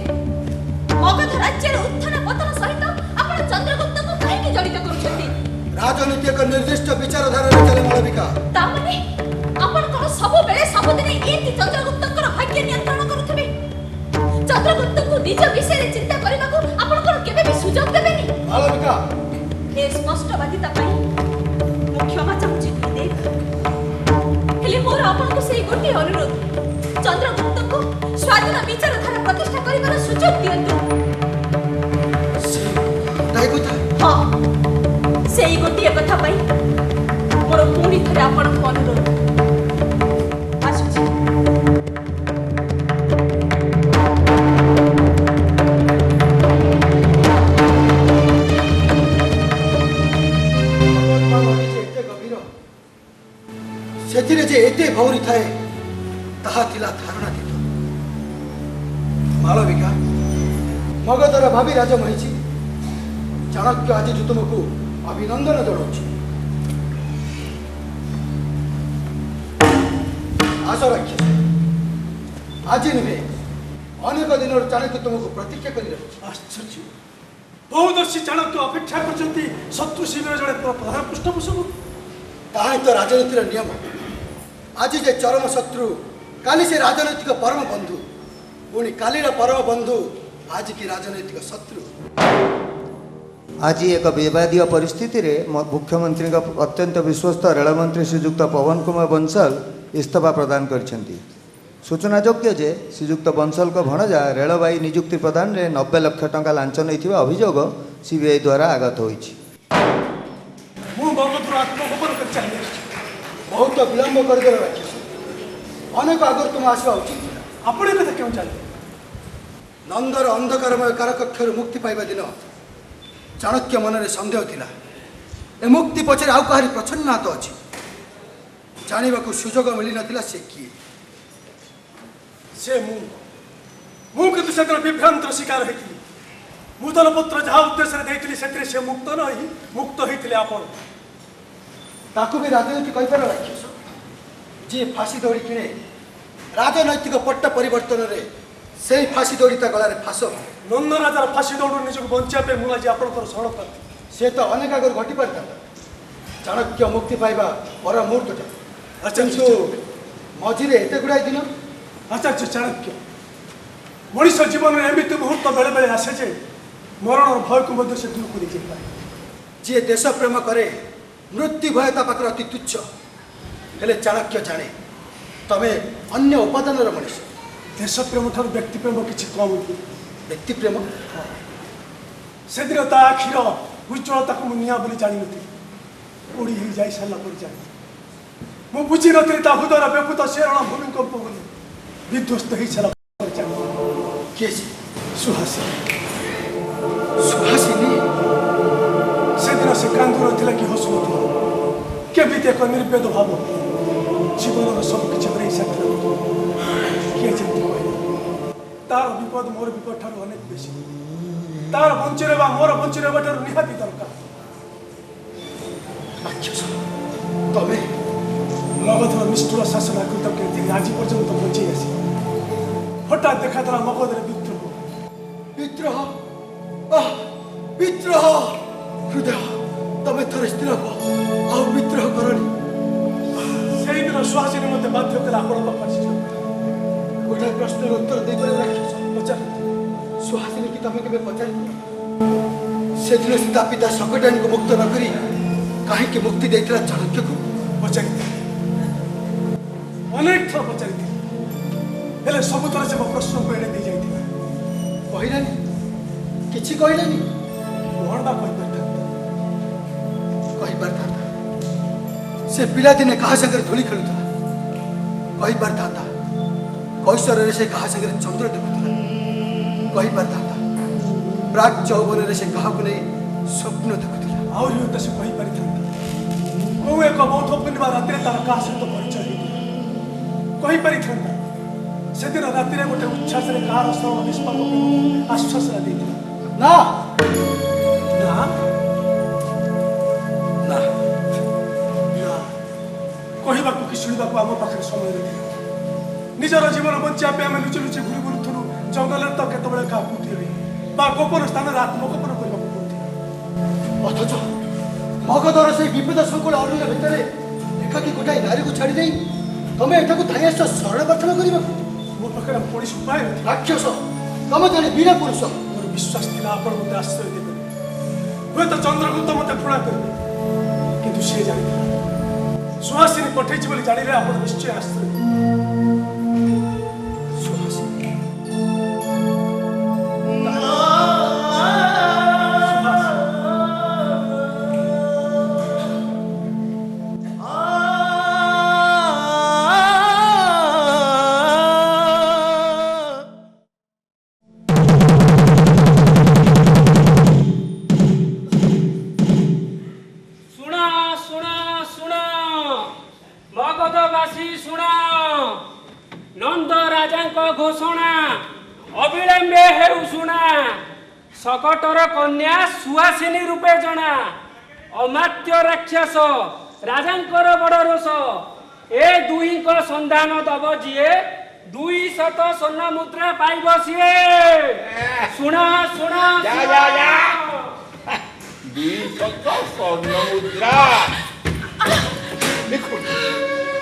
ମଗଧ ରାଜ୍ୟର ଉତ୍ଥାନ ପତନ ସହିତ ଆପଣ ଚନ୍ଦ୍ରଗୁପ୍ତଙ୍କୁ କାହିଁକି ଜଡ଼ିତ କରୁଛନ୍ତି? ରାଜନୀତି ଏକ ନିର୍ଦ୍ଦିଷ୍ଟ ବିଚାରଧାରାରେ ଚାଲେ ମାଳବିକା। ତାମାନେ ଆପଣ କଣ ସବୁବେଳେ ସବୁଦିନେ ଏମିତି ଚନ୍ଦ୍ରଗୁପ୍ତଙ୍କର ଭାଗ୍ୟ ନିୟନ୍ତ୍ରଣ କରୁଥିବେ? ଚନ୍ଦ୍ରଗୁପ୍ତଙ୍କୁ ନିଜ ବିଷୟରେ ଚିନ୍ତା କରିବାକୁ ଆପଣ କଣ କେବେ ବି ସୁଯୋଗ ଦେବେନି? ମାଳବିକା, ଏ ସ୍ପଷ୍ଟବାଦିତା ପାଇଁ ମୁଁ କ୍ଷମା ଚାହୁଁଛି ଗୁରୁଦେବ। ହେଲେ ମୋର ଆପଣଙ୍କୁ ସେଇ ଗୋଟିଏ ଅନୁରୋଧ, ଚନ୍ଦ୍ରଗୁପ୍ତଙ୍କୁ ସ୍ୱାଧୀନ ବିଚାରଧାରା ପ୍ରତିଷ୍ଠା କରିବାର ସୁଯୋଗ ଦିଅନ୍ତୁ। ହଁ, ସେଇ ଗୋଟିଏ କଥା ପାଇଁ ମୋର ପୁଣି ଥରେ ଆପଣଙ୍କୁ ଅନୁରୋଧ। ଆସୁଛି। ସେଥିରେ ଯେ किए भौरी थाए ताहा थिला धारणातीत। मालविका मगधर भावी राजा महिची चाणक्य आज तुमको अभिनंदन जनाऊँ। आस राक्षस आज नुहे अनेक दिन चाणक्य तुमको प्रतीक्षा कर आश्चर्य बहुदर्शी चाणक्य अपेक्षा करछंती शत्रु शिविर जड़े प्रधान पृष्ठपोषक ताही तो राजनीतिर नियम। आज जे चरम शत्रु काली से राजनैतिक परम बंधु पुणी कालीर परम बंधु आज की राजनैतिक शत्रु। आज एक विवादीय परिस्थिति रे मुख्यमंत्री अत्यंत विश्वस्त रेलमंत्री श्रीजुक्त पवन कुमार बंसल इस्तीफा प्रदान करछंती। सूचनायोग्य जे श्रीजुक्त बंसल को भणजा रेलवाई नियुक्ति प्रदान रे 90 लाख टंका लांच नैथिबा अभियोग सीबीआई द्वारा आगत होईछि। बहुत विलंब कर राक्षस अनेक आगर तुम आसवा उचित आपण कथा क्यों चाहिए नंदर अंधकारमय कारकक्षर मुक्ति पाइबा दिन चाणक्य मन में सन्देह थिला ए मुक्ति पछरे आउ कहारी प्रच्छन्न हाथ अछि जानिबा को सुजोग मिली नथिला से किए से मु किंतु सेतर विभ्रांतर शिकार हेतिली मुदल पत्र जहा उद्देश्य देइतिली सेतरे से मुक्त नहीं मुक्त हेतिले आपण ताकू भी राजनीति कहीपर राक्षस जी फांसी दौड़ी किणे राजनैतिक पट्ट परिवर्तन रे से फांसी दौड़ी ता गलारे फास नंद राजार फांसी दौड़ निजक बंचा पे मु आज आपणकर शरण प्रार्थी से तो अनेक आगर घटी पारता चाणक्य मुक्ति पाइबा पर मुहूर्त किंतु मझिरे एते गुड़ाई दिन आचार्य चाणक्य मनीष जीवन में एमती मुहूर्त बेले बेले आसे जे मरण भय को मध्य से दूर कर जाए जी देश प्रेम करे मृत्यु भय ता पाखर अति तुच्छ हेले चाणक्य जाने तमे अन्य उपादान मनीष देश प्रेम ठार व्यक्ति प्रेम किसी कम हुए व्यक्ति प्रेम से दिन ता आखिर उज्ज्वलता को मुनिया बोली जानी नी उड़ी ही जा सारा पर जानी मु बुझी नी ता हृदय व्यपूत शेरण भूमिकंप बोली विध्वस्त हो सारा किए सुहासिनी सुहासिनी से दिन से कांदू ना कि हसु केमिति एक निर्वेद भाव जीवन सबकि हरई सारी किए जमी कह तार विपद मोर विपद ठार अनेक बेसी तार बंची रहा मोर बंची रहा ठार निहाती दरकार राक्षस तमे मगधर निष्ठुर शासन कृतज्ञ आज पर्यंत बंची आसी हठात देखा देला मगधर विद्रोह विद्रोह विद्रोह हृदय तमे थोड़े स्थिर हो आ विद्रोह करनी से दिन सुहासिनी मत बाध्य कला आपण गोटे प्रश्न उत्तर दे राक्षस पचार सुहासिनी की तमे केबे पचार से दिन सीता पिता सकटानी को मुक्त न करी कहीं मुक्ति देता चाणक्य को पचारि अनेक थर पचारि हेले सब थर से प्रश्न को एड़े दे जाइथिला कहलानी किछि कहलानी कोन बा कही पारता से पिला दिने कहा संगे धूली खेलुता कही पारता कैशोर से कहा संगे चंद्र देखुला कही पारता प्राग चौवन से कहा को नहीं स्वप्न देखुला आउरी होता से कही पारि को एक बहुत पूर्णिमा रात्रि तार कहा सहित परिचय कही पारि से दिन रात्रि गोटे उच्छ्वास कहार शरण निष्पादक आश्वासन देता ना ना ना कहवा कि शुणा आम पाखे समय नहीं निजर जीवन बचापे आम लुचि लुचि घूरी बुलूलु जंगल तो केतबे क्या कुटी गोपन स्थान आत्मगोपन करने अथच मगधर से विपद संकुल अरण्य भितर एकाकी गोटाए नारी को छाड़ी नहीं तमें एटा को धाई आस शरण प्रार्थना करने मो पाखे कौन उपाय राक्षस तमें जड़े वीर पुरुष मोर विश्वास था आपण मत आश्रय देवे हुए तो चंद्रगुप्त मत घृणा करेंगे किंतु सी जानी सुहासिनी पठेची बोली जानिले आपण निश्चय आश्रय सुहासिनी सुना सुना सुना मगधवासी सुना शकटर कन्या सुहासिनी रूपे जना अमात्य राक्षस राजांकर बड़ रोष ए दुई को संधान दब जीए 200 स्वर्ण मुद्रा पाइब सीए सुना सुना जा जा जा 200 स्वर्ण मुद्रा देखो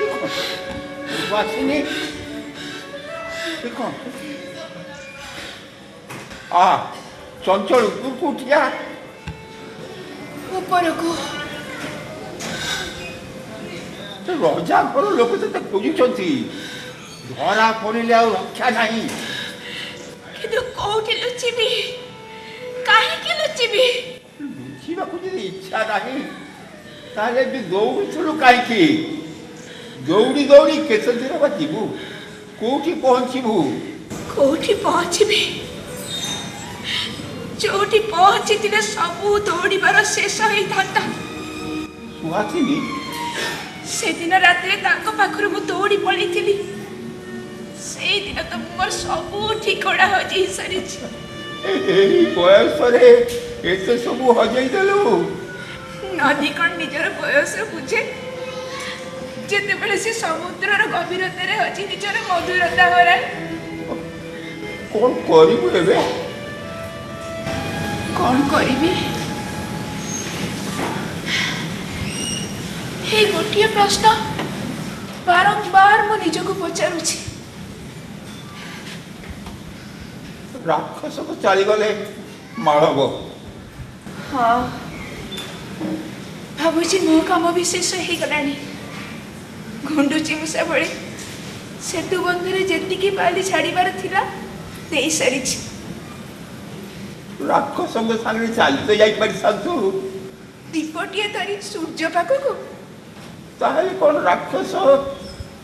देखो सुहासिनी देखो चंचल उपरको उठिया उपरको रजा घर लोक तो खोजुंट धरा पड़े रक्षा नहीं किंतु कोठी लुचिबी काहे लुचिबी लुचिबा को जदि इच्छा नहीं ताले भी दौड़ुलु कहीं दौड़ी दौड़ी केत दिन बा जीवु कोठी पहुंचबू कोठी पहुंचबी जोठी पहुंची दिले सबू दौड़ीबार शेष होता सुहासिनी से दिन रात पाखर मु दौड़ी पड़ी थी से दिन तो मोर सबू ठिकड़ा हो जाई सारी बयस एत सब हजईदेलु नदी कौन निजर बयस बुझे जिते बेले से समुद्रर गभीरता रे हजी निजर मधुरता हरा कौन करिबु एबे कौन करिबी हे गोटिए प्रश्न बारंबार मो निज को पचारुछि राक्षस को चली गले माळब हाँ भाबुछि मो काम भी शेष हो गलानी गुंडुची मुसा बळे सेतु बंधरे जेतिकी बाली छाड़ीबार थिला देई सारिछि राक्षस को सामने चली तो जाई पड़ी संतु दीपटिए धरी सूर्य पाखक ताहले कौन राक्षस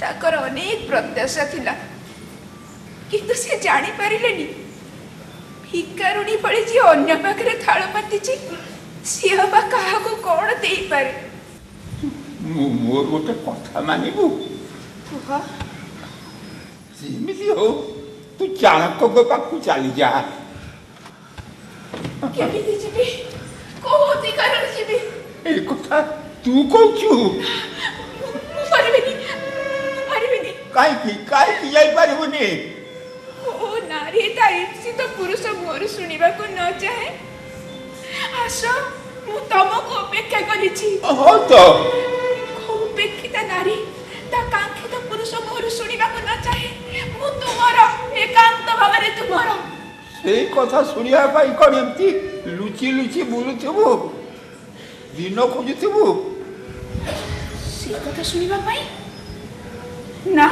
ताकर अनेक प्रत्याशा थिला किंतु से जानी पारिलेनी भिकारुणी पड़ी जी अन्य पाखरे थाल पातिछि सी बा काहाको कोन देई पारे मोर गोटे कथा मानिबू कुह जेमिति हो तू चाणक्य को पाखु चली जा केमिति जिबी कोति कारण जिबी ए कथा तू कहछु पारिबेनी काई की जाई पारिबुनी ओ नारी ताइसी तो पुरुष मोर सुनिबा को न चाहे आशा मु तमको अपेक्षा करिछि हो तो उपेक्षिता नारी ता कांक्षित पुरुष मोर सुनिबा को न चाहे मु तुमरा एकांत भावरे तुमरा से कथा सुनिया पाई कोन एमती लुचि लुचि बुलुथबो दिन खोजुथबो से कथा सुनिबा पाई ना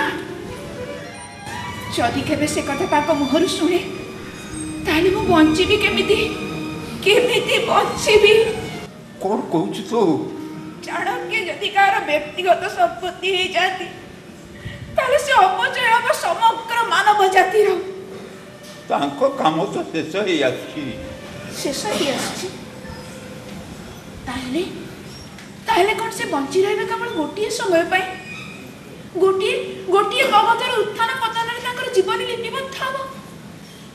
जदि केबे से कथा ताको मुहरु सुने ताले मु बंचिबी केमिति बंचिबी कौन कहछु तो चाणक्य जदि कार व्यक्तिगत संपत्ति हो जाती ताले से अपचय अब समग्र मानव जातिर तांको काम तो शेष ही आछि शेष ही आछि ताले ताले कौन से बंची रहबे केवल गोटिए समय पाई गोटिए मगधर उत्थान पतन रे जीवन लिपिबद्ध हबो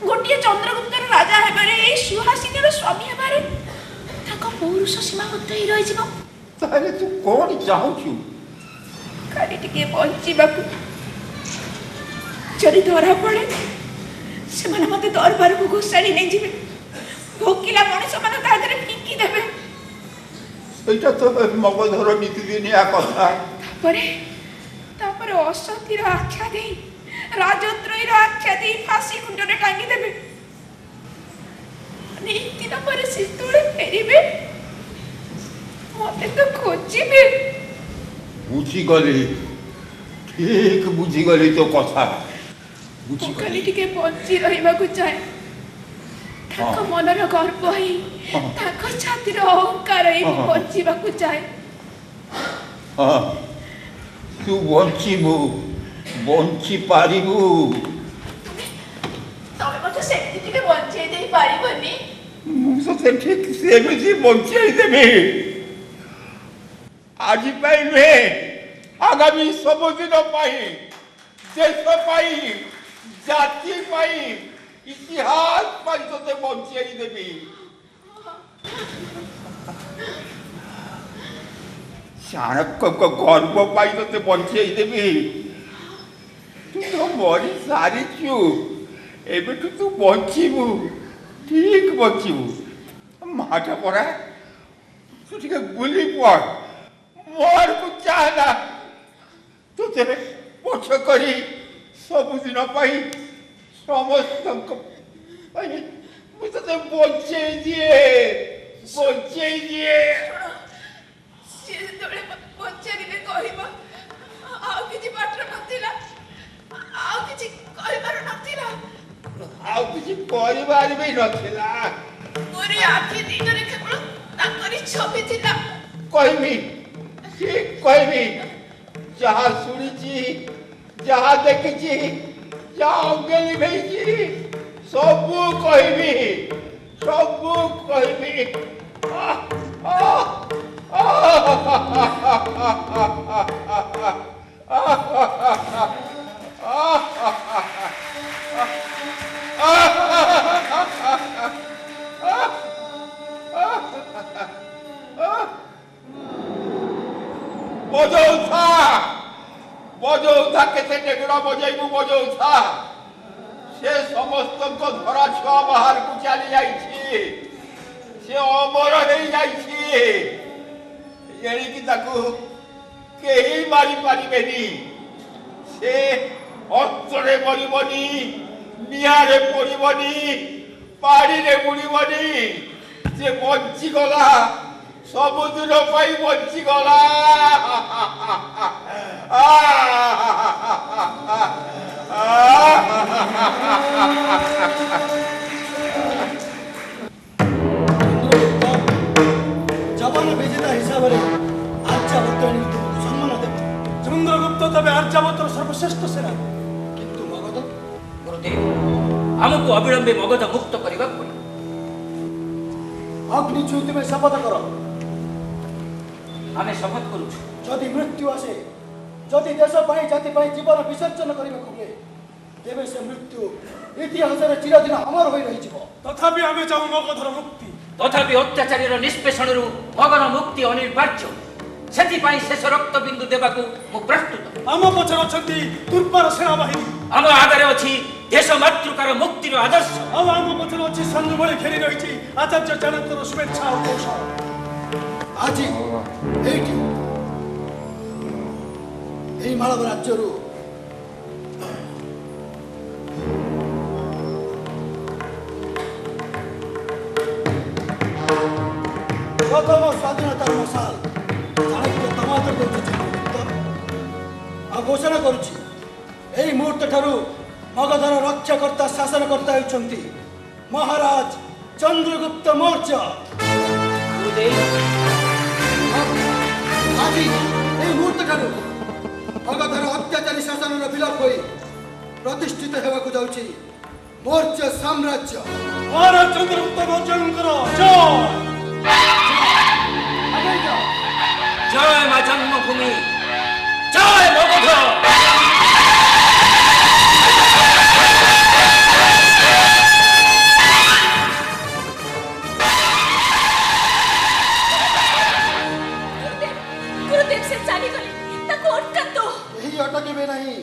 गोटिए चंद्रगुप्तर राजा हेबारे ए सुहासिनीर स्वामी हेबारे ताको पौरुष सीमाबद्ध ही रहि जिवो ताले तू कोन चाहछु खाली टिके बंचिबाकू जदि धरा पड़े से माने मते दरबार को घोषाड़ी नै जिवे भोकिला मनुष्य माने तादरे फिकी देबे एटा तो मगधर नीतिदिनिया कथा तापर असतीर आख्या दे राजद्रोहीर आख्या दे फांसी खुंटरे टांगी देबे अनेक दिन पर से तुळे फेरिबे मते तो खोजिबे बुझी गली ठीक बुझी गली तो कथा बुझी गली टिके बंची रहिबा को चाहे ताको मनर गर्व ही ताको छातीर अहंकार ही बंचीबा को चाहे हां तू बंची पारिबू तमे मते सेति टिके बंचे देई पारिबनी मुझे ठीक से मुझे बंचे देबे आज पाई में आगामी सब दिन पाई देश पाई जाति पाई ইতিহাস পাই তোতে বঞ্চিয়ে দেবী। চাণক্যଙ୍କ গর্ব পাই তোতে বঞ্চিয়ে দেবী। ତୁ ତ ମରି ସାରିଛୁ, ଏବେଠୁ ତୁ ବଞ୍ଚିବୁ, ଠିକ ବଞ୍ଚିବୁ। ମାଟା ପରା ତୁ ଟିକେ ବୁଲି ପଡ, ମରକୁ ଚାହନା। ତୋତେ ପଛ କରି ସବୁଦିନ ପାଇଁ ସମସ୍ତଙ୍କ ପାଇଁ ମୁଁ ତୋତେ ବଞ୍ଚେଇ ଦିଏ, ବଞ୍ଚେଇ ଦିଏ। ସିଏ ଯେତେବେଳେ ପଚାରିଲେ କହିବ, ଆଉ କିଛି ବାଟର ନଥିଲା, ଆଉ କିଛି କହିବାର ନଥିଲା, ଆଉ କିଛି କରିବାର ବି ନଥିଲା। ମୋର ଆଖି ଦିନରେ କେବଳ ତାଙ୍କରି ଛବି ଥିଲା। କହିବି, ଠିକ କହିବି। ଯାହା ଶୁଣିଛି, ଯାହା ଦେଖିଛି, ଯାହା ଅଙ୍ଗେ ନିଭେଇଛି, ସବୁ କହିବି, ସବୁ କହିବି। ବଜଉଥା, ବଜଉଥା, କେତେ ଟେଗଡ଼ା ବଜେଇବୁ ବଜଉଥା। ସେ ସମସ୍ତଙ୍କ ଧରା ଛୁଆ ବାହାରକୁ ଚାଲି ଯାଇଛି, ସେ ଅମର ହେଇଯାଇଛି। ଏଣିକି ତାକୁ କେହି ମାରିପାରିବେନି। ସେ ଅସ୍ତ୍ରରେ ମରିବନି, ନିଆଁରେ ପଡ଼ିବନି, ପାଣିରେ ବୁଡ଼ିବନି। ସେ ବଞ୍ଚିଗଲା, ସବୁଦିନ ପାଇଁ ବଞ୍ଚିଗଲା। ଜବାନ ବିଜେତା ହିସାବରେ ଆର୍ଯ୍ୟାବତ ତୁମକୁ ସମ୍ମାନ ଦେବ। ଚନ୍ଦ୍ରଗୁପ୍ତ ତବେ ଆର୍ଯ୍ୟାବତର ସର୍ବଶ୍ରେଷ୍ଠ ସେନା। କିନ୍ତୁ ମଗଧ ଗୁରୁଦେବ, ଆମକୁ ଅବିଳମ୍ବେ ମଗଧ ମୁକ୍ତ କରିବାକୁ ପଡ଼ିବ। ଅଗ୍ନି ଛୁଇଁ ତୁମେ ଶପଥ କର। ଆମେ ଶପଥ କରୁଛୁ। ଯଦି ମୃତ୍ୟୁ ଆସେ, ଯଦି ଦେଶ ପାଇଁ ଜାତି ପାଇଁ ଜୀବନ ବିସର୍ଜନ କରିବାକୁ ହୁଏ, ତେବେ ସେ ମୃତ୍ୟୁ ଇତିହାସରେ ଚିରଦିନ ଅମର ହୋଇ ରହିଯିବ। ତଥାପି ଆମେ ଚାହୁଁ ମଗଧର ମୁକ୍ତି। ତଥାପି ଅତ୍ୟାଚାରୀର ନିଷ୍ପେଷଣରୁ ମଗଧ ମୁକ୍ତି ଅନିବାର୍ଯ୍ୟ। ସେଥିପାଇଁ ଶେଷ ରକ୍ତ ବିନ୍ଦୁ ଦେବାକୁ ମୁଁ ପ୍ରସ୍ତୁତ। ଆମ ପଛରେ ଅଛନ୍ତି ତୁର୍ପାର ସେନାବାହିନୀ। ଆମ ଆଗରେ ଅଛି ଦେଶ ମାତୃକାର ମୁକ୍ତିର ଆଦର୍ଶ। ଆଉ ଆମ ପଛରେ ଅଛି ସନ୍ଧୁ ଭଳି ଘେରି ରହିଛି ଆଚାର୍ଯ୍ୟ ଚାଣକ୍ୟର ଶୁଭେଚ୍ଛା ଓ କୌଶଳ। ଆଜି ଏଇଠି এই ମାଳବ ରାଜ୍ୟରୁ ପ୍ରଥମ ସ୍ୱାଧୀନତାର ମଶାଲ ଚାଣକ୍ୟ ତମାଦର ଦେଉଛି ଆଉ ଘୋଷଣା କରୁଛି, ଏହି ମୁହୂର୍ତ୍ତ ଠାରୁ ମଗଧର ରକ୍ଷାକର୍ତ୍ତା ଶାସନକର୍ତ୍ତା ହେଉଛନ୍ତି ମହାରାଜ ଚନ୍ଦ୍ରଗୁପ୍ତ ମୌର୍ଯ୍ୟ। ଆଜି ଏହି ମୁହୂର୍ତ୍ତ ଠାରୁ ମଗଧର ଅତ୍ୟାଚାରୀ ଶାସନର ବିଲୋପ ହୋଇ ପ୍ରତିଷ୍ଠିତ ହେବାକୁ ଯାଉଛି ମୌର୍ଯ୍ୟ ସାମ୍ରାଜ୍ୟ। ମହାରାଜ ଚନ୍ଦ୍ରଗୁପ୍ତ ମୌର୍ଯ୍ୟଙ୍କର ଜୟ। ଜୟ ମା ଜନ୍ମଭୂମି, ଜୟ ମଗଧ। ଗୁରୁଦେବ ସେ ଚାଲିଗଲେ, ତାକୁ ଅଟକାନ୍ତୁ। ଏହି ଅଟକିବେ ନାହିଁ।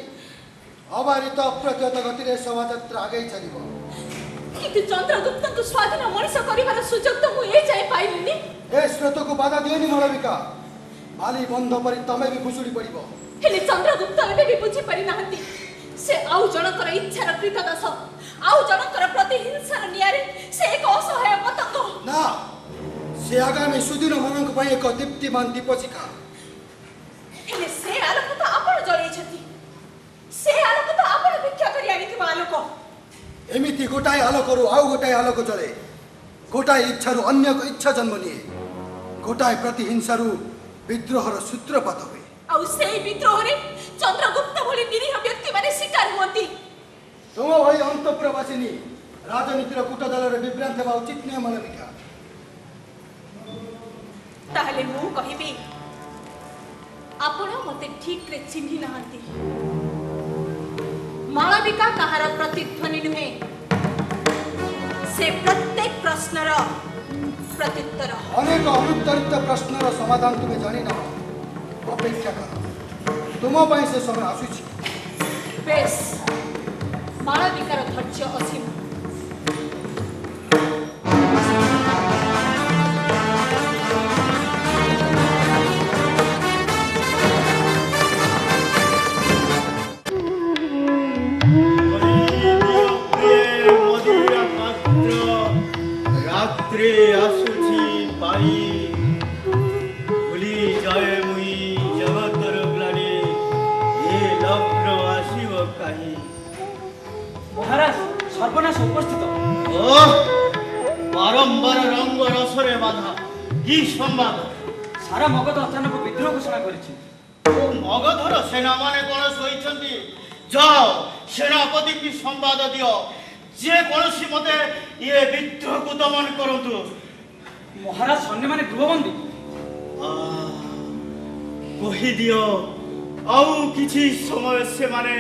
ଅବାରିତ ଅପ୍ରତିହତ ଗତିରେ ଶୋଭାଯାତ୍ରା ଆଗେଇ ଚାଲିବ। କିନ୍ତୁ ଚନ୍ଦ୍ରଗୁପ୍ତଙ୍କୁ ସ୍ୱାଧୀନ ମଣିଷ କରିବାର ସୁଯୋଗ ତ ମୁଁ ଏ ଯାଏ ପାଇଲିନି। ଏ ସ୍ରୋତକୁ ବାଧା ଦିଅନି ମାଳବିକା। ବାଲି ବନ୍ଧ ପରି ତମେ ବି ଭୁଷୁଡ଼ି ପଡ଼ିବ। ହେଲେ ଚନ୍ଦ୍ରଗୁପ୍ତ ଏବେ ବି ବୁଝିପାରି ନାହାନ୍ତି। ସେ ଆଉ ଜଣଙ୍କର ଇଚ୍ଛାର କ୍ରୀତଦାସ, ଆଉ ଜଣଙ୍କର ପ୍ରତିହିଂସାର ନିଆଁରେ ସେ ଏକ ଅସହାୟ ପତଙ୍ଗ। ନା, ସେ ଆଗାମୀ ସୁଦିନମାନଙ୍କ ପାଇଁ ଏକ ଦୀପ୍ତିମାନ ଦୀପଶିଖା। ହେଲେ ସେ ଆଲୋକ ତ ଆପଣ ଜଳେଇଛନ୍ତି, ସେ ଆଲୋକ ତ ଆପଣ ଭିକ୍ଷା କରି ଆଣିଥିବା ଆଲୋକ। ଏମିତି ଗୋଟାଏ ଆଲୋକରୁ ଆଉ ଗୋଟାଏ ଆଲୋକ ଜଳେ। ଗୋଟାଏ ଇଚ୍ଛାରୁ ଅନ୍ୟ ଏକ ଇଚ୍ଛା ଜନ୍ମ ନିଏ। ଗୋଟାଏ ପ୍ରତିହିଂସାରୁ ବିଦ୍ରୋହର ସୂତ୍ରପାତ ହୁଏ। ଆଉ ସେଇ ବିଦ୍ରୋହରେ ଚନ୍ଦ୍ରଗୁପ୍ତ ଭଳି ନିରୀହ ବ୍ୟକ୍ତିମାନେ ଶିକାର ହୁଅନ୍ତି। ତୁମ ଭଳି ଅନ୍ତଃପୁରବାସିନୀ ରାଜନୀତିର କୂଟଦଳରେ ବିଭ୍ରାନ୍ତ ହେବା ଉଚିତ ନୁହେଁ ମାଳବିକା। ତାହେଲେ ମୁଁ କହିବି, ଆପଣ ମତେ ଠିକରେ ଚିହ୍ନି ନାହାନ୍ତି। ମାଳବିକା କାହାର ପ୍ରତିଧ୍ୱନି ନୁହେଁ, से प्रत्येक प्रश्नर प्रत्युत्तर अनेक अनुत्तरित प्रश्नर समाधान तुमे जानी ना अपेक्षा कर तुम ପାଇଁ से समय आसुची बेस मानविकार धैर्य असीम महाराज सर्वनाश उपस्थित बारंबार रंग रसरे बाधा की संवाद सारा मगध अचानक विद्रोह घोषणा करिछि मगधर सेना माने कोन सोइछंती जाओ सेनापति की संवाद दियो जे कोनसी मते ये विद्रोह को दमन करंतु महाराज सैन्य माने गृहबंदी कहि दियो आउ किछि समय से माने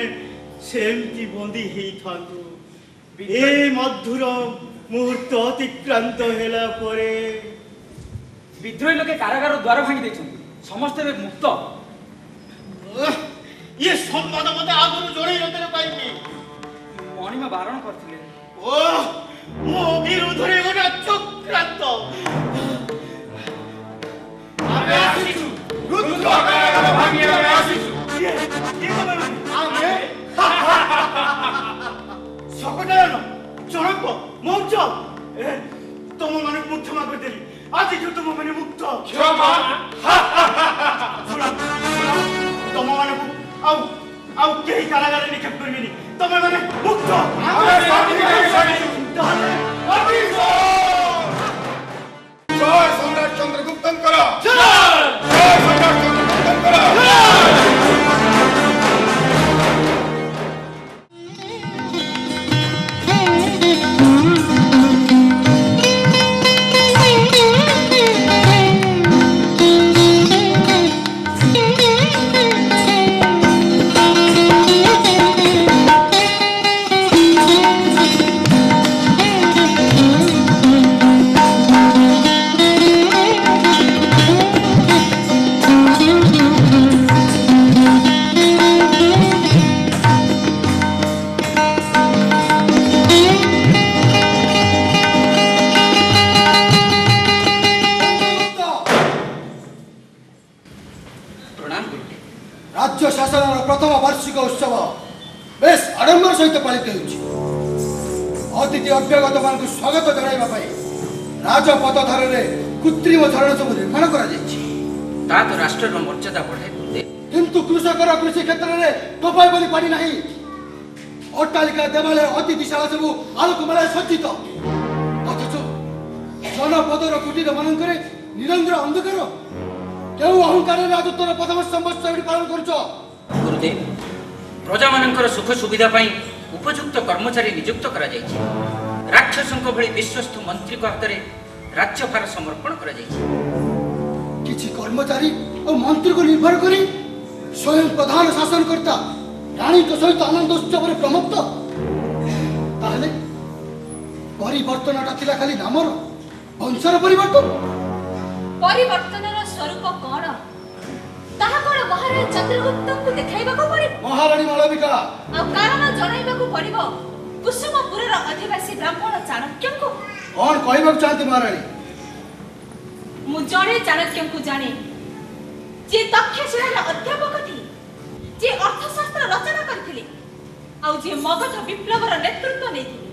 सेमती बंदी हेई थांतु ए मधुर मुहूर्त अतिक्रांत हेला परे विद्रोही लोके कारागार द्वार भांगी देछन समस्त बे मुक्त ये संवाद मते आगुरु जोड़े नतरे पाइबी मणिमा बारण करथिले ओ मो विरुद्धरे गोटा चक्रांत आमे आसीछु रुद्र कारागार भांगी आमे आसीछु ये आमे सकटायन जनक मौज तुम माने मुक्त क्षमा कर देली आज जो तुम माने मुक्त क्षमा तुम माने आउ केही कारागार निक्षेप करबिनी तुम माने मुक्त जय सम्राट चंद्रगुप्तंकर जय सम्राट चंद्रगुप्तंकर राज्य शासन प्रथम वार्षिक उत्सव बेस आडंबर सहित पालित अतिथि अभ्यागत मान स्वागत जनाइबा राजपथ धारे कृत्रिम धरण सब निर्माण करा तो राष्ट्र मर्यादा बढ़ाई किंतु कृषक कृषि क्षेत्र में टोपाई बोली पानी नहीं अट्टालिका देवालय अतिथिशाला सब आलोकमाला सज्जित अथच जनपदर कुटीर मानक निरंतर अंधकार क्यों अहंकार राजत्वर प्रथम संवत्सर पालन कर गुरुदेव प्रजा मानकर सुख सुविधा पाई उपयुक्त कर्मचारी नियुक्त करा जायछि राक्षसों भली विश्वस्त मंत्री को हाथ में राज्यभार समर्पण करा जायछि किछि कर्मचारी और मंत्री को निर्भर करी स्वयं प्रधान शासनकर्ता रानी के सहित आनंद उत्सव प्रमुक्त ताहले परिवर्तनटा थिला खाली नामर वंशर परिवर्तन परिवर्तनर स्वरूप कौन ताहा कोन महाराज चंद्रगुप्त को देखाइबा को पड़िबो महारानी मालविका आ कारण जणाइबा को पड़िबो कुसुमपुरर अधिवासी ब्राह्मण चाणक्य को कौन कहबा चाहती महारानी मु जणे चाणक्य को जाने जे तक्षशिलार अध्यापक थी जे अर्थशास्त्र रचना करथिले आ जे मगध विप्लवर नेतृत्व नेथिले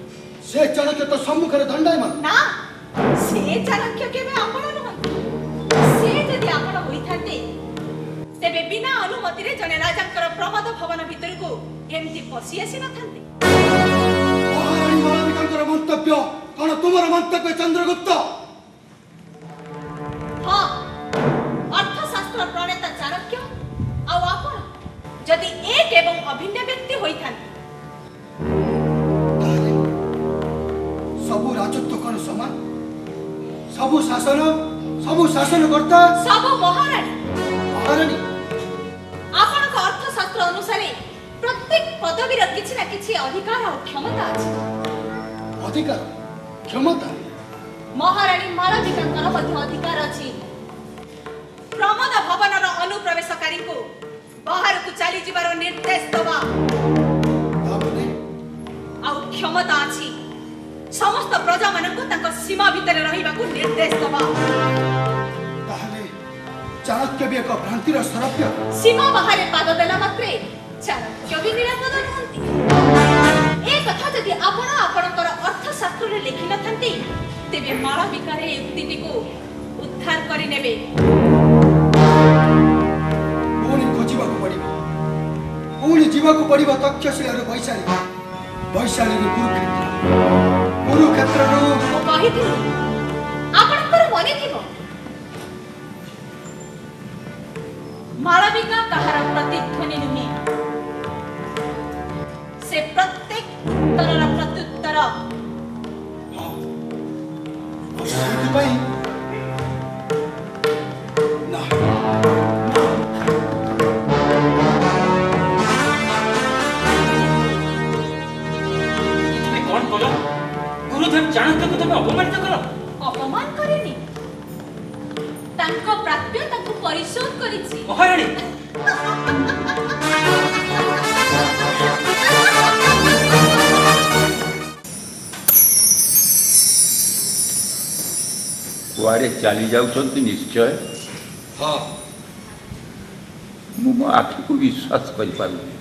से चाणक्य तो सम्मुखरे दंडायमान ना से चाणक्य केबे आपण नुहंती से यदि आपण होइथाते तेबे बिना अनुमति रे जने राजांकर प्रमोद भवन भीतर को एमती पसी आसी नथांते महारानी मालविकांकर मंतव्य कौन तुमर मंतव्य चंद्रगुप्त हां अर्थशास्त्र प्रणेता चाणक्य आ आपण यदि एक एवं अभिन्न व्यक्ति होइथांते सबु राजत्व कौन समान सबु शासनकर्ता सब महारानी महारानी आपण का अर्थशास्त्र अनुसार प्रत्येक पदवीर किछि ना किछि अधिकार और क्षमता अछि अधिकार क्षमता महाराणी मालविकांकर ମଧ୍ୟ ଅଧିକାର ଅଛି प्रमोद भवनर अनुप्रवेशकारी को बाहर को चली जीवार निर्देश दबा आउ क्षमता अछि समस्त प्रजा मानक तांको सीमा भीतर रहिबा को निर्देश दबा ताहले चाणक्य भी एक भ्रांतिर सरप्य सीमा बाहर पाद देला मात्रे चाणक्य भी निरापद नहंती ए कथा जदि आपण आपणकर अर्थशास्त्र रे लिखि नथंती तेबे मालविकार ए उक्ति को उद्धार करि नेबे पुणी खोजिबाकू पड़िबो पुणी जीवाकू पड़िबो तक्षशिलार वैशाली वैशाली कुरुक्षेत्र ମୁଁ କହିଥିଲି ଆପଣଙ୍କର ମନେ ଥିବ ମାଳବିକା କାହାର ପ୍ରତିଧ୍ୱନି ନୁହେଁ ସେ ପ୍ରତ୍ୟେକ ଉତ୍ତରର ପ୍ରତ୍ୟୁତ୍ତର ସେଥିପାଇଁ ନା তুমি কোন কলো গুরুদেব চাণক্যকে তুমি অপমানিত কলো অপমান করেনি তাଙ୍କ ପ୍ରାପ୍ୟ ତାଙ୍କୁ ପରିଶୋଧ କରିଛି মহারানী କୁଆଡ଼େ ଚାଲି ଯାଉଛନ୍ତି ନିଶ୍ଚୟ ହଁ ମୁଁ ମୋ ଆଖିକୁ ବିଶ୍ୱାସ କରିପାରୁନି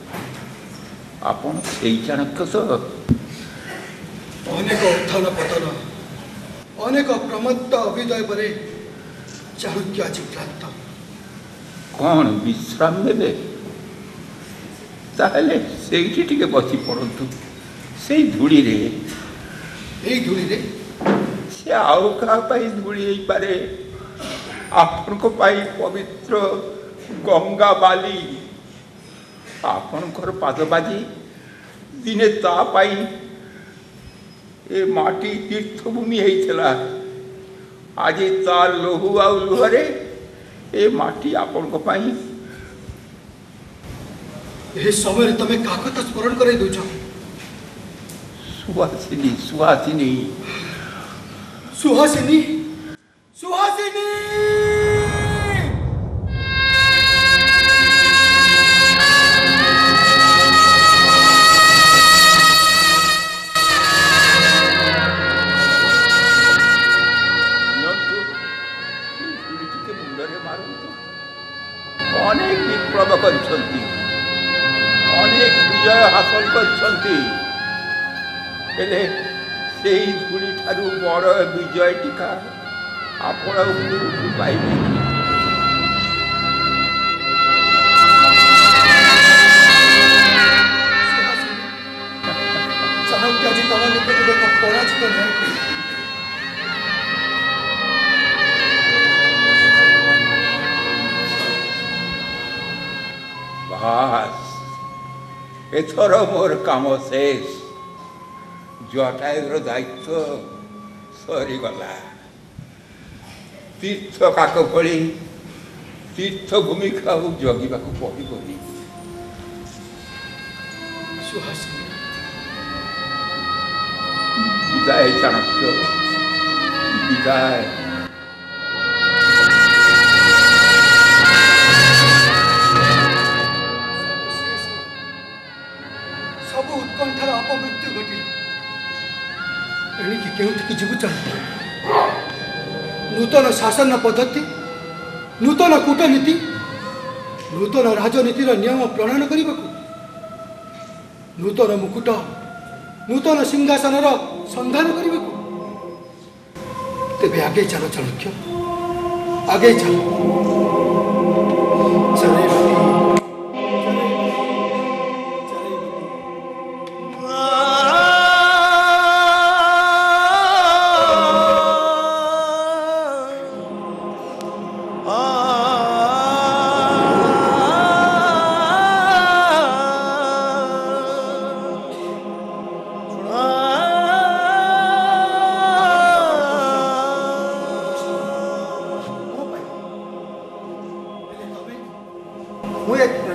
ଆପଣ ସେଇ ଚାଣକ୍ୟ ତ ଅନେକ ଉତ୍ଥାନ ପତନ ଅନେକ ପ୍ରମତ୍ତ ଅଭିଦୟ ପରେ ଚାଣକ୍ୟ ଆଜି କ୍ଲାନ୍ତ କ'ଣ ବିଶ୍ରାମ ନେବେ ତାହେଲେ ସେଇଠି ଟିକେ ବସି ପଡ଼ନ୍ତୁ ସେଇ ଧୂଳିରେ ଏଇ ଧୂଳିରେ ସେ ଆଉ କାହା ପାଇଁ ଧୂଳି ହେଇପାରେ ଆପଣଙ୍କ ପାଇଁ ପବିତ୍ର ଗଙ୍ଗା ବାଲି ଆପଣଙ୍କର ପାଦ ବାଜି ଦିନେ ତା ପାଇଁ ଏ ମାଟି ତୀର୍ଥଭୂମି ହେଇଥିଲା ଆଜି ତା ଲହୁ ଆଉ ଲୁହରେ ଏ ମାଟି ଆପଣଙ୍କ ପାଇଁ ଏହି ସମୟରେ ତମେ କାହା କଥା ସ୍ମରଣ କରାଇ ଦେଉଛ ସୁହାସିନୀ ସୁହାସିନୀ ସୁହାସିନୀ ସୁହାସିନୀ ଅନେକ ବିପ୍ଳବ କରିଛନ୍ତି ଅନେକ ବିଜୟ ହାସଲ କରିଛନ୍ତି ହେଲେ ସେଇ ଧୂଳି ଠାରୁ ବଡ଼ ବିଜୟ ଟିକା ଆପଣ ଉପରକୁ ପାଇବେନି ଚାଣକ୍ୟ ଆଜି ତମ ନିକଟରେ ଏକ ପରାଜିତ ନ୍ୟାୟ ବାସ୍ ଏଥର ମୋର କାମ ଶେଷ ଜଟାୟୁର ଦାୟିତ୍ୱ ସରିଗଲା ତୀର୍ଥ କାକ ଭଳି ତୀର୍ଥଭୂମିକୁ ଆଉ ଜଗିବାକୁ ପଡ଼ିବନି ସୁହାସିନୀ ବିଦାୟ ଚାଣକ୍ୟ ବିଦାୟ ସବୁ ଉତ୍କଣ୍ଠାର ଅପମୃତ୍ୟୁ ଘଟିଲା ଏଣିକି କେଉଁଠିକି ଯିବୁ ଚାହୁଁ ନୂତନ ଶାସନ ପଦ୍ଧତି ନୂତନ କୂଟନୀତି ନୂତନ ରାଜନୀତିର ନିୟମ ପ୍ରଣୟନ କରିବାକୁ ନୂତନ ମୁକୁଟ ନୂତନ ସିଂହାସନର ସନ୍ଧାନ କରିବାକୁ ତେବେ ଆଗେଇ ଚାଲ ଚାଣକ୍ୟ ଆଗେଇ ଚାଲ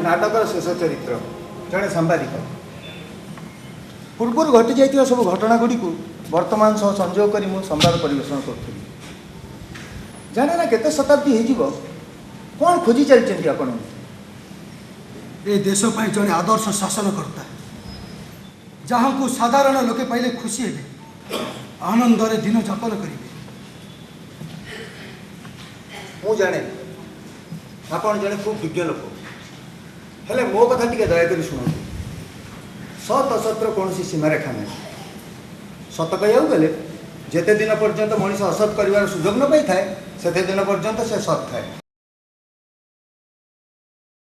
नाटकर शेष चरित्र जड़े सांबादिक पूर्व घटी जाइए सब घटना गुड़ी वर्तमान सह संयोग करी मु संवाद परिवेषण करुଥିଲି। जाने ना केते शताब्दी हो कौन खोजी चलते आपण ए देश पर जड़े आदर्श शासनकर्ता जहाँ को साधारण लोके पाइले खुशी हे आनंद रे दिन जापन करेंगे। मु जाने आपण जड़े खूब विज्ञ लोक हेले मो कथा टिके दयाकरी शुणु। सत असतर कौन सीमारेखा ना सत कह गले जेते दिन पर्यंत मनीष असत कर सुजोग न पाई थाए सेते दिन पर्यंत से सत थाए।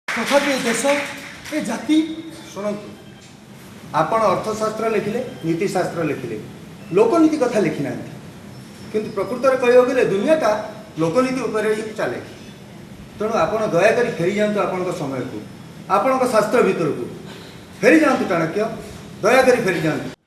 तथापि देश ए जाति शुणु आपण अर्थशास्त्र लिखिले नीतिशास्त्र लिखिले लोकनीति कथा लिखि ना किंतु प्रकृत में कह गले दुनियाटा लोकनीति उपर ही चले। तेणु आपण दयाकरी फेरी जातु आपण समय को आपण शास्त्र भितर को फेरी जातु चाणक्य दयाकरी फेरी जातु।